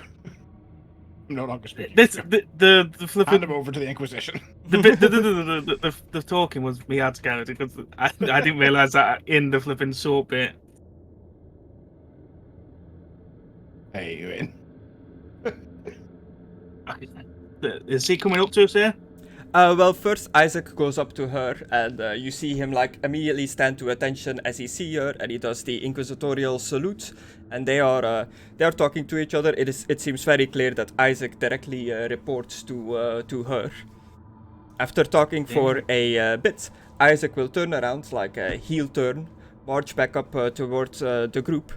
I'm no longer speaking. This to you. the Hand flipping him over to the Inquisition. the talking was me out character because I didn't realize that in the flipping short bit. Hey, you in? Is he coming up to us here? well, first Isaac goes up to her, and you see him like immediately stand to attention as he sees her, and he does the Inquisitorial salute, and they are talking to each other. It seems very clear that Isaac directly reports to her. After talking for a bit, Isaac will turn around like a heel turn, march back up towards the group.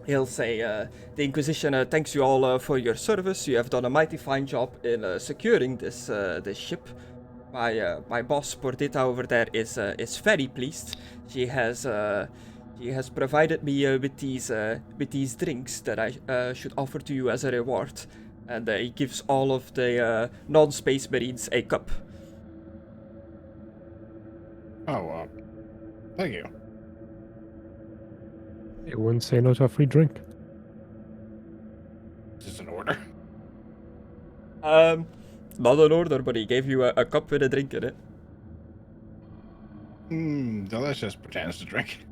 He'll say, the Inquisition thanks you all for your service. You have done a mighty fine job in securing this ship. My boss Pordita over there is very pleased. She has provided me with these drinks that I should offer to you as a reward, and he gives all of the non-space marines a cup. Oh, thank you. It wouldn't say no to a free drink. Is this an order? Not an order, but he gave you a cup with a drink in it. Delicious. Pretends to drink.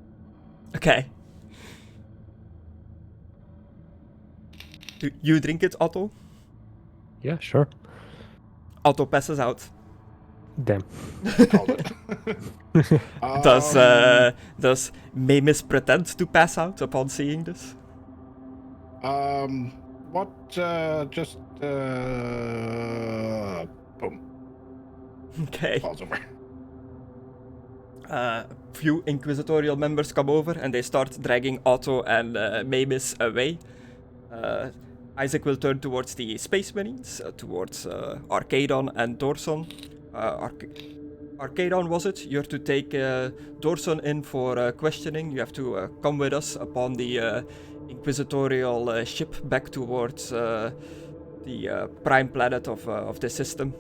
Okay. Do you drink it, Otto? Yeah, sure. Otto passes out. Damn. Called it. Does Maimiss pretend to pass out upon seeing this? What? Just boom. Okay. Falls over. Few Inquisitorial members come over and they start dragging Otto and Maimiss away. Isaac will turn towards the Space Marines, towards Arcadon and Dorson. Arcadon, was it? You have to take Dorson in for questioning. You have to come with us upon the Inquisitorial ship back towards the prime planet of the system.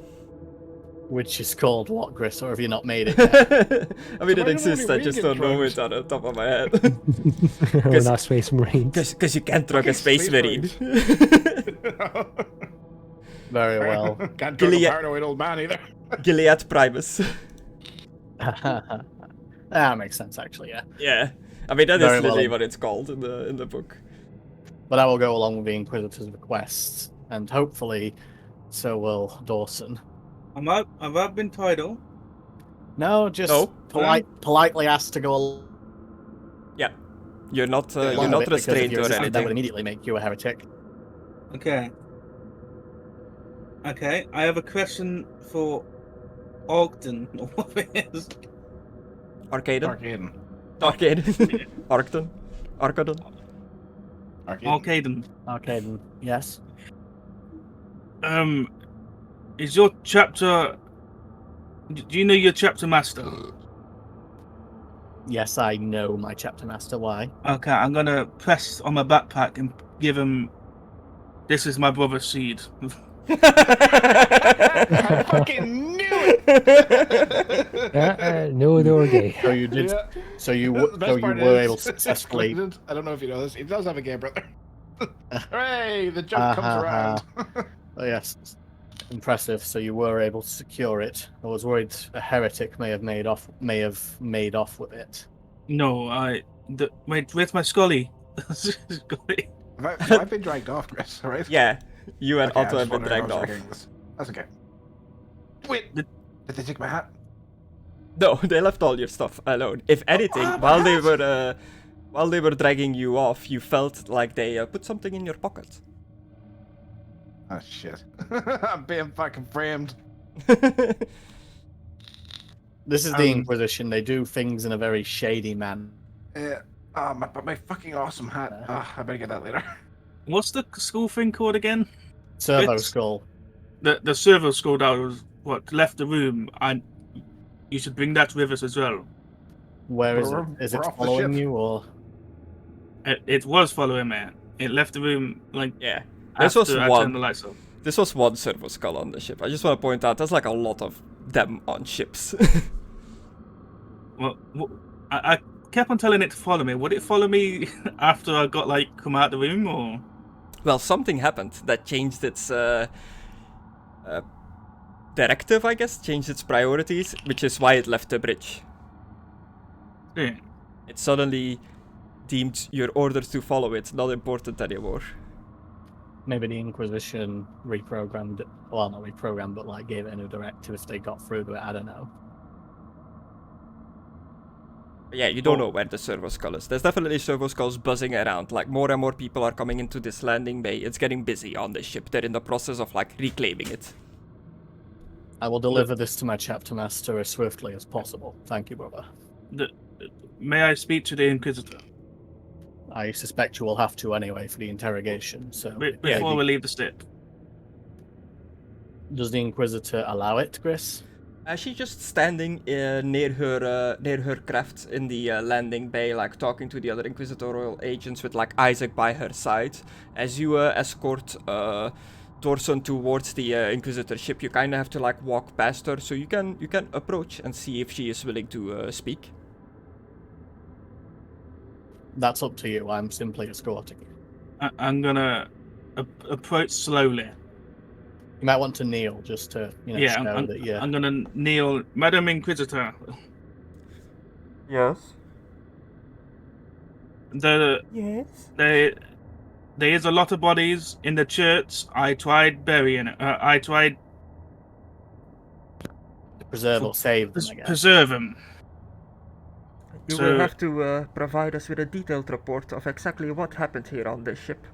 Which is called what, Griss, or have you not made it yet? I mean, So it why exists, don't I just we don't get know drugged? it on the top of my head. We're not space marines. Because you can't drug a Fucking Space Space Marine. Very well. Can't drug a Gilead- paranoid old man either. Gilead Primus. That makes sense, actually, yeah. Yeah. I mean, that is Very well. literally what it's called in the book. But I will go along with the Inquisitor's request, and hopefully so will Dorson. Have I been tied up? No, just No. politely asked to go along. Yeah. You're not with it, because restrained if you or resist, that would anything. immediately make you a heretic. Okay. Okay, I have a question for Ogden, or what it is. Arcadon? Arcadon. Arcadon? Arcadon? Arcadon. Arcadon. Okay, then, yes. Is your chapter... Do you know your chapter master? Yes, I know my chapter master. Why? Okay, I'm gonna press on my backpack and give him... This is my brother's seed. I fucking knew it! No, they were gay. So you did. Yeah. So you The best so you part were is, able to successfully. Excluded, I don't know if you know this. He does have a gay brother. Hooray! The joke comes around. Oh, yes, impressive. So you were able to secure it. I was worried a heretic may have made off with it. No, wait, where's my Scully? Scully. So I've been dragged off, Chris. All right. Yeah. You and Okay, I Otto was have been wondering how dragged I was off. forgetting this. That's okay. Wait, did they take my hat? No, they left all your stuff alone. If anything, while they were dragging you off, you felt like they put something in your pocket. Oh shit! I'm being fucking framed. This is the Inquisition. They do things in a very shady manner. Yeah. My fucking awesome hat. I better get that later. What's the school thing called again? Servo It's- skull. The server school that was left the room, and you should bring that with us as well. Where is it? We're- Is we're it off the following ship. you or? It was following me. It left the room Yeah. This was after I one. turned the lights off. This was one servo skull on the ship. I just want to point out there's like a lot of them on ships. Well, I kept on telling it to follow me. Would it follow me after I got come out the room, or? Well, something happened that changed its directive, I guess, changed its priorities, which is why it left the bridge. Yeah. It suddenly deemed your orders to follow it not important anymore. Maybe the Inquisition reprogrammed it. Well, not reprogrammed, but like gave it a new directive if they got through to it. I don't know. But yeah, you don't know where the servo skull is. There's definitely servo skulls buzzing around. Like, more and more people are coming into this landing bay. It's getting busy on this ship. They're in the process of, like, reclaiming it. I will deliver this to my chapter master as swiftly as possible. Thank you, brother. May I speak to the Inquisitor? I suspect you will have to anyway for the interrogation, so... Before we leave the ship. Does the Inquisitor allow it, Griss? She's just standing near her craft in the landing bay, like talking to the other Inquisitorial agents with like Isaac by her side. As you escort Dorson towards the Inquisitor ship, you kind of have to like walk past her, so you can approach and see if she is willing to speak. That's up to you. I'm simply escorting you. I'm gonna approach slowly. You might want to kneel just to, show that you're... I'm gonna kneel. Madam Inquisitor. Yes. Yes. There is a lot of bodies in the church. I tried burying it. I tried to preserve or save them, I guess. Preserve them. You will have to provide us with a detailed report of exactly what happened here on this ship.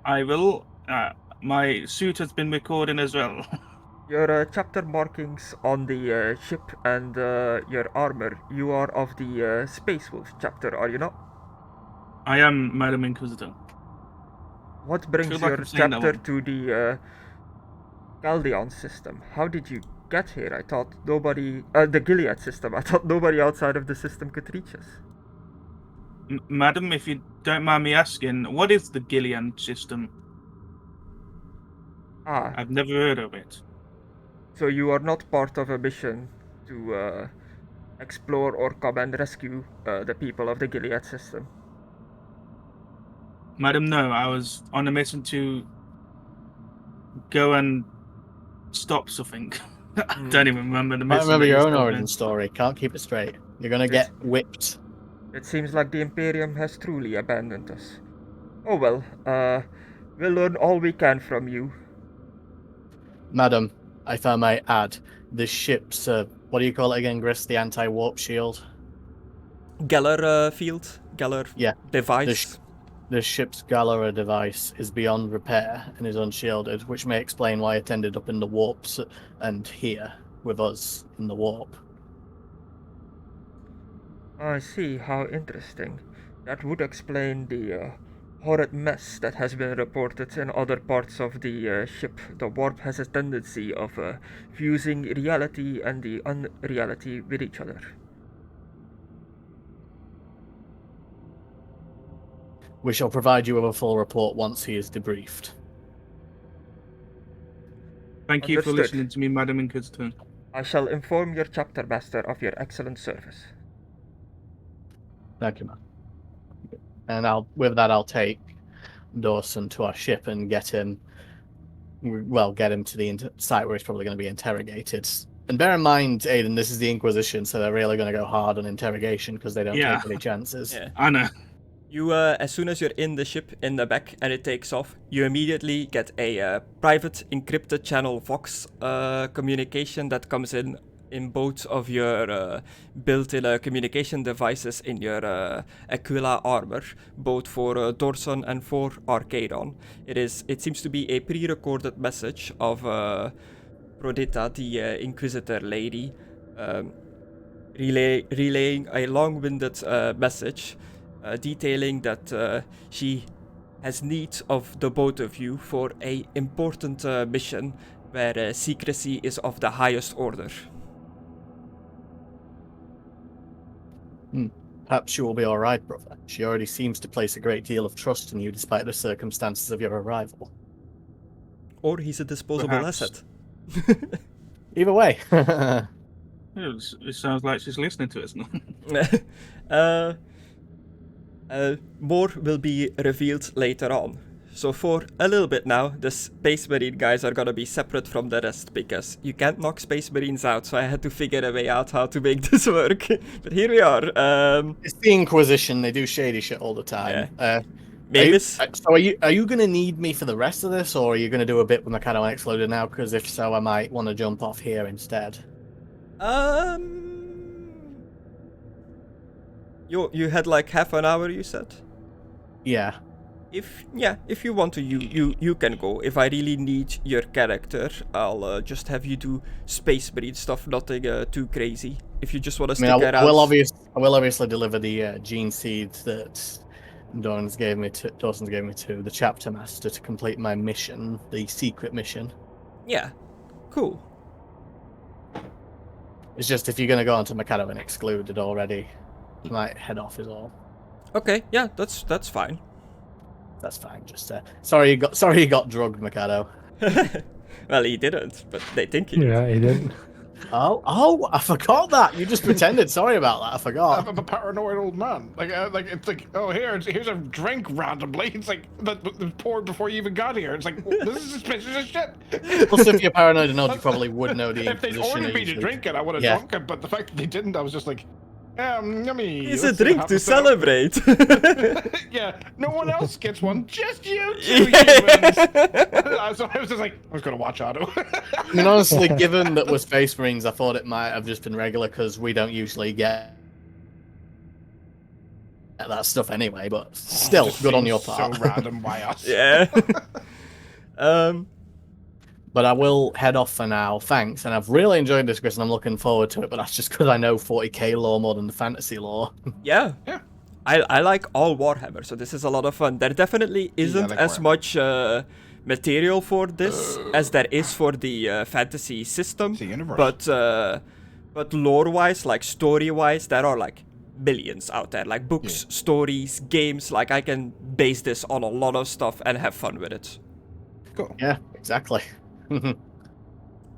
I will. My suit has been recording as well. Your chapter markings on the ship and your armor, you are of the Space Wolf chapter, are you not? I am, Madam Inquisitor. What brings your chapter to the Caldeon system? How did you get here? I thought nobody... the Gilead system. I thought nobody outside of the system could reach us. Madam, if you don't mind me asking, what is the Gilead system? I've never heard of it. So you are not part of a mission to explore or come and rescue the people of the Gilead system? Madam, no. I was on a mission to go and stop something. I don't even remember the mission. I remember your own origin story. Can't keep it straight. You're gonna get whipped. It seems like the Imperium has truly abandoned us. Oh well, we'll learn all we can from you. Madam, if I may add, this ship's, what do you call it again, Griss? The anti-warp shield? Galler field? Galler device? The ship's Galera device is beyond repair and is unshielded, which may explain why it ended up in the warps and here with us in the warp. I see, how interesting. That would explain the horrid mess that has been reported in other parts of the ship. The warp has a tendency of fusing reality and the unreality with each other. We shall provide you with a full report once he is debriefed. Thank you for listening to me, Madam Inquisitor. I shall inform your chapter master of your excellent service. Thank you, man. And I'll take Dorson to our ship and get him to the site where he's probably going to be interrogated. And bear in mind, Aidan, this is the Inquisition, so they're really going to go hard on interrogation because they don't take any chances. Yeah. I know. You, as soon as you're in the ship, in the back, and it takes off, you immediately get a private encrypted channel Vox communication that comes in both of your built-in communication devices in your Aquila armor, both for Dorson and for Arcadon. It seems to be a pre-recorded message of Prodita, the Inquisitor lady, relaying a long-winded message detailing that she has need of the both of you for a important mission where secrecy is of the highest order. Perhaps you will be all right, brother. She already seems to place a great deal of trust in you despite the circumstances of your arrival. Or he's a disposable asset. Either way. It sounds like she's listening to us. More will be revealed later on. So for a little bit now, the Space Marine guys are gonna be separate from the rest because you can't knock Space Marines out, so I had to figure a way out how to make this work. But here we are. It's the Inquisition, they do shady shit all the time. Yeah. Maimiss? So are you gonna need me for the rest of this, or are you gonna do a bit with Mckadow and Excluded now? Because if so, I might want to jump off here instead. You had like half an hour, you said? Yeah. If you want to, you can go. If I really need your character, I'll just have you do space breed stuff, nothing too crazy. If you just want to stick around. I will obviously deliver the gene seeds that Dorson's gave me to the chapter master to complete my mission, the secret mission. Yeah, cool. It's just if you're gonna go on to Mckadow and Excluded already, you might head off is all. Okay, yeah, that's fine. That's fine. Just sorry you got drugged, Mckadow. Well, he didn't, but they think he did. Yeah, he did. Oh, I forgot that. You just pretended. Sorry about that. I forgot. I'm a paranoid old man. Like it's like, oh, here's a drink randomly. It's like that was poured before you even got here. It's like, well, this is suspicious as shit. Plus, if you're paranoid enough, you probably would know the If they'd Inquisition. ordered me to drink it, I would have drunk it. But the fact that they didn't, I was just like, yummy. It's a Let's see what drink to happens celebrate. Yeah, no one else gets one, just you two humans. So I was just like, I was gonna watch Otto. I mean, honestly, given that we're Space Marines, I thought it might have just been regular because we don't usually get that stuff anyway. But still, Just good on seems your part. So random by us. Yeah. But I will head off for now. Thanks, and I've really enjoyed this, Chris, and I'm looking forward to it. But that's just because I know 40k lore more than the fantasy lore. Yeah. Yeah. I like all Warhammer, so this is a lot of fun. There definitely isn't like as Warhammer. much material for this as there is for the fantasy system. It's a universe. But lore-wise, like story-wise, there are like billions out there, like books, stories, games. Like I can base this on a lot of stuff and have fun with it. Cool. Yeah, exactly.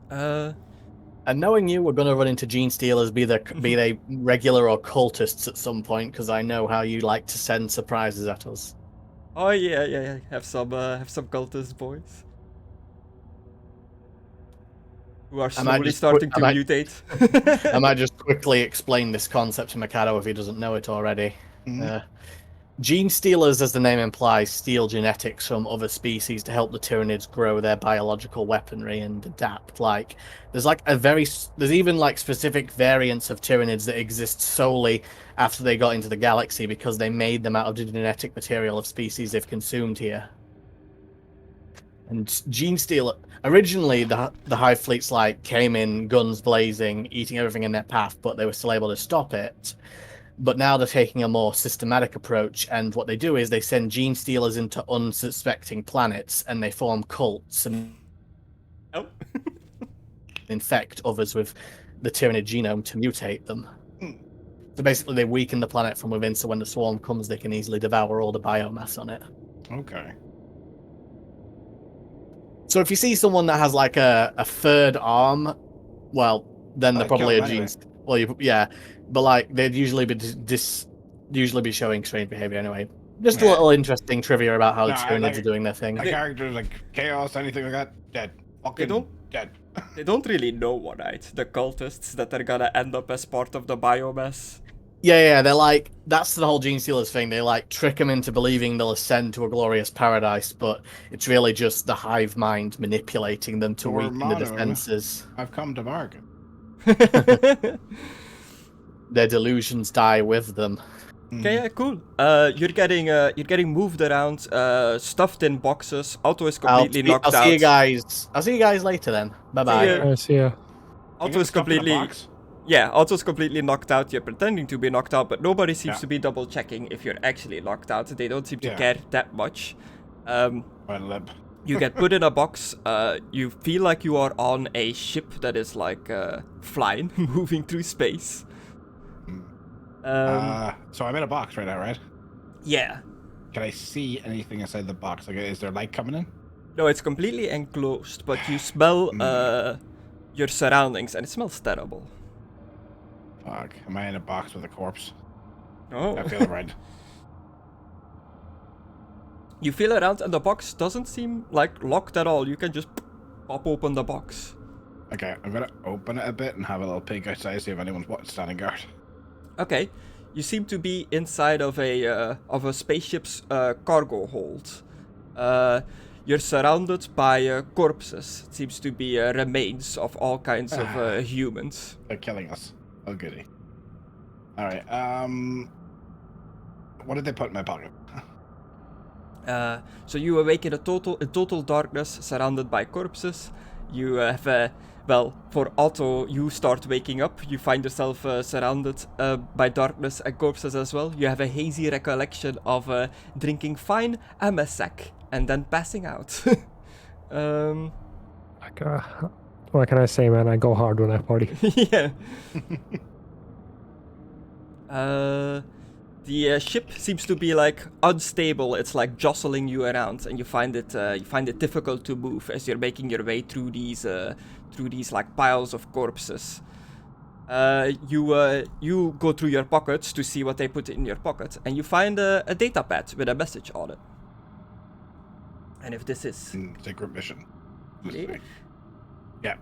Uh, And knowing you, we're going to run into Gene Stealers, be they regular or cultists at some point, because I know how you like to send surprises at us. oh yeah. Have some cultist boys who are slowly starting to mutate. I might just quickly explain this concept to Mckadow if he doesn't know it already. Gene Stealers, as the name implies, steal genetics from other species to help the Tyranids grow their biological weaponry and adapt. Like, there's even like specific variants of Tyranids that exist solely after they got into the galaxy because they made them out of the genetic material of species they've consumed here. And Gene Stealer, originally the Hive fleets like came in guns blazing, eating everything in their path, but they were still able to stop it. But now they're taking a more systematic approach, and what they do is they send Gene Stealers into unsuspecting planets, and they form cults and infect others with the Tyranid genome to mutate them. So basically, they weaken the planet from within, so when the swarm comes, they can easily devour all the biomass on it. Okay. So if you see someone that has like a third arm, well, then they're probably a kill 'em Gene. Well, yeah, but like they'd usually be showing strange behavior anyway. Just a little interesting trivia about how the Tyranids are doing their thing. Like characters like chaos, anything like that, dead. Fucking dead. They don't really know, right? The cultists that are gonna end up as part of the biomass. Yeah, they're like, that's the whole Gene Stealers thing. They like trick them into believing they'll ascend to a glorious paradise, but it's really just the hive mind manipulating them to weaken the defenses. I've come to bargain. Their delusions die with them. Okay, yeah, cool. You're getting moved around, stuffed in boxes. Otto is completely knocked out. I'll see you guys later then. Bye bye. See ya. Otto is completely. Yeah, Otto's completely knocked out. You're pretending to be knocked out, but nobody seems to be double checking if you're actually knocked out. They don't seem to care that much. You get put in a box. You feel like you are on a ship that is like flying, moving through space. So I'm in a box right now, right? Yeah. Can I see anything inside the box? Like, is there light coming in? No, it's completely enclosed, but you smell your surroundings, and it smells terrible. Fuck. Am I in a box with a corpse? Oh. I feel it right. You feel around, and the box doesn't seem like locked at all. You can just pop open the box. Okay, I'm gonna open it a bit and have a little peek outside, see if anyone's standing guard. Okay, you seem to be inside of a spaceship's cargo hold. You're surrounded by corpses. It seems to be remains of all kinds of humans. They're killing us. Oh goody. All right. What did they put in my pocket? So you awake in total darkness, surrounded by corpses. You have, for Otto, you start waking up. You find yourself surrounded by darkness and corpses as well. You have a hazy recollection of drinking fine Amasak and then passing out. What can I say, man? I go hard when I party. Yeah. The ship seems to be like unstable. It's like jostling you around, and you find it difficult to move as you're making your way through these like piles of corpses. You go through your pockets to see what they put in your pocket, and you find a data pad with a message on it. And if this is secret mission. yeah. Yeah.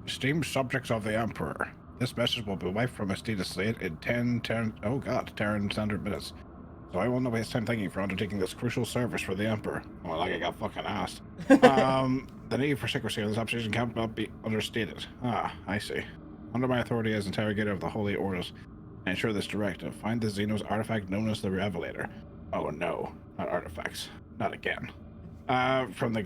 Esteemed subjects of the Emperor. This message will be wiped from its data slate in 10 standard minutes. So I will not waste time thanking you for undertaking this crucial service for the Emperor. Well, like I got fucking asked. The need for secrecy on this operation cannot be understated. Ah, I see. Under my authority as interrogator of the Holy Orders, I ensure this directive. Find the Xenos artifact known as the Revelator. Oh no, not artifacts. Not again. From the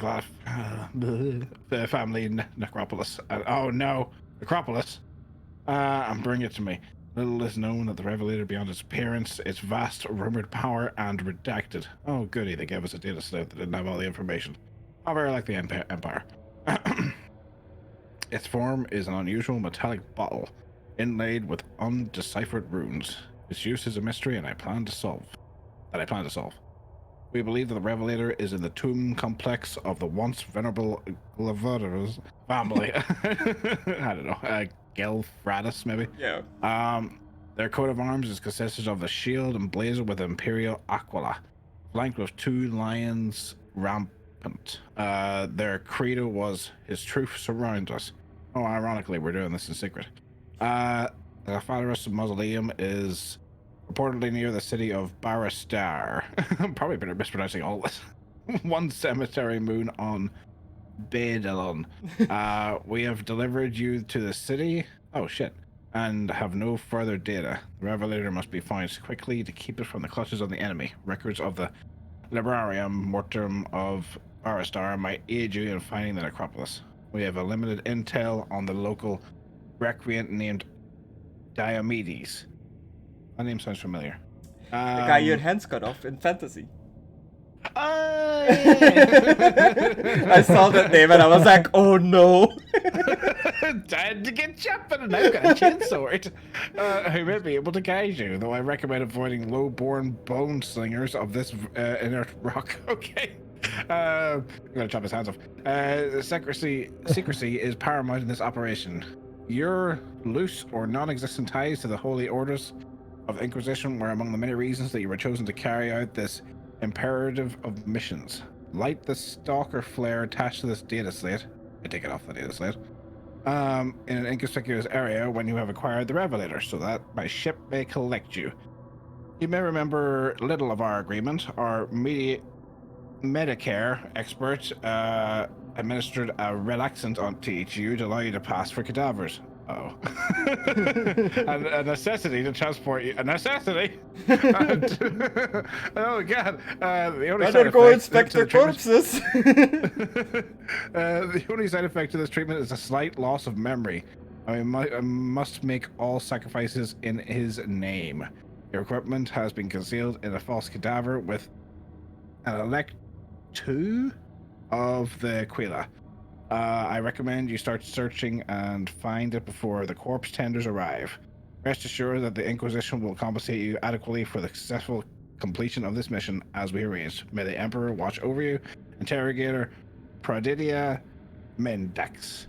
the family Necropolis. Oh no, Necropolis. And bring it to me. Little is known that the Revelator, beyond its appearance, its vast rumored power, and redacted. Oh goody, they gave us a data slate that didn't have all the information. How very like the Empire. Its form is an unusual metallic bottle, inlaid with undeciphered runes. Its use is a mystery, and I plan to solve. We believe that the Revelator is in the tomb complex of the once venerable Glavados family. I don't know, Gelfradus maybe? Yeah. Their coat of arms is consisted of the shield emblazoned with Imperial Aquila, flanked with 2 lions rampant. Their credo was, "His truth surrounds us." Oh, ironically, we're doing this in secret. The Father's mausoleum is reportedly near the city of Barrister. I'm probably better mispronouncing all this. One cemetery moon on Baidalon. We have delivered you to the city. Oh shit. And have no further data. The Revelator must be found quickly to keep it from the clutches of the enemy. Records of the Librarium Mortem of Barrister might aid you in finding the necropolis. We have a limited intel on the local recreant named Diomedes. That name sounds familiar. The guy your hands cut off in fantasy. I saw that name and I was like, oh no. Time to get jumping, and I've got a chainsword. Who may be able to guide you, though I recommend avoiding low-born bone slingers of this inert rock. Okay. I'm gonna chop his hands off. Secrecy is paramount in this operation. Your loose or non-existent ties to the Holy Orders of the Inquisition were among the many reasons that you were chosen to carry out this imperative of missions. Light the stalker flare attached to this data slate. I take it off the data slate. In an inconspicuous area when you have acquired the Revelator, so that my ship may collect you. You may remember little of our agreement. Our Medicare expert administered a relaxant on THU to allow you to pass for cadavers. Oh. a necessity to transport you. A necessity? Oh, God. The only Better go inspect the corpses. The only side effect of this treatment is a slight loss of memory. I must make all sacrifices in his name. Your equipment has been concealed in a false cadaver with an elect 2 of the Aquila. I recommend you start searching and find it before the corpse tenders arrive. Rest assured that the Inquisition will compensate you adequately for the successful completion of this mission as we arranged. May the Emperor watch over you. Interrogator Prodidia Mendax.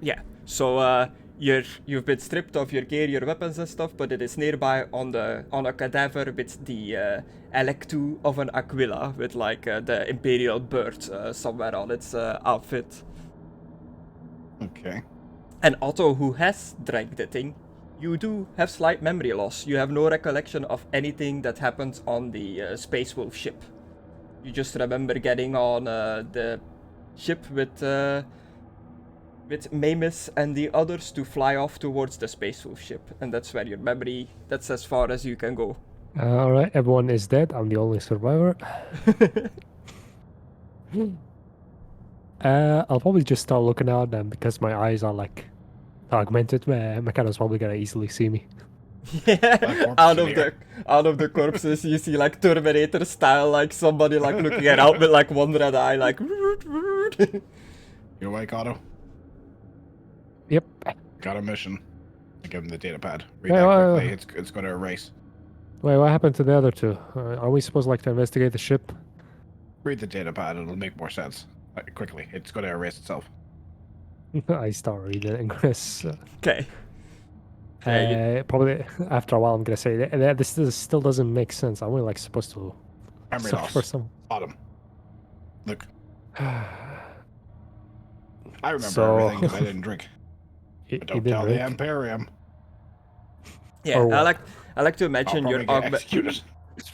Yeah, so you've been stripped of your gear, your weapons and stuff, but it is nearby on a cadaver with the electu of an Aquila with like the imperial bird somewhere on its outfit. Okay. And Otto, who has drank the thing, you do have slight memory loss. You have no recollection of anything that happened on the Space Wolf ship. You just remember getting on the ship with Maimiss and the others to fly off towards the Space Wolf ship, and that's where your memory, that's as far as you can go. All right, everyone is dead. I'm the only survivor. I'll probably just start looking out then because my eyes are like augmented. Mckadow's probably gonna easily see me. Yeah, out of the corpses, you see like Terminator style, like somebody like looking at out with like one red eye, like. You awake, Otto? Yep. Got a mission. I give him the data pad. Read Hey, that quickly. It's going to erase. Wait, what happened to the other two? Are we supposed like to investigate the ship? Read the data pad. It'll make more sense. Quickly. It's going to erase itself. I start reading it, Chris. Okay. Probably after a while, I'm gonna say that this still doesn't make sense. Are we like supposed to Memory search loss. for some? Autumn. Look. I remember So- everything because I didn't drink. You But don't didn't tell the drink? Imperium. Yeah, Or I what? like to I'll imagine probably get executed.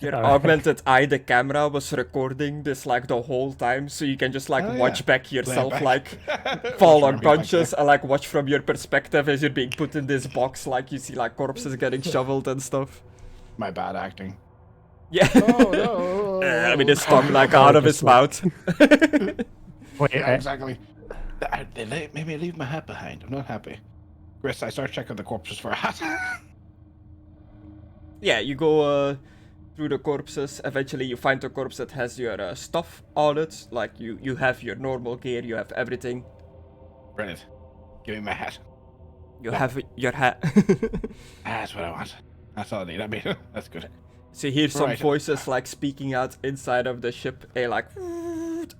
your Alright. augmented eye, the camera was recording this like the whole time, so you can just like Oh, watch yeah. back yourself back. like Watch fall what I'm being unconscious and like watch from your perspective as you're being put in this box, like you see like corpses getting shoveled and stuff. My bad acting. Yeah. Oh, no. I mean, his tongue like out of his mouth. Wait, Yeah, exactly. They made me leave my hat behind. I'm not happy. Chris, I start checking the corpses for a hat. Yeah, you go through the corpses. Eventually, you find a corpse that has your stuff on it. Like you have your normal gear, you have everything. Brilliant. Give me my hat. You have your hat. That's what I want. That's all I need. I mean, that's good. So you hear some Right. voices like speaking out inside of the ship.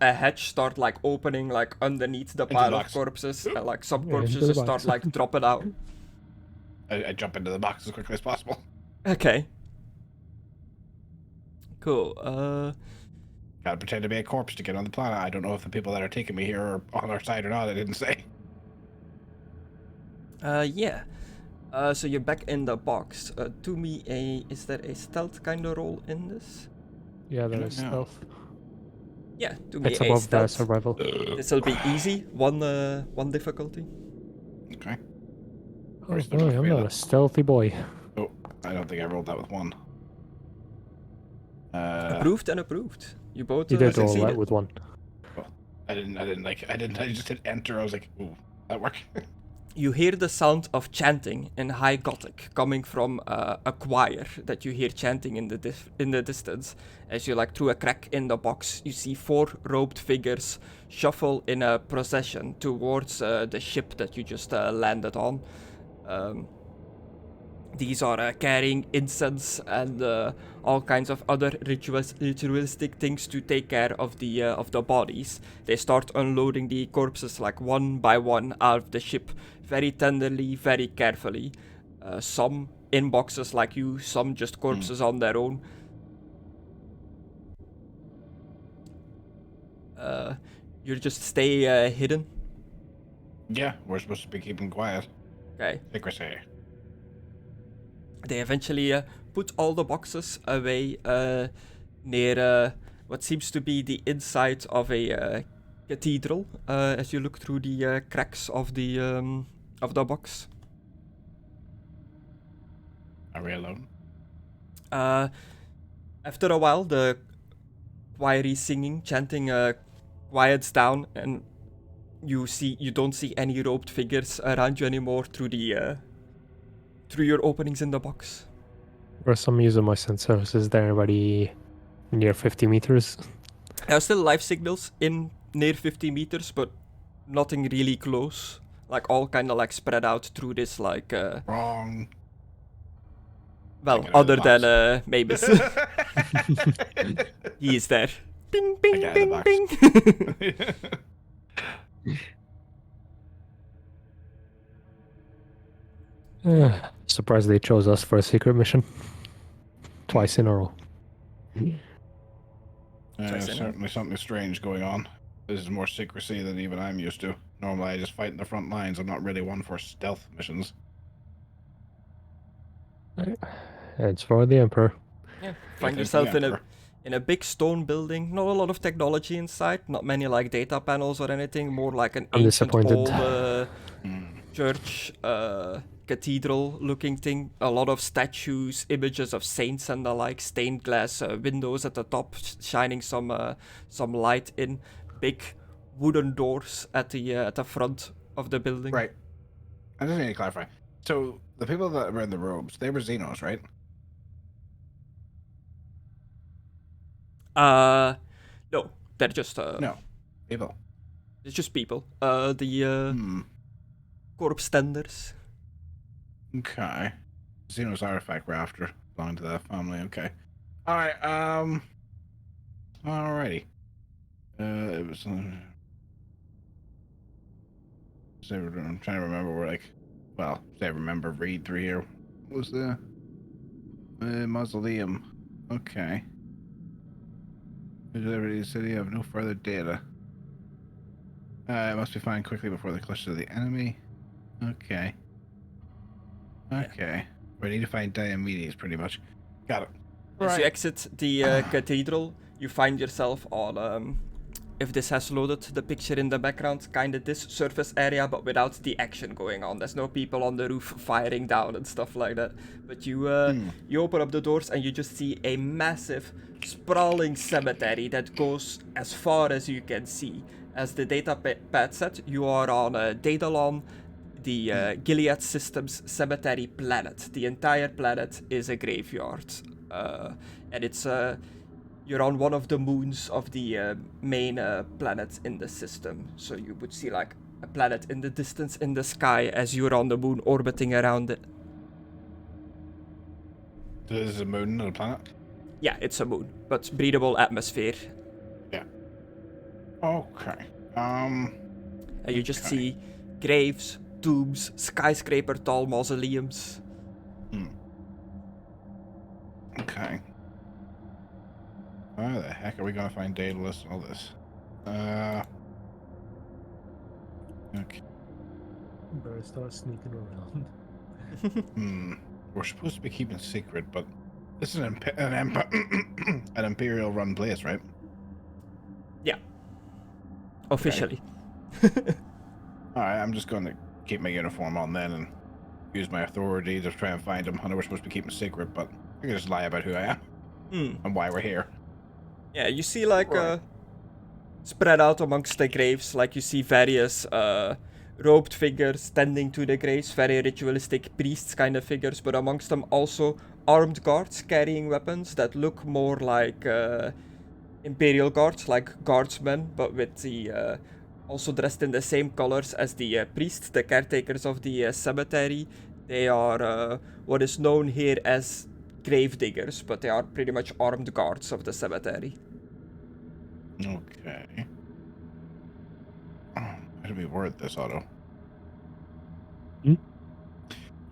A hatch start like opening like underneath the the pile of box. corpses, and like some Yeah, corpses into the just start box. like dropping out. I jump into the box as quickly as possible. Okay. Cool. Gotta pretend to be a corpse to get on the planet. I don't know if the people that are taking me here are on our side or not. I didn't say. Yeah. So you're back in the box. Do me is there a stealth kind of roll in this? yeah, there don't is know. stealth. Yeah, do me It's a above the stealth. survival. This will be easy. One difficulty. Okay. Oh Where's the boy, rough I'm wheel? not a stealthy boy. Oh, I don't think I rolled that with one. Approved and approved. You both You did roll succeeded. that with one. I just hit enter. I was like, ooh, that worked. You hear the sound of chanting in High Gothic coming from a choir that you hear chanting in the distance. As you like through a crack in the box, you see 4 robed figures shuffle in a procession towards the ship that you just landed on. These are carrying incense and all kinds of other ritualistic things to take care of the bodies. They start unloading the corpses like one by one out of the ship, very tenderly, very carefully. Some in boxes like you, some just corpses on their own. You just stay hidden. Yeah, we're supposed to be keeping quiet. Okay. Secrecy. They eventually put all the boxes away near what seems to be the inside of a cathedral. As you look through the cracks of the box. Are we alone? After a while, the choiry singing, chanting quiets down, and you don't see any robed figures around you anymore through your openings in the box. For some using my sensors, is there anybody near 50 meters? There are still life signals in near 50 meters, but nothing really close. Like all kind of like spread out through this like Wrong. well, Take it out of other the than Maimiss. He is there. Bing bing Take it out of bing the bing. Surprised they chose us for a secret mission. Twice in a row. There's Sorry, certainly something strange going on. This is more secrecy than even I'm used to. Normally I just fight in the front lines. I'm not really one for stealth missions. It's for the Emperor. Yeah, It find is the yourself Emperor. in a big stone building. Not a lot of technology inside. Not many like data panels or anything. More like an I'm ancient disappointed. old Hmm. church cathedral-looking thing. A lot of statues, images of saints and the like, stained glass windows at the top, shining some light in. Big wooden doors at the front of the building. Right. I just need to clarify. So the people that were in the robes, they were Xenos, right? No, they're just No, people. It's just people. The corpse tenders. Okay. Xenos artifact rafter belonging to that family. Okay. All right. Alrighty. It was. I'm trying to remember where, like, well, say I remember read through here. What was the mausoleum? Okay. Liberty City have no further data. It must be found quickly before the clutches of the enemy. Okay. Okay. We need to find Diomedes, pretty much. Got it. As you exit the cathedral, you find yourself on, if this has loaded the picture in the background, kind of this surface area, but without the action going on. There's no people on the roof firing down and stuff like that. But you you open up the doors and you just see a massive, sprawling cemetery that goes as far as you can see. As the data pad said, you are on Daedalon, the Gilead Systems cemetery planet. The entire planet is a graveyard. And it's you're on one of the moons of the main planet in the system. So you would see like a planet in the distance in the sky as you're on the moon orbiting around it. This is a moon, not a planet? Yeah, it's a moon, but breathable atmosphere. Yeah. Okay. And you just see graves, tombs, skyscraper tall mausoleums. Okay. Where the heck are we gonna find Daedalus and all this? Okay. Better start sneaking around. We're supposed to be keeping it secret, but this is an Imperial-run place, right? Yeah. Officially. Alright, I'm just going to keep my uniform on then and use my authority to try and find him. I know we're supposed to be keeping it secret, but I can just lie about who I am and why we're here. Yeah, you see like spread out amongst the graves, like you see various robed figures tending to the graves, very ritualistic priests kind of figures, but amongst them also armed guards carrying weapons that look more like Imperial guards, like guardsmen, but with the also dressed in the same colors as the priests, the caretakers of the cemetery. They are what is known here as grave diggers, but they are pretty much armed guards of the cemetery. Okay. How do we word this, Otto?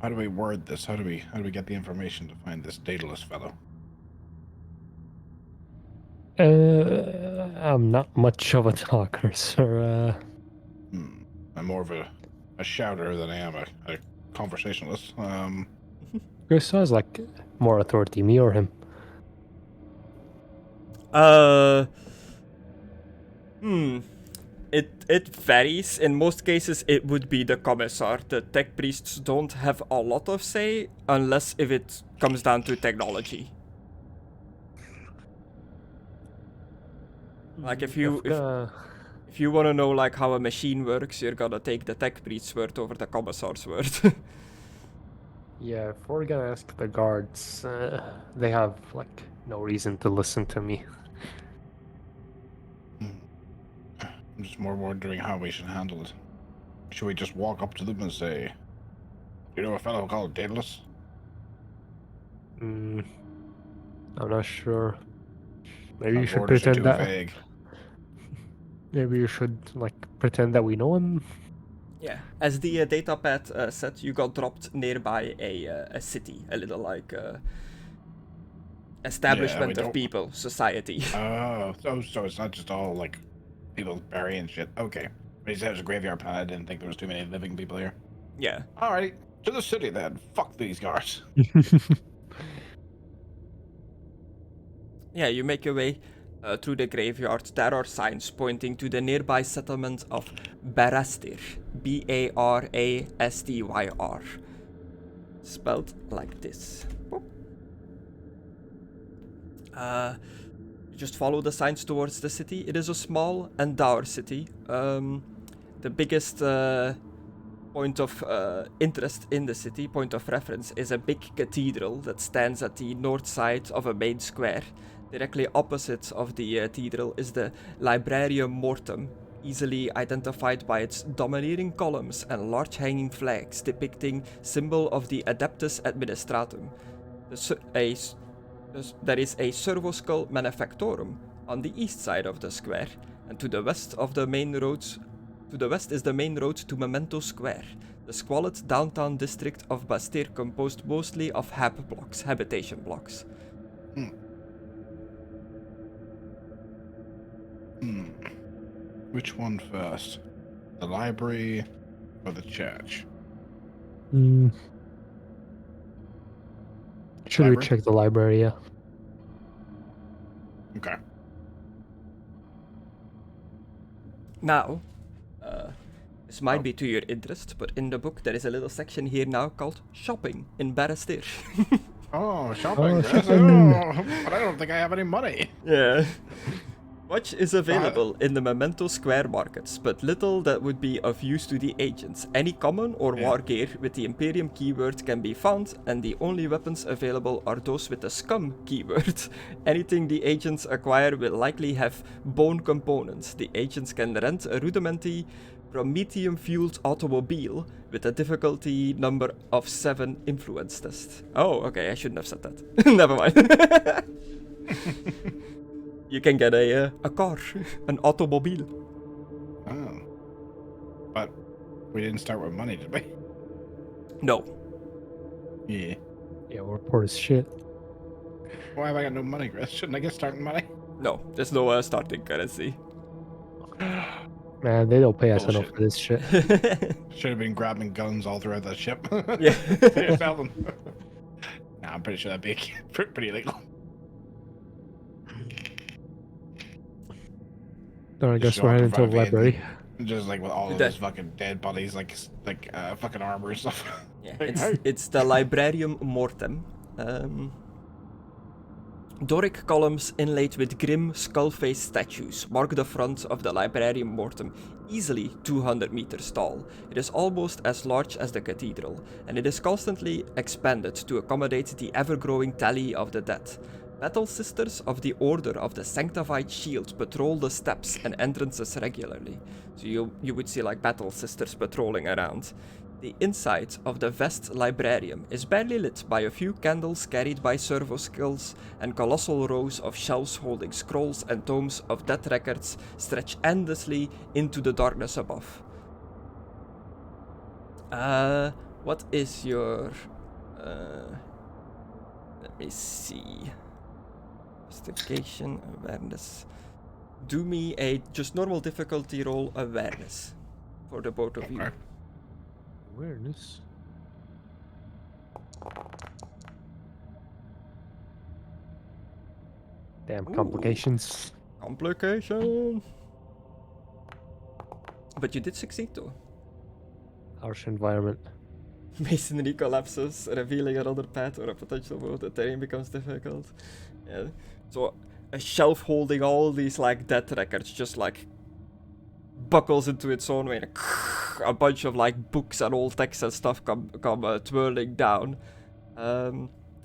How do we word this? How do we get the information to find this Daedalus fellow? I'm not much of a talker, sir. I'm more of a shouter than I am a conversationalist. Chris sounds like more authority, me or him. It varies. In most cases, it would be the commissar. The tech priests don't have a lot of say, unless if it comes down to technology. Like if you want to know like how a machine works, you're gonna take the tech priest's word over the commissar's word. Yeah, if we're gonna ask the guards, they have like no reason to listen to me. I'm just more wondering how we should handle it. Should we just walk up to them and say, "Do you know a fellow called Daedalus?" I'm not sure. Maybe Our you should orders are pretend too that. vague. Maybe you should like pretend that we know him. Yeah, as the datapad said, you got dropped nearby a city, a little like establishment of people, society. Oh, so it's not just all like people burying shit. Okay. But he said it was a graveyard planet. I didn't think there was too many living people here. Yeah. Alright, to the city then. Fuck these guards. Yeah, you make your way through the graveyard. There are signs pointing to the nearby settlement of Barrister, Barrastyr. spelled like this. Just follow the signs towards the city. It is a small and dour city. The biggest point of interest in the city, point of reference, is a big cathedral that stands at the north side of a main square. Directly opposite of the cathedral is the Librarium Mortem, easily identified by its domineering columns and large hanging flags depicting symbol of the Adeptus Administratum. There is a Servoskull Manufactorum on the east side of the square, and to the west of the main roads. To the west is the main road to Memento Square, the squalid downtown district of Bastir composed mostly of habitation blocks. Which one first? The library or the church? Should Library? we check the library? Yeah. Okay. Now, this might be to your interest, but in the book there is a little section here now called Shopping in Barrister. Oh, shopping. Oh, Yes, shopping. but I don't think I have any money. Yeah. Much is available in the Memento Square markets, but little that would be of use to the agents. Any common or war gear with the Imperium keyword can be found, and the only weapons available are those with the Scum keyword. Anything the agents acquire will likely have bone components. The agents can rent a rudimentary Promethium-fueled automobile with a difficulty number of 7 influence test. Oh, okay, I shouldn't have said that. Never mind. You can get a car, an automobile. Oh. But we didn't start with money, did we? No. Yeah. Yeah, we're poor as shit. Why have I got no money, Chris? Shouldn't I get starting money? No, there's no starting currency. Man, they don't pay us Bullshit. enough for this shit. Should have been grabbing guns all throughout the ship. Yeah. Sell them. Nah, I'm pretty sure that'd be pretty illegal. Then I Just guess show we're up in heading to front the of Aidan, library. Just like with all of That- his fucking dead bodies, like fucking armor and stuff. Yeah, Like, it's the Librarium Mortem. Doric columns inlaid with grim, skull-faced statues mark the front of the Librarium Mortem, easily 200 meters tall. It is almost as large as the cathedral, and it is constantly expanded to accommodate the ever-growing tally of the dead. Battle Sisters of the Order of the Sanctified Shield patrol the steps and entrances regularly. So you would see like Battle Sisters patrolling around. The inside of the Vest Librarium is barely lit by a few candles carried by servoskulls, and colossal rows of shelves holding scrolls and tomes of death records stretch endlessly into the darkness above. What is your... let me see... Investigation, awareness. Do me a just normal difficulty roll awareness for the both of you. Okay. Awareness. Damn complications. Complication. But you did succeed though. Harsh environment. Masonry collapses, revealing another path or a potential road. The terrain becomes difficult. Yeah. So a shelf holding all these like death records just like buckles into its own way. And a bunch of like books and old texts and stuff come twirling down.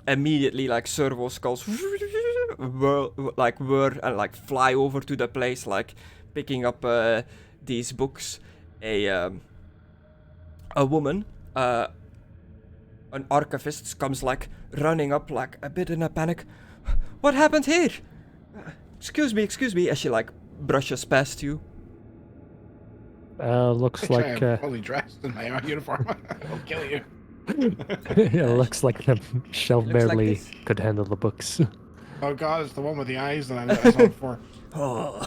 Immediately like servo skulls whir and like fly over to the place, like picking up these books. A woman, an archivist, comes like running up like a bit in a panic. What happened here? Excuse me, as she like brushes past you. Looks Actually, like I'm fully dressed in my uniform. I'll kill you. it looks like the shelf Looks like barely this. could handle the books. Oh god, it's the one with the eyes that I saw before. Oh.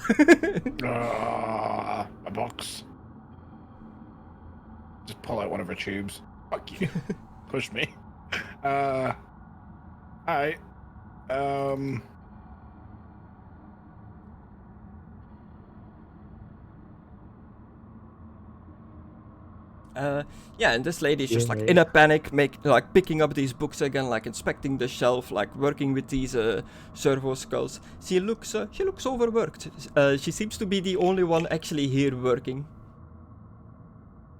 A box. Just pull out one of her tubes. Fuck you. Push me. Alright. Yeah, and this lady's just like in a panic, picking up these books again, like inspecting the shelf, like working with these servo skulls. She looks overworked. She seems to be the only one actually here working.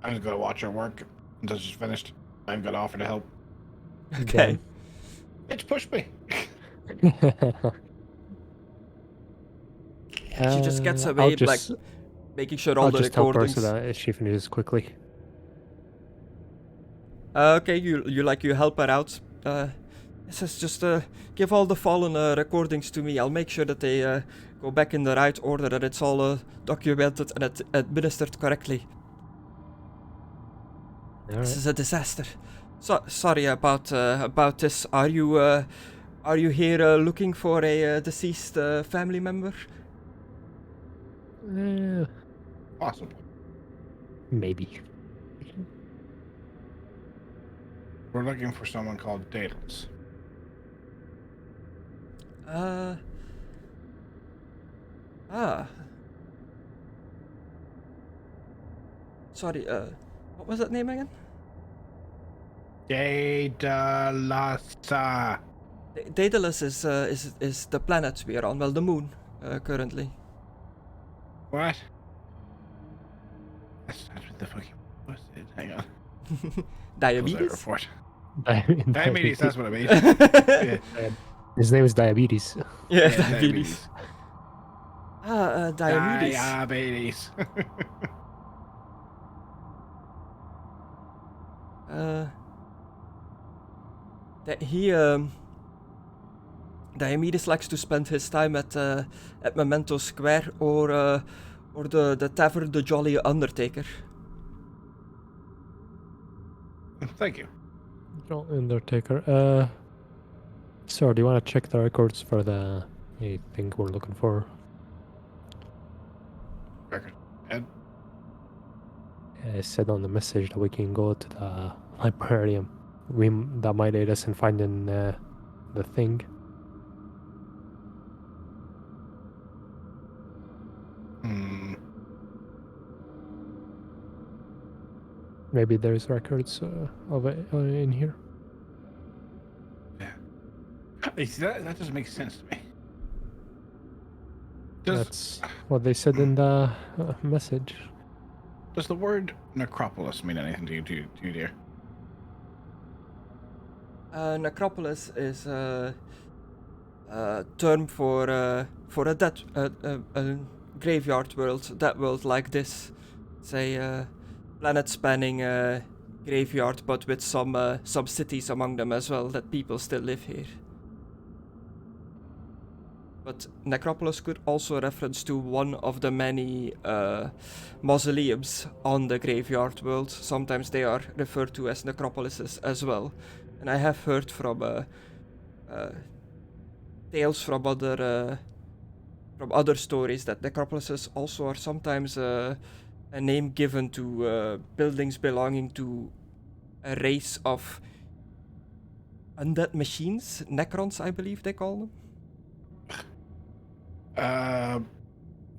I'm just gonna watch her work until she's finished. I'm gonna offer to help. Okay. It's pushed me. She just gets away, like making sure all the recordings. I'll just help her so that she finishes quickly. Okay, you help her out. Says just give all the fallen recordings to me. I'll make sure that they go back in the right order, that it's all documented and administered correctly. All This right. is a disaster. So sorry about this. Are you here looking for a deceased family member? Possibly. Maybe. We're looking for someone called Daedalus. Sorry, what was that name again? Daedalus. Daedalus is the planet we are on, well, the moon, currently. What? That's what the fuck was it? Hang on. Diabetes? Report. Diabetes. Diabetes, that's what it means. Yeah. His name is Diabetes. Yeah, diabetes. Diomedes. Diabetes. Diomedes likes to spend his time at Memento Square or the Tavern the Jolly Undertaker. Thank you. Undertaker. Sir, do you want to check the records for the thing we're looking for? Record. Ed? It said on the message that we can go to the librarian. That might aid us in finding the thing. Maybe there's records of it in here. Yeah. You see, that doesn't make sense to me. That's what they said in the message. Does the word necropolis mean anything to you, dear? Necropolis is a term for a dead a graveyard world, that world like this. It's a planet-spanning graveyard, but with some cities among them as well, that people still live here. But necropolis could also reference to one of the many mausoleums on the graveyard world. Sometimes they are referred to as necropolises as well. And I have heard from tales from other stories that necropolises also are sometimes a name given to buildings belonging to a race of undead machines, necrons, I believe they call them.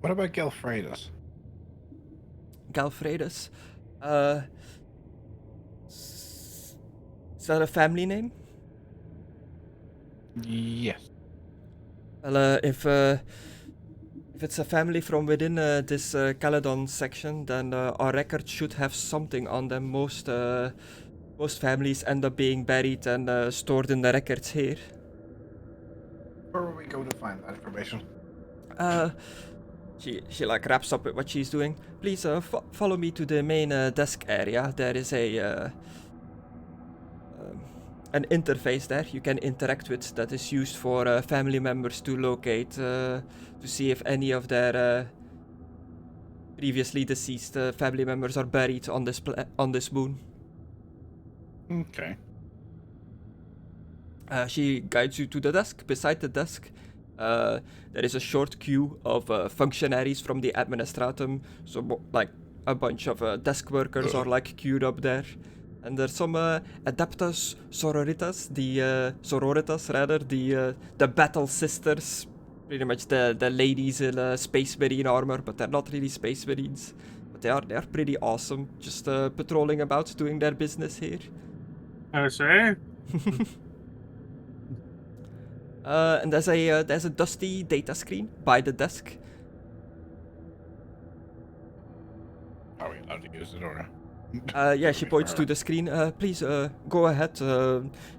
What about Galfredus? Galfredus. Is that a family name? Yes. Well, if it's a family from within this Mckadow section, then our records should have something on them. Most families end up being buried and stored in the records here. Where will we go to find that information? She like wraps up with what she's doing. Please follow me to the main desk area. There is an interface there you can interact with that is used for family members to locate to see if any of their previously deceased family members are buried on this moon. Okay. She guides you to the desk. Beside the desk, there is a short queue of functionaries from the administratum. So, like a bunch of desk workers are like queued up there, and there's some adeptus sororitas, the battle sisters, pretty much the ladies in space marine armor, but they're not really space marines. But they are pretty awesome, just patrolling about, doing their business here. I say. And there's a dusty data screen by the desk. Are we allowed to use it or? Yeah, she points to the screen. Please go ahead.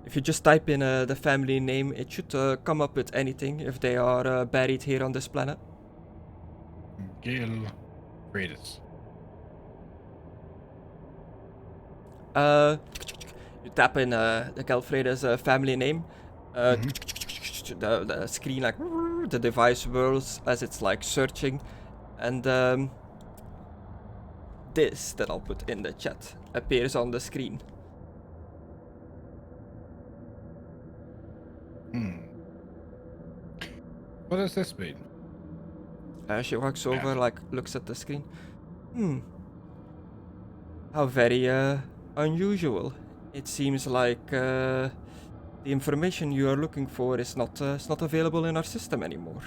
If you just type in the family name, it should come up with anything if they are buried here on this planet. Gil Freitas. You tap in the Galfreda's family name. The screen, like, the device whirls as it's like searching, and this that I'll put in the chat appears on the screen. What does this mean? She walks over, like, looks at the screen. How very unusual. It seems like the information you are looking for is not available in our system anymore.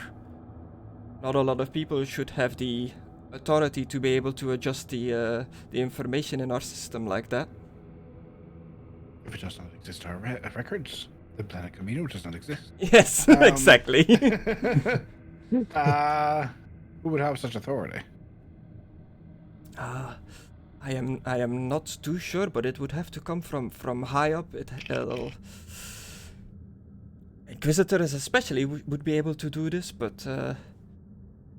Not a lot of people should have the authority to be able to adjust the information in our system like that. If it does not exist in our records, the planet Camino does not exist. Yes, exactly. Who would have such authority? I am not too sure, but it would have to come from high up. Inquisitors especially would be able to do this, but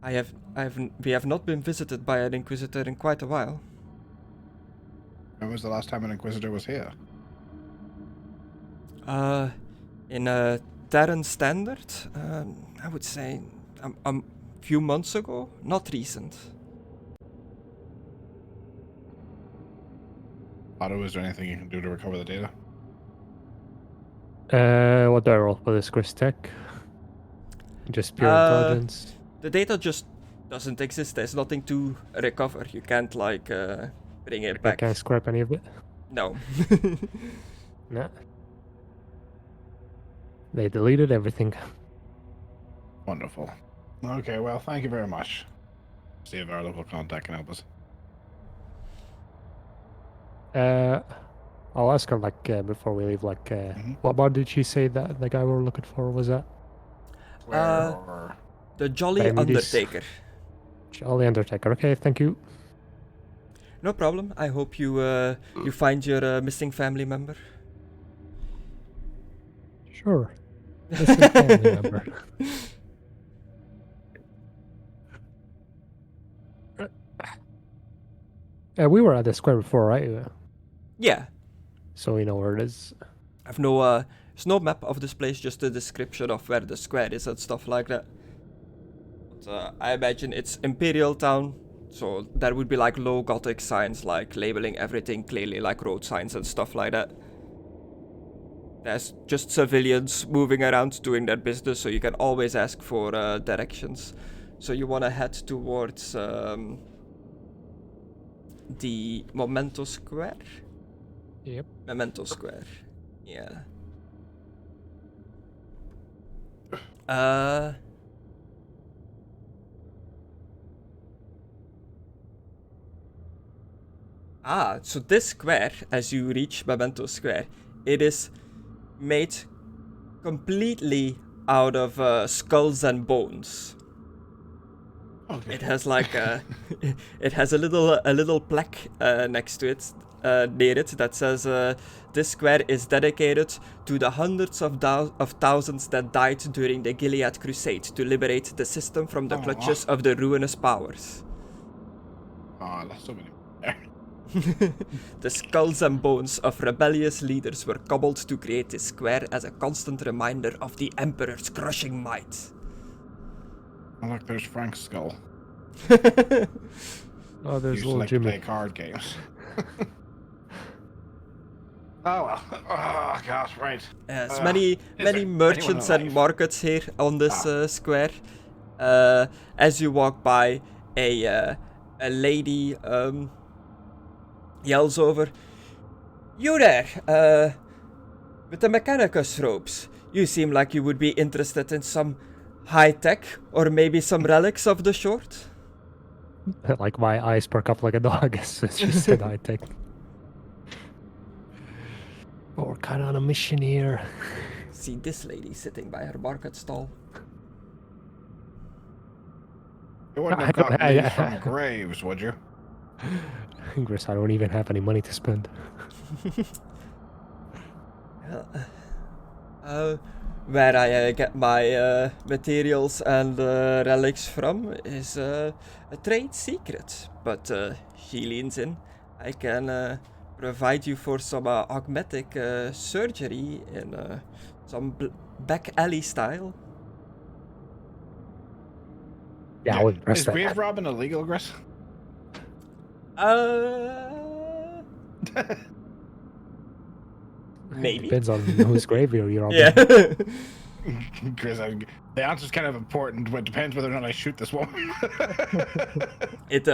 we have not been visited by an Inquisitor in quite a while. When was the last time an Inquisitor was here? In Terran Standard, I would say a few months ago, not recent. Otto, is there anything you can do to recover the data? What do I roll for this Griss tech? Just pure intelligence. The data just doesn't exist. There's nothing to recover. You can't, like, bring it back. I can't scrap any of it. No. Nah. They deleted everything. Wonderful. Okay, well, thank you very much. See if our local contact can help us. I'll ask her, like, before we leave, like, what bar did she say that the guy we're looking for was at? The Jolly Maimiss. Undertaker. Jolly Undertaker. Okay, thank you. No problem. I hope you you find your missing family member. Sure. Missing family member. We were at the square before, right? Yeah. So we know where it is. I've there's no map of this place, just a description of where the square is and stuff like that. But I imagine it's Imperial Town, so there would be like low Gothic signs, like labeling everything clearly, like road signs and stuff like that. There's just civilians moving around doing their business, so you can always ask for directions. So you want to head towards the Memento Square? Yep. Memento Square. Yeah. So this square, as you reach Memento Square, it is made completely out of skulls and bones. Okay. It has like it has a little plaque next to it, near it, that says this square is dedicated to the hundreds of thousands that died during the Gilead Crusade to liberate the system from the clutches of the ruinous powers. Oh, that's so many there. The skulls and bones of rebellious leaders were cobbled to create this square as a constant reminder of the Emperor's crushing might. Oh, look, there's Frank's skull. Oh, there's Used to little like to Jimmy. play card games. Oh well. Oh gosh, right. Yes, many there merchants anyone and alive? markets here on this square. As you walk by, a lady yells over, "You there, with the Mechanicus robes. You seem like you would be interested in some high tech or maybe some relics of the sort." Like my eyes perk up like a dog as soon as she said I take. Oh, we're kind of on a mission here. See this lady sitting by her market stall. You wouldn't I have don't- gotten I- these from graves, would you? Griss, I don't even have any money to spend. Where I get my materials and relics from is a trade secret, but she leans in. I can provide you for some augmetic surgery in some back alley style. Yeah, I would Is press that. grave robbing illegal, Griss? Maybe. Depends on whose grave you're on. Yeah. Griss, the answer's kind of important, but it depends whether or not I shoot this woman. It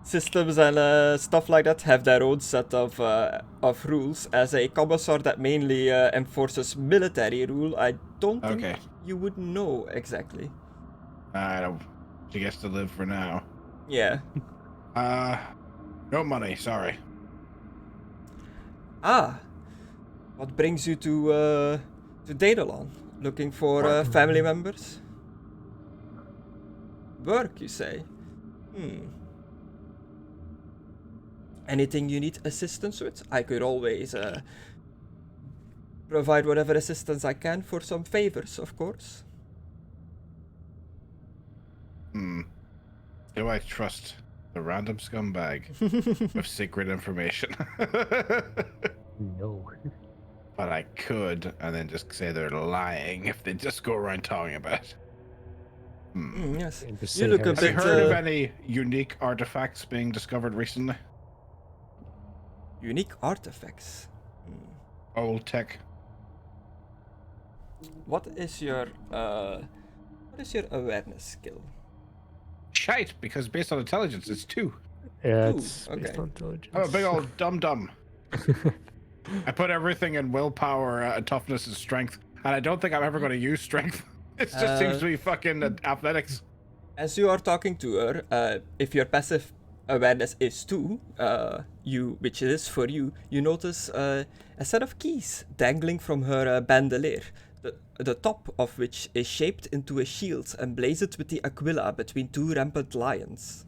systems and stuff like that have their own set of rules. As a commissar that mainly enforces military rule, I don't think Okay. you would know exactly. I don't. She gets to live for now. Yeah. No money. Sorry. Ah, what brings you to Daedalon? Looking for Work. family members? Work, you say? Anything you need assistance with? I could always provide whatever assistance I can for some favors, of course. Do I trust the random scumbag with secret information? No. But I could, and then just say they're lying if they just go around talking about it. Yes. And just You say look a Have heresy. you bit. heard of any unique artifacts being discovered recently? Unique artifacts. Old tech. What is your awareness skill? Shite, because based on intelligence, it's 2. Yeah, Ooh, it's based okay. on intelligence. I'm a big old dum-dum. I put everything in willpower, toughness, and strength, and I don't think I'm ever going to use strength. It just seems to be fucking athletics. As you are talking to her, if your passive awareness is 2, which it is for you, you notice a set of keys dangling from her bandolier, the top of which is shaped into a shield emblazoned with the aquila between 2 rampant lions.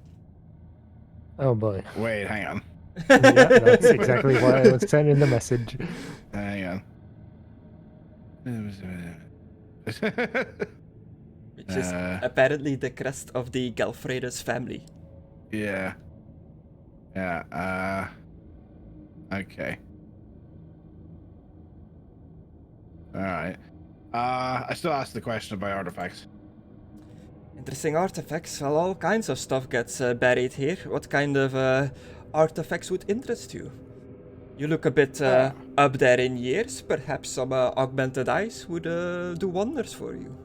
Oh boy. Wait, hang on. Yeah, that's exactly why I was sending the message. Hang on. Which is apparently the crest of the Galfreda's family. Yeah. Yeah, okay. Alright. I still ask the question about artifacts. Interesting artifacts. Well, all kinds of stuff gets buried here. What kind of artifacts would interest you? You look a bit up there in years. Perhaps some augmented eyes would do wonders for you.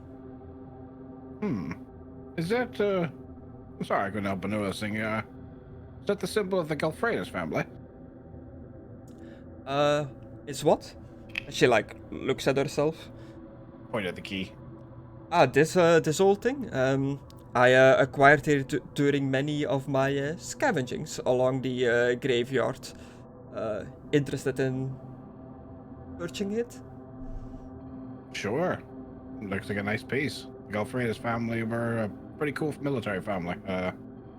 Is that, I'm sorry I couldn't help but noticing, is that the symbol of the Galfreda's family? It's what? She, looks at herself. Point at the key. Ah, this old thing? I acquired it during many of my scavengings along the graveyard. Interested in purchasing it? Sure. Looks like a nice piece. The Galfreda's family were a pretty cool military family.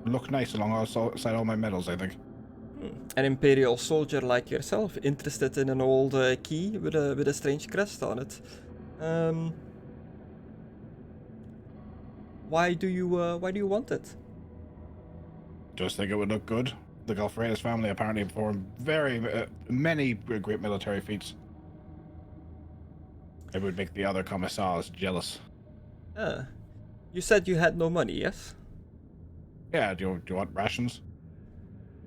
Look nice alongside all my medals, I think. An imperial soldier like yourself, interested in an old key with a strange crest on it. Why do you want it? Just think it would look good. The Galfreda's family apparently performed many great military feats. It would make the other commissars jealous. You said you had no money, yes? Yeah, do you want rations?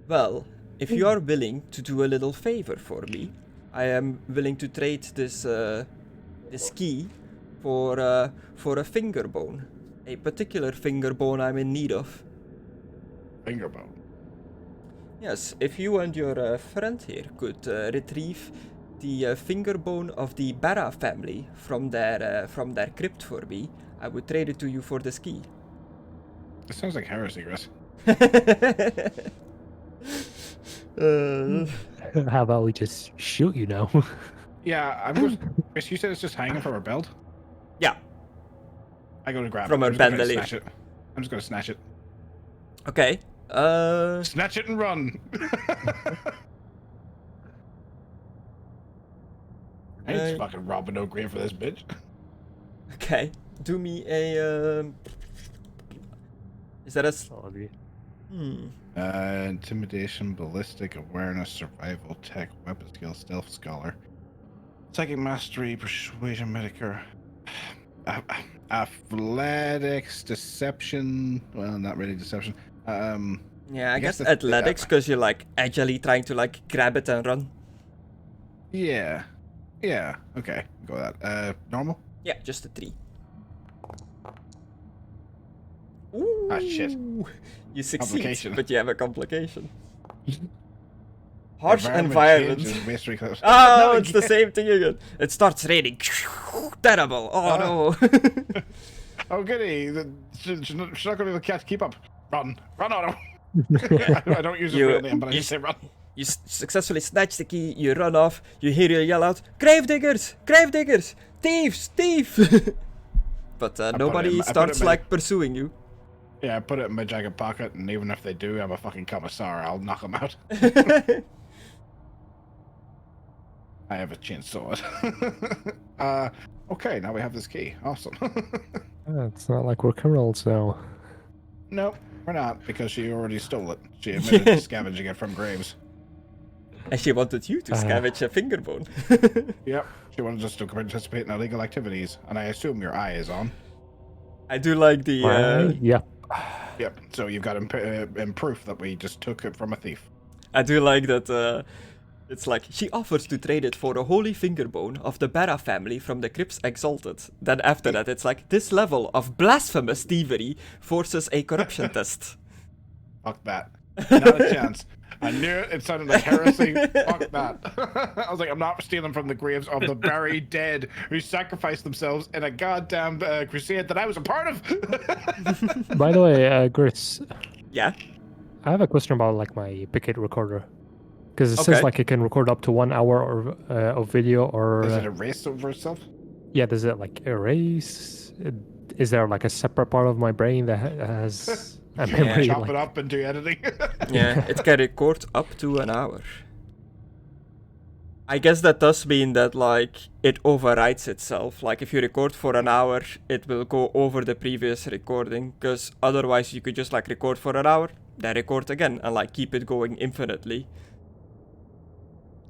Well, if you are willing to do a little favor for me, I am willing to trade this key for a finger bone. A particular finger bone I'm in need of. Finger bone. Yes, if you and your friend here could retrieve the finger bone of the Barra family from their crypt for me, I would trade it to you for this key. This sounds like heresy, Griss. How about we just shoot you now? Yeah, I'm just. Chris, you said it's just hanging from her belt. Yeah. I go to grab From it. her I'm just gonna bandolier. snatch it. I'm just gonna snatch it. Okay. Snatch it and run. I ain't fucking robbing no grave for this bitch. Okay. Do me a. Is that a? Intimidation, ballistic, awareness, survival, tech, weapon skill, stealth, scholar, psychic mastery, persuasion, medicare, athletics, deception. Well, not really deception. Yeah, I guess that's- athletics, because you're like agilely trying to like grab it and run. Yeah. Yeah. Okay. Go with that. Normal. Yeah, just a 3. Ah, shit. Ooh, you succeed, Complication. but you have a complication. Harsh Environment environment. changes, mystery close. Oh, No, it's the same thing again. It starts raining. Terrible. Oh no. Oh, goody. She's not going to be able to keep up. Run. Run, Otto. I don't use his real name, but I just say run. You successfully snatch the key, you run off, you hear you yell out, Gravediggers! Gravediggers! Thieves! Thief! But nobody starts like pursuing you. Yeah, I put it in my jacket pocket, and even if they do, I'm a fucking commissar. I'll knock them out. I have a chainsaw. Okay, now we have this key. Awesome. It's not like we're criminals, so. Nope, we're not, because she already stole it. She admitted to scavenging it from graves. And she wanted you to scavenge a finger bone. Yep, she wanted us to participate in illegal activities, and I assume your eye is on. I do like the. Yeah. Yep, so you've got proof that we just took it from a thief. I do like that. It's like she offers to trade it for a holy finger bone of the Barra family from the Crypts Exalted. Then after that, it's like this level of blasphemous thievery forces a corruption test. Fuck that. Not a chance. I knew it. It sounded like heresy. Fuck that. I was like, I'm not stealing from the graves of the buried dead who sacrificed themselves in a goddamn crusade that I was a part of. By the way, Griss, Yeah. I have a question about like my Picket recorder. Because it Okay. says like it can record up to 1 hour or, of video or... Does it erase over itself? Yeah, does it like erase? Is there like a separate part of my brain that has a memory? Chop like... it up and do editing. Yeah, it can record up to an hour. I guess that does mean that like it overwrites itself. Like if you record for an hour, it will go over the previous recording. Because otherwise you could just like record for an hour, then record again and like keep it going infinitely.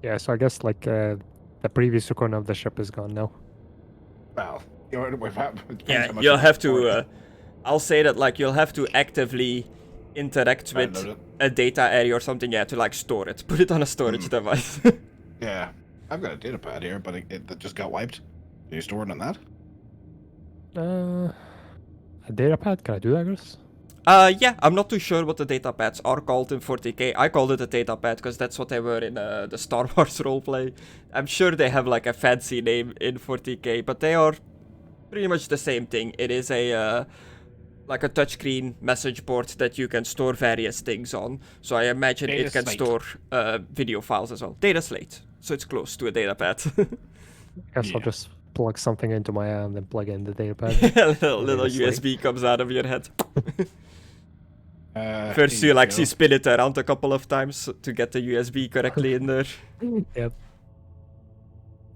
Yeah, so I guess like the previous recording of the ship is gone now. Well, we've had, Yeah, you'll have to. I'll say that like you'll have to actively interact with Download it. a data area or something. Yeah, to like store it. Put it on a storage device. Yeah, I've got a data pad here, but it just got wiped. Are you storing on that? A data pad? Can I do that, Griss? Yeah, I'm not too sure what the data pads are called in 40k. I called it a data pad because that's what they were in the Star Wars roleplay. I'm sure they have like a fancy name in 40k, but they are pretty much the same thing. It is a like a touchscreen message board that you can store various things on. So I imagine Data it can slate. store video files as well. Data slate, so it's close to a data pad. I guess I'll Yeah. just plug something into my and then plug in the data pad. A little Data slate. USB comes out of your head. First you like spin it around a couple of times to get the USB correctly in there. Yep.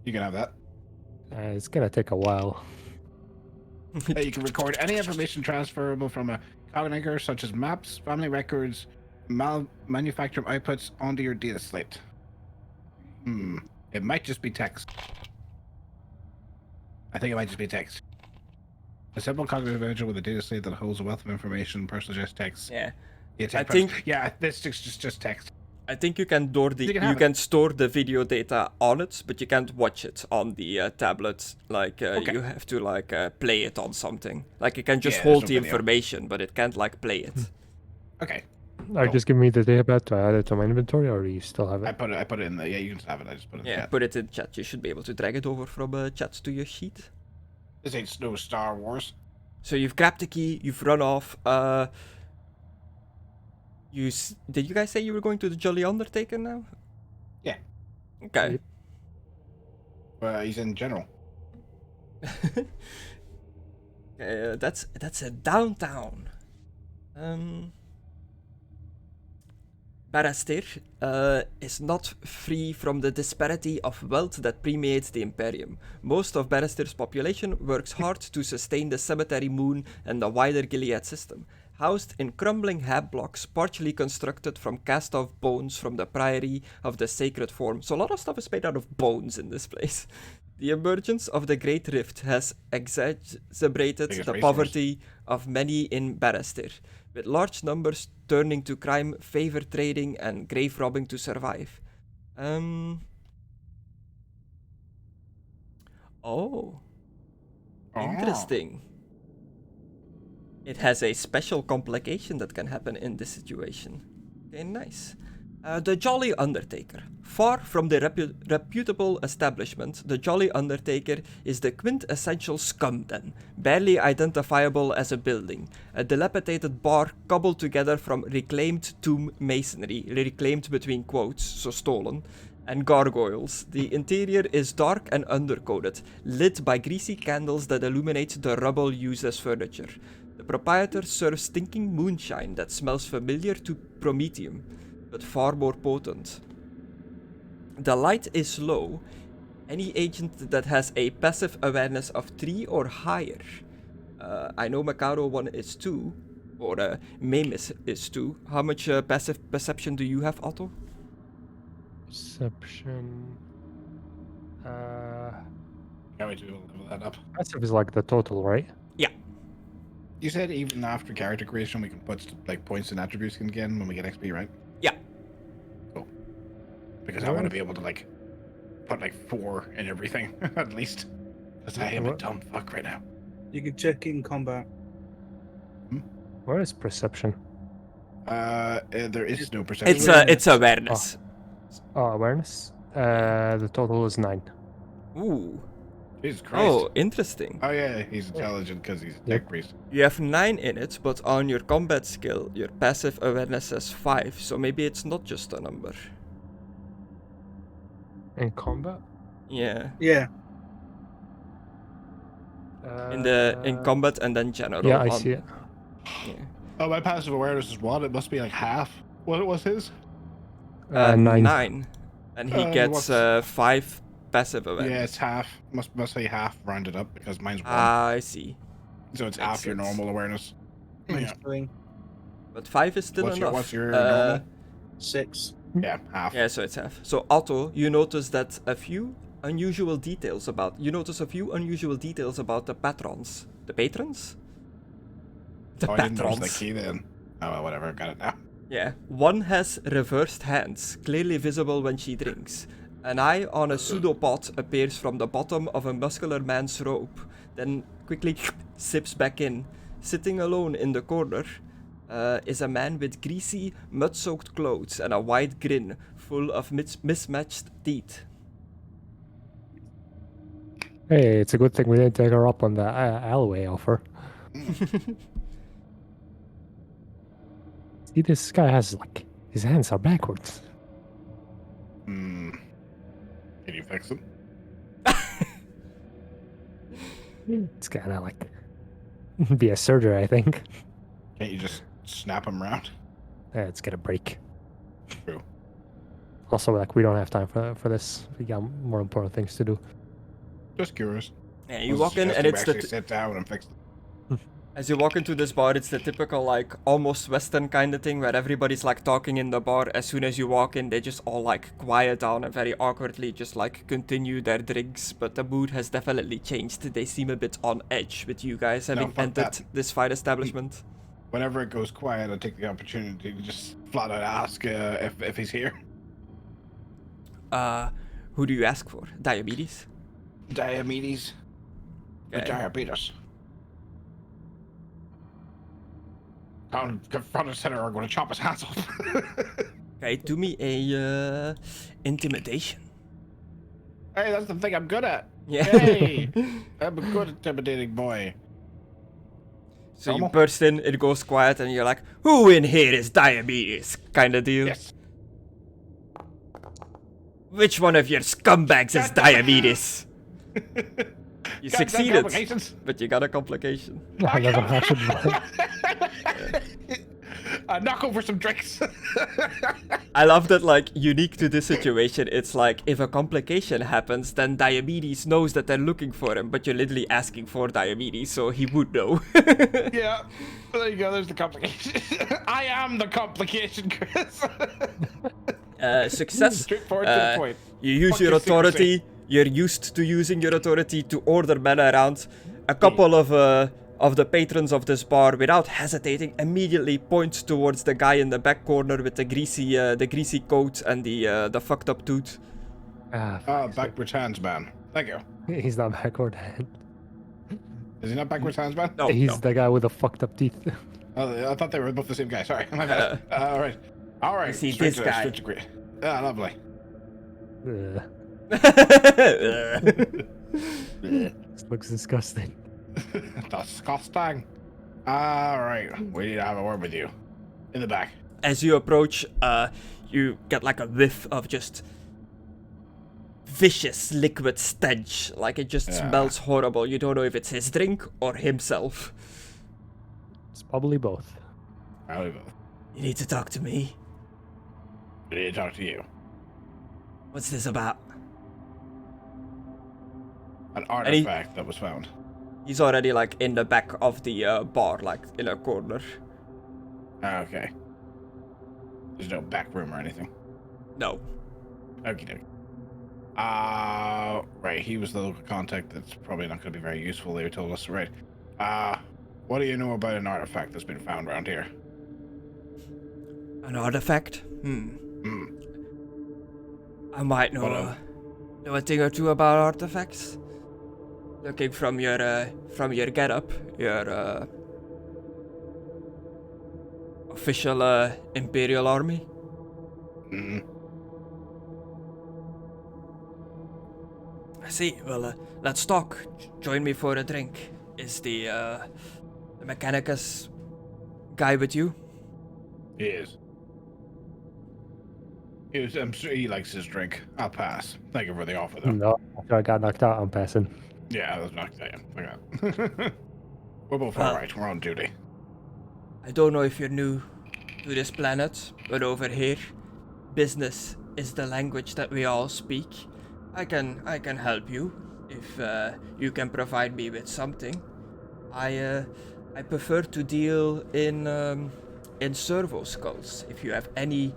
You can have that. It's gonna take a while. You can record any information transferable from a cognitor, such as maps, family records, manufacturer outputs onto your data slate. It might just be text. I think it might just be text. A simple cognitive individual with a data slate that holds a wealth of information, personalized text. Yeah. Yeah, I think- Yeah, this is just text. I think you can You can store the video data on it, but you can't watch it on the tablet. Like Okay. you have to like play it on something. Like you can just Yeah, there's hold no the video. information, but it can't like play it. Okay. Are you just giving me the data pad to add it to my inventory, or do you still have I it? put it in the. Yeah, you can just have it. I just put it in Yeah, the chat. put it in chat. You should be able to drag it over from chat to your sheet. This ain't no Star Wars. So you've grabbed the key, you've run off. Did you guys say you were going to the Jolly Undertaker now? Yeah. Okay. He's in general. That's a downtown. Barrister is not free from the disparity of wealth that permeates the Imperium. Most of Barrister's population works hard to sustain the Cemetery Moon and the wider Gilead system, housed in crumbling hab blocks partially constructed from cast-off bones from the Priory of the Sacred Form. So a lot of stuff is made out of bones in this place. The emergence of the Great Rift has exacerbated the poverty of many in Barrister, with large numbers turning to crime, favor trading, and grave robbing to survive. Interesting. It has a special complication that can happen in this situation. Okay, nice. The Jolly Undertaker. Far from the reputable establishment, the Jolly Undertaker is the quintessential scum den, barely identifiable as a building. A dilapidated bar cobbled together from reclaimed tomb masonry, reclaimed between quotes, so stolen, and gargoyles. The interior is dark and undercoated, lit by greasy candles that illuminate the rubble used as furniture. The proprietor serves stinking moonshine that smells familiar to Prometheum, but far more potent. The light is low. Any agent that has a passive awareness of 3 or higher. I know Mckadow 1 is 2, or Maimiss is 2. How much passive perception do you have, Otto? Perception. Can't wait to level that up. Passive is like the total, right? Yeah. You said even after character creation, we can put like points and attributes again when we get XP, right? Yeah. Cool. Because I want to be able to like put like 4 in everything at least. Because I am a dumb fuck right now. You can check in combat. Where is perception? There is no perception. It's awareness. Oh, awareness. The total is 9. Ooh. Jesus Christ. Oh, interesting. Oh yeah, he's intelligent because he's a tech priest. You have 9 in it, but on your combat skill, your passive awareness has 5, so maybe it's not just a number. In combat? Yeah. Yeah. In combat and then general. Yeah, I see it. Yeah. Oh, my passive awareness is what? It must be like half. What was his? 9. 9. And he gets 5 passive awareness. Yeah, it's half. Must say half rounded up because mine's 1. I see. So it's Makes half your sense. normal awareness. Yeah. But 5 is still enough. What's your normal? 6. Yeah, half. Yeah, so it's half. So Otto, you notice that a few unusual details about the patrons. The patrons? The I didn't patrons. notice the key then. Oh, well, whatever. Got it now. Yeah, one has reversed hands, clearly visible when she drinks. An eye on a pseudopod appears from the bottom of a muscular man's robe, then quickly sips back in. Sitting alone in the corner is a man with greasy, mud-soaked clothes and a wide grin full of mismatched teeth. Hey, it's a good thing we didn't take her up on the alleyway offer. See, this guy has, like, his hands are backwards. Can you fix them? It's gonna, like, be a surgery, I think. Can't you just snap them around? Yeah, it's gonna break. True. Also, like, we don't have time for this. We got more important things to do. Just curious. Yeah, you walk in and it's the sit down and fix them. as you walk into this bar, it's the typical like almost Western kind of thing where everybody's like talking in the bar. As soon as you walk in, they just all like quiet down and very awkwardly just like continue their drinks. But the mood has definitely changed. They seem a bit on edge with you guys having entered this fine establishment. Whenever it goes quiet, I take the opportunity to just flat out ask if he's here. Who do you ask for? Diabetes? Diabetes. Okay. Diabetes. Front and center are going to chop his hands off. Okay, do me a intimidation. Hey, that's the thing I'm good at. Yeah. Hey, I'm a good intimidating boy. So Normal? you burst in, it goes quiet, and you're like, "Who in here is diabetes?" Kind of deal. Yes. Which one of your scumbags is diabetes? You Got succeeded, complications. but you got a complication. I love how should Knock over some drinks. I love that, like, unique to this situation, it's like, if a complication happens, then diabetes knows that they're looking for him, but you're literally asking for diabetes, so he would know. Yeah. There you go. There's the complication. I am the complication, Chris. Success. Straightforward to the point. You use Fuck your your authority. secrecy. You're used to using your authority to order men around. A couple of the patrons of this bar, without hesitating, immediately point towards the guy in the back corner with the greasy coat and the fucked up tooth. Backwards hands man. Thank you. He's not backward. Is he not backwards hands man? No, He's no. the guy with the fucked up teeth. Oh, I thought they were both the same guy. Sorry, my bad. All right. All right. see straight this to- guy. straight to grit. Ah, lovely. Ugh, this looks disgusting. Disgusting. All right. We need to have a word with you. In the back. As you approach, you get like a whiff of just vicious liquid stench. Like it just smells horrible. You don't know if it's his drink or himself. It's probably both. Probably both. You need to talk to me. We need to talk to you. What's this about? An artifact that was found. He's already like in the back of the bar, like in a corner. Okay. There's no back room or anything. No. Okie dokie. Right, he was the local contact. That's probably not going to be very useful, they told us. Right. What do you know about an artifact that's been found around here? An artifact? I might know, What know a thing or two about artifacts. Looking from your getup, your official Imperial Army. I see. Well, let's talk. Join me for a drink. Is the Mechanicus guy with you? He is. I'm sure he likes his drink. I'll pass. Thank you for the offer, though. No, after I got knocked out, I'm passing. Yeah, that's not saying. Okay. We're both alright. We're on duty. I don't know if you're new to this planet, but over here, business is the language that we all speak. I can help you if you can provide me with something. I prefer to deal in servo skulls. If you have any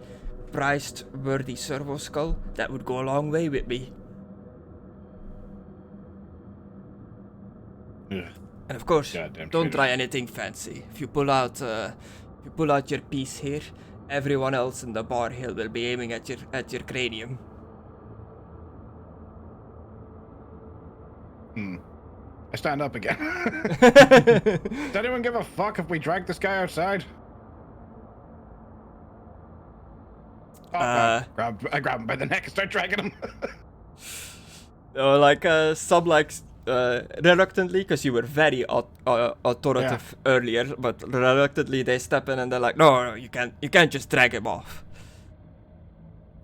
priced worthy servo skull, that would go a long way with me. Ugh. And of course, Goddamn don't traitors. try anything fancy. If you pull out your piece here, everyone else in the bar hill will be aiming at your cranium. I stand up again. Does anyone give a fuck if we drag this guy outside? Oh, I grab him by the neck and start dragging him. Some reluctantly, because you were very authoritative earlier, but reluctantly they step in and they're like, no, you can't just drag him off.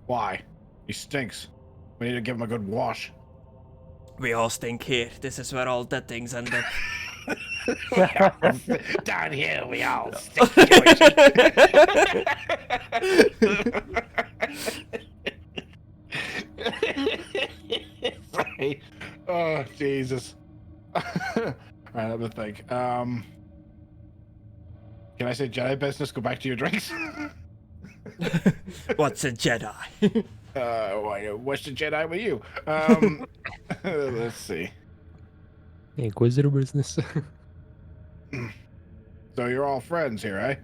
Why? He stinks. We need to give him a good wash. We all stink here. This is where all dead things end up. Down here we all stink. Sorry. Oh, Jesus. Alright, let me think. Can I say Jedi business? Go back to your drinks? What's a Jedi? What's the Jedi with you? Let's see. Inquisitor business. So you're all friends here, eh?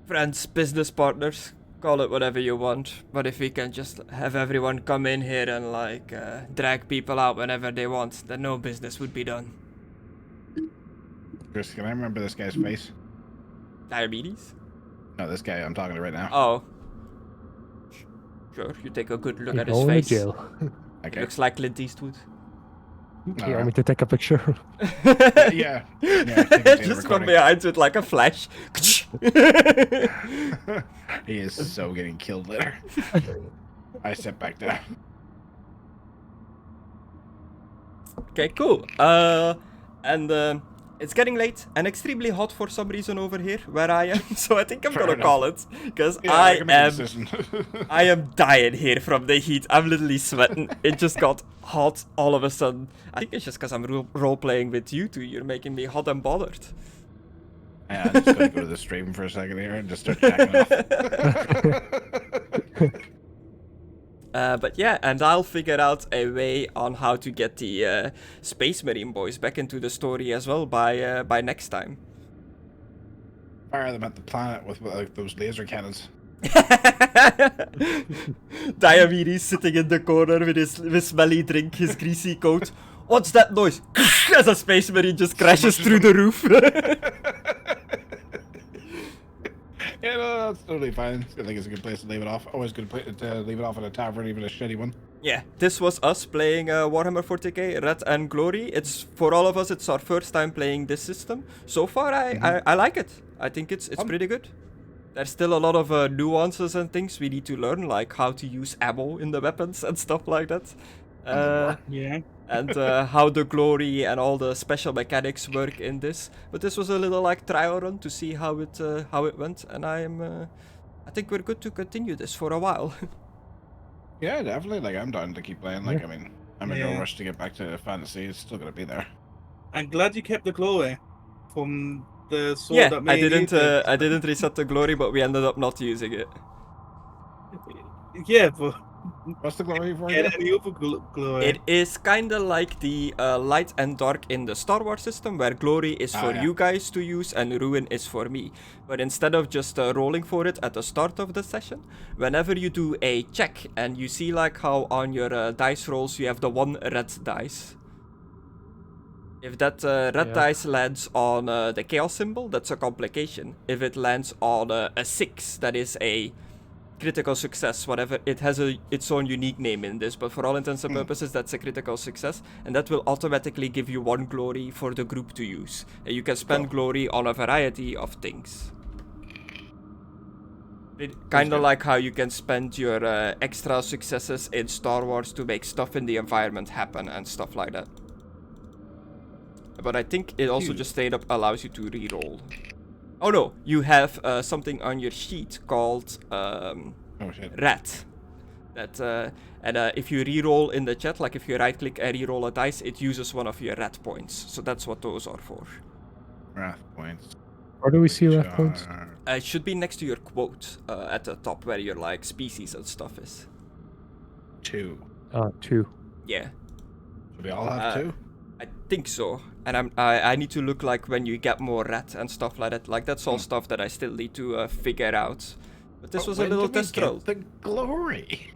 Friends, business partners, call it whatever you want. But if we can just have everyone come in here and drag people out whenever they want, then no business would be done. Chris, can I remember this guy's face? Diabetes? No, this guy I'm talking to right now. Oh. Sure, you take a good look You're at his going to face. jail. Okay. Looks like Clint Eastwood. You want me to take a picture? Yeah. Take a data Just from recording. behind with like a flash. He is so getting killed later. I step back down. Okay, cool. It's getting late and extremely hot for some reason over here where I am, so I think I'm Fair gonna enough. call it because Yeah, can make a decision. I am dying here from the heat. I'm literally sweating. It just got hot all of a sudden. I think it's just because I'm role playing with you two. You're making me hot and bothered. Yeah, I'm just gonna go to the stream for a second here and just start jacking off. But yeah, and I'll figure out a way on how to get the Space Marine boys back into the story as well by next time. Fire them at the planet with like those laser cannons. Diomedes sitting in the corner with his smelly drink, his greasy coat. What's that noise? As a Space Marine just crashes through the roof. Yeah, no, that's totally fine. I think it's a good place to leave it off. Always good to leave it off at a tavern, even a shitty one. Yeah, this was us playing Warhammer 40k, Red and Glory. It's for all of us. It's our first time playing this system. So far, I like it. I think it's pretty good. There's still a lot of nuances and things we need to learn, like how to use ammo in the weapons and stuff like that. Yeah. And how the glory and all the special mechanics work in this. But this was a little like trial run to see how it went, and I think we're good to continue this for a while. Yeah, definitely. Like, I'm down to keep playing. Like, I mean, I'm in no rush to get back to fantasy. It's still gonna be there. I'm glad you kept the glory from the sword Yeah, that made I didn't reset the glory, but we ended up not using it. Yeah, but What's the glory for? get again? any other glory. It is kind of like the light and dark in the Star Wars system, where glory is for yeah. you guys to use and ruin is for me. But instead of just rolling for it at the start of the session, whenever you do a check and you see like how on your dice rolls you have the one red dice. If that red dice lands on the chaos symbol, that's a complication. If it lands on a 6, that is a critical success, whatever. It has its own unique name in this, but for all intents and purposes, that's a critical success, and that will automatically give you 1 glory for the group to use. And you can spend glory on a variety of things. Kind of like how you can spend your extra successes in Star Wars to make stuff in the environment happen and stuff like that. But I think it also just straight up allows you to reroll. Oh no, you have something on your sheet called Rat. That if you reroll in the chat, like if you right click and reroll a dice, it uses one of your rat points. So that's what those are for. Wrath points. Where do we see wrath points? It should be next to your quote at the top where your like species and stuff is. 2. 2. Yeah. Do we all have 2? I think so, and I need to look like when you get more rat and stuff like that. Like that's all stuff that I still need to figure out. But this was a little test roll. The glory.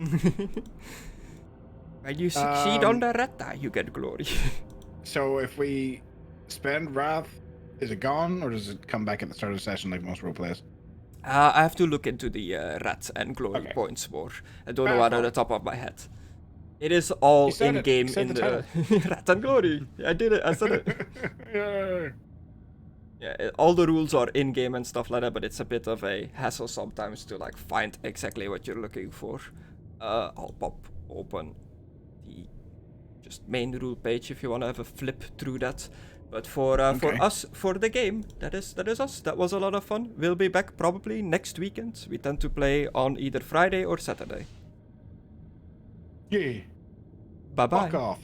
When you succeed on the rat die, you get glory. So if we spend wrath, is it gone or does it come back at the start of the session like most role plays? I have to look into the rat and glory points more. I don't know out of the top of my head. It is all in game in the Rat and Glory. I did it. I said it. Yeah, all the rules are in game and stuff like that, but it's a bit of a hassle sometimes to like find exactly what you're looking for. I'll pop open the just main rule page if you want to have a flip through that. But for us, for the game, that is us. That was a lot of fun. We'll be back probably next weekend. We tend to play on either Friday or Saturday. Yeah. Bye bye. Fuck off.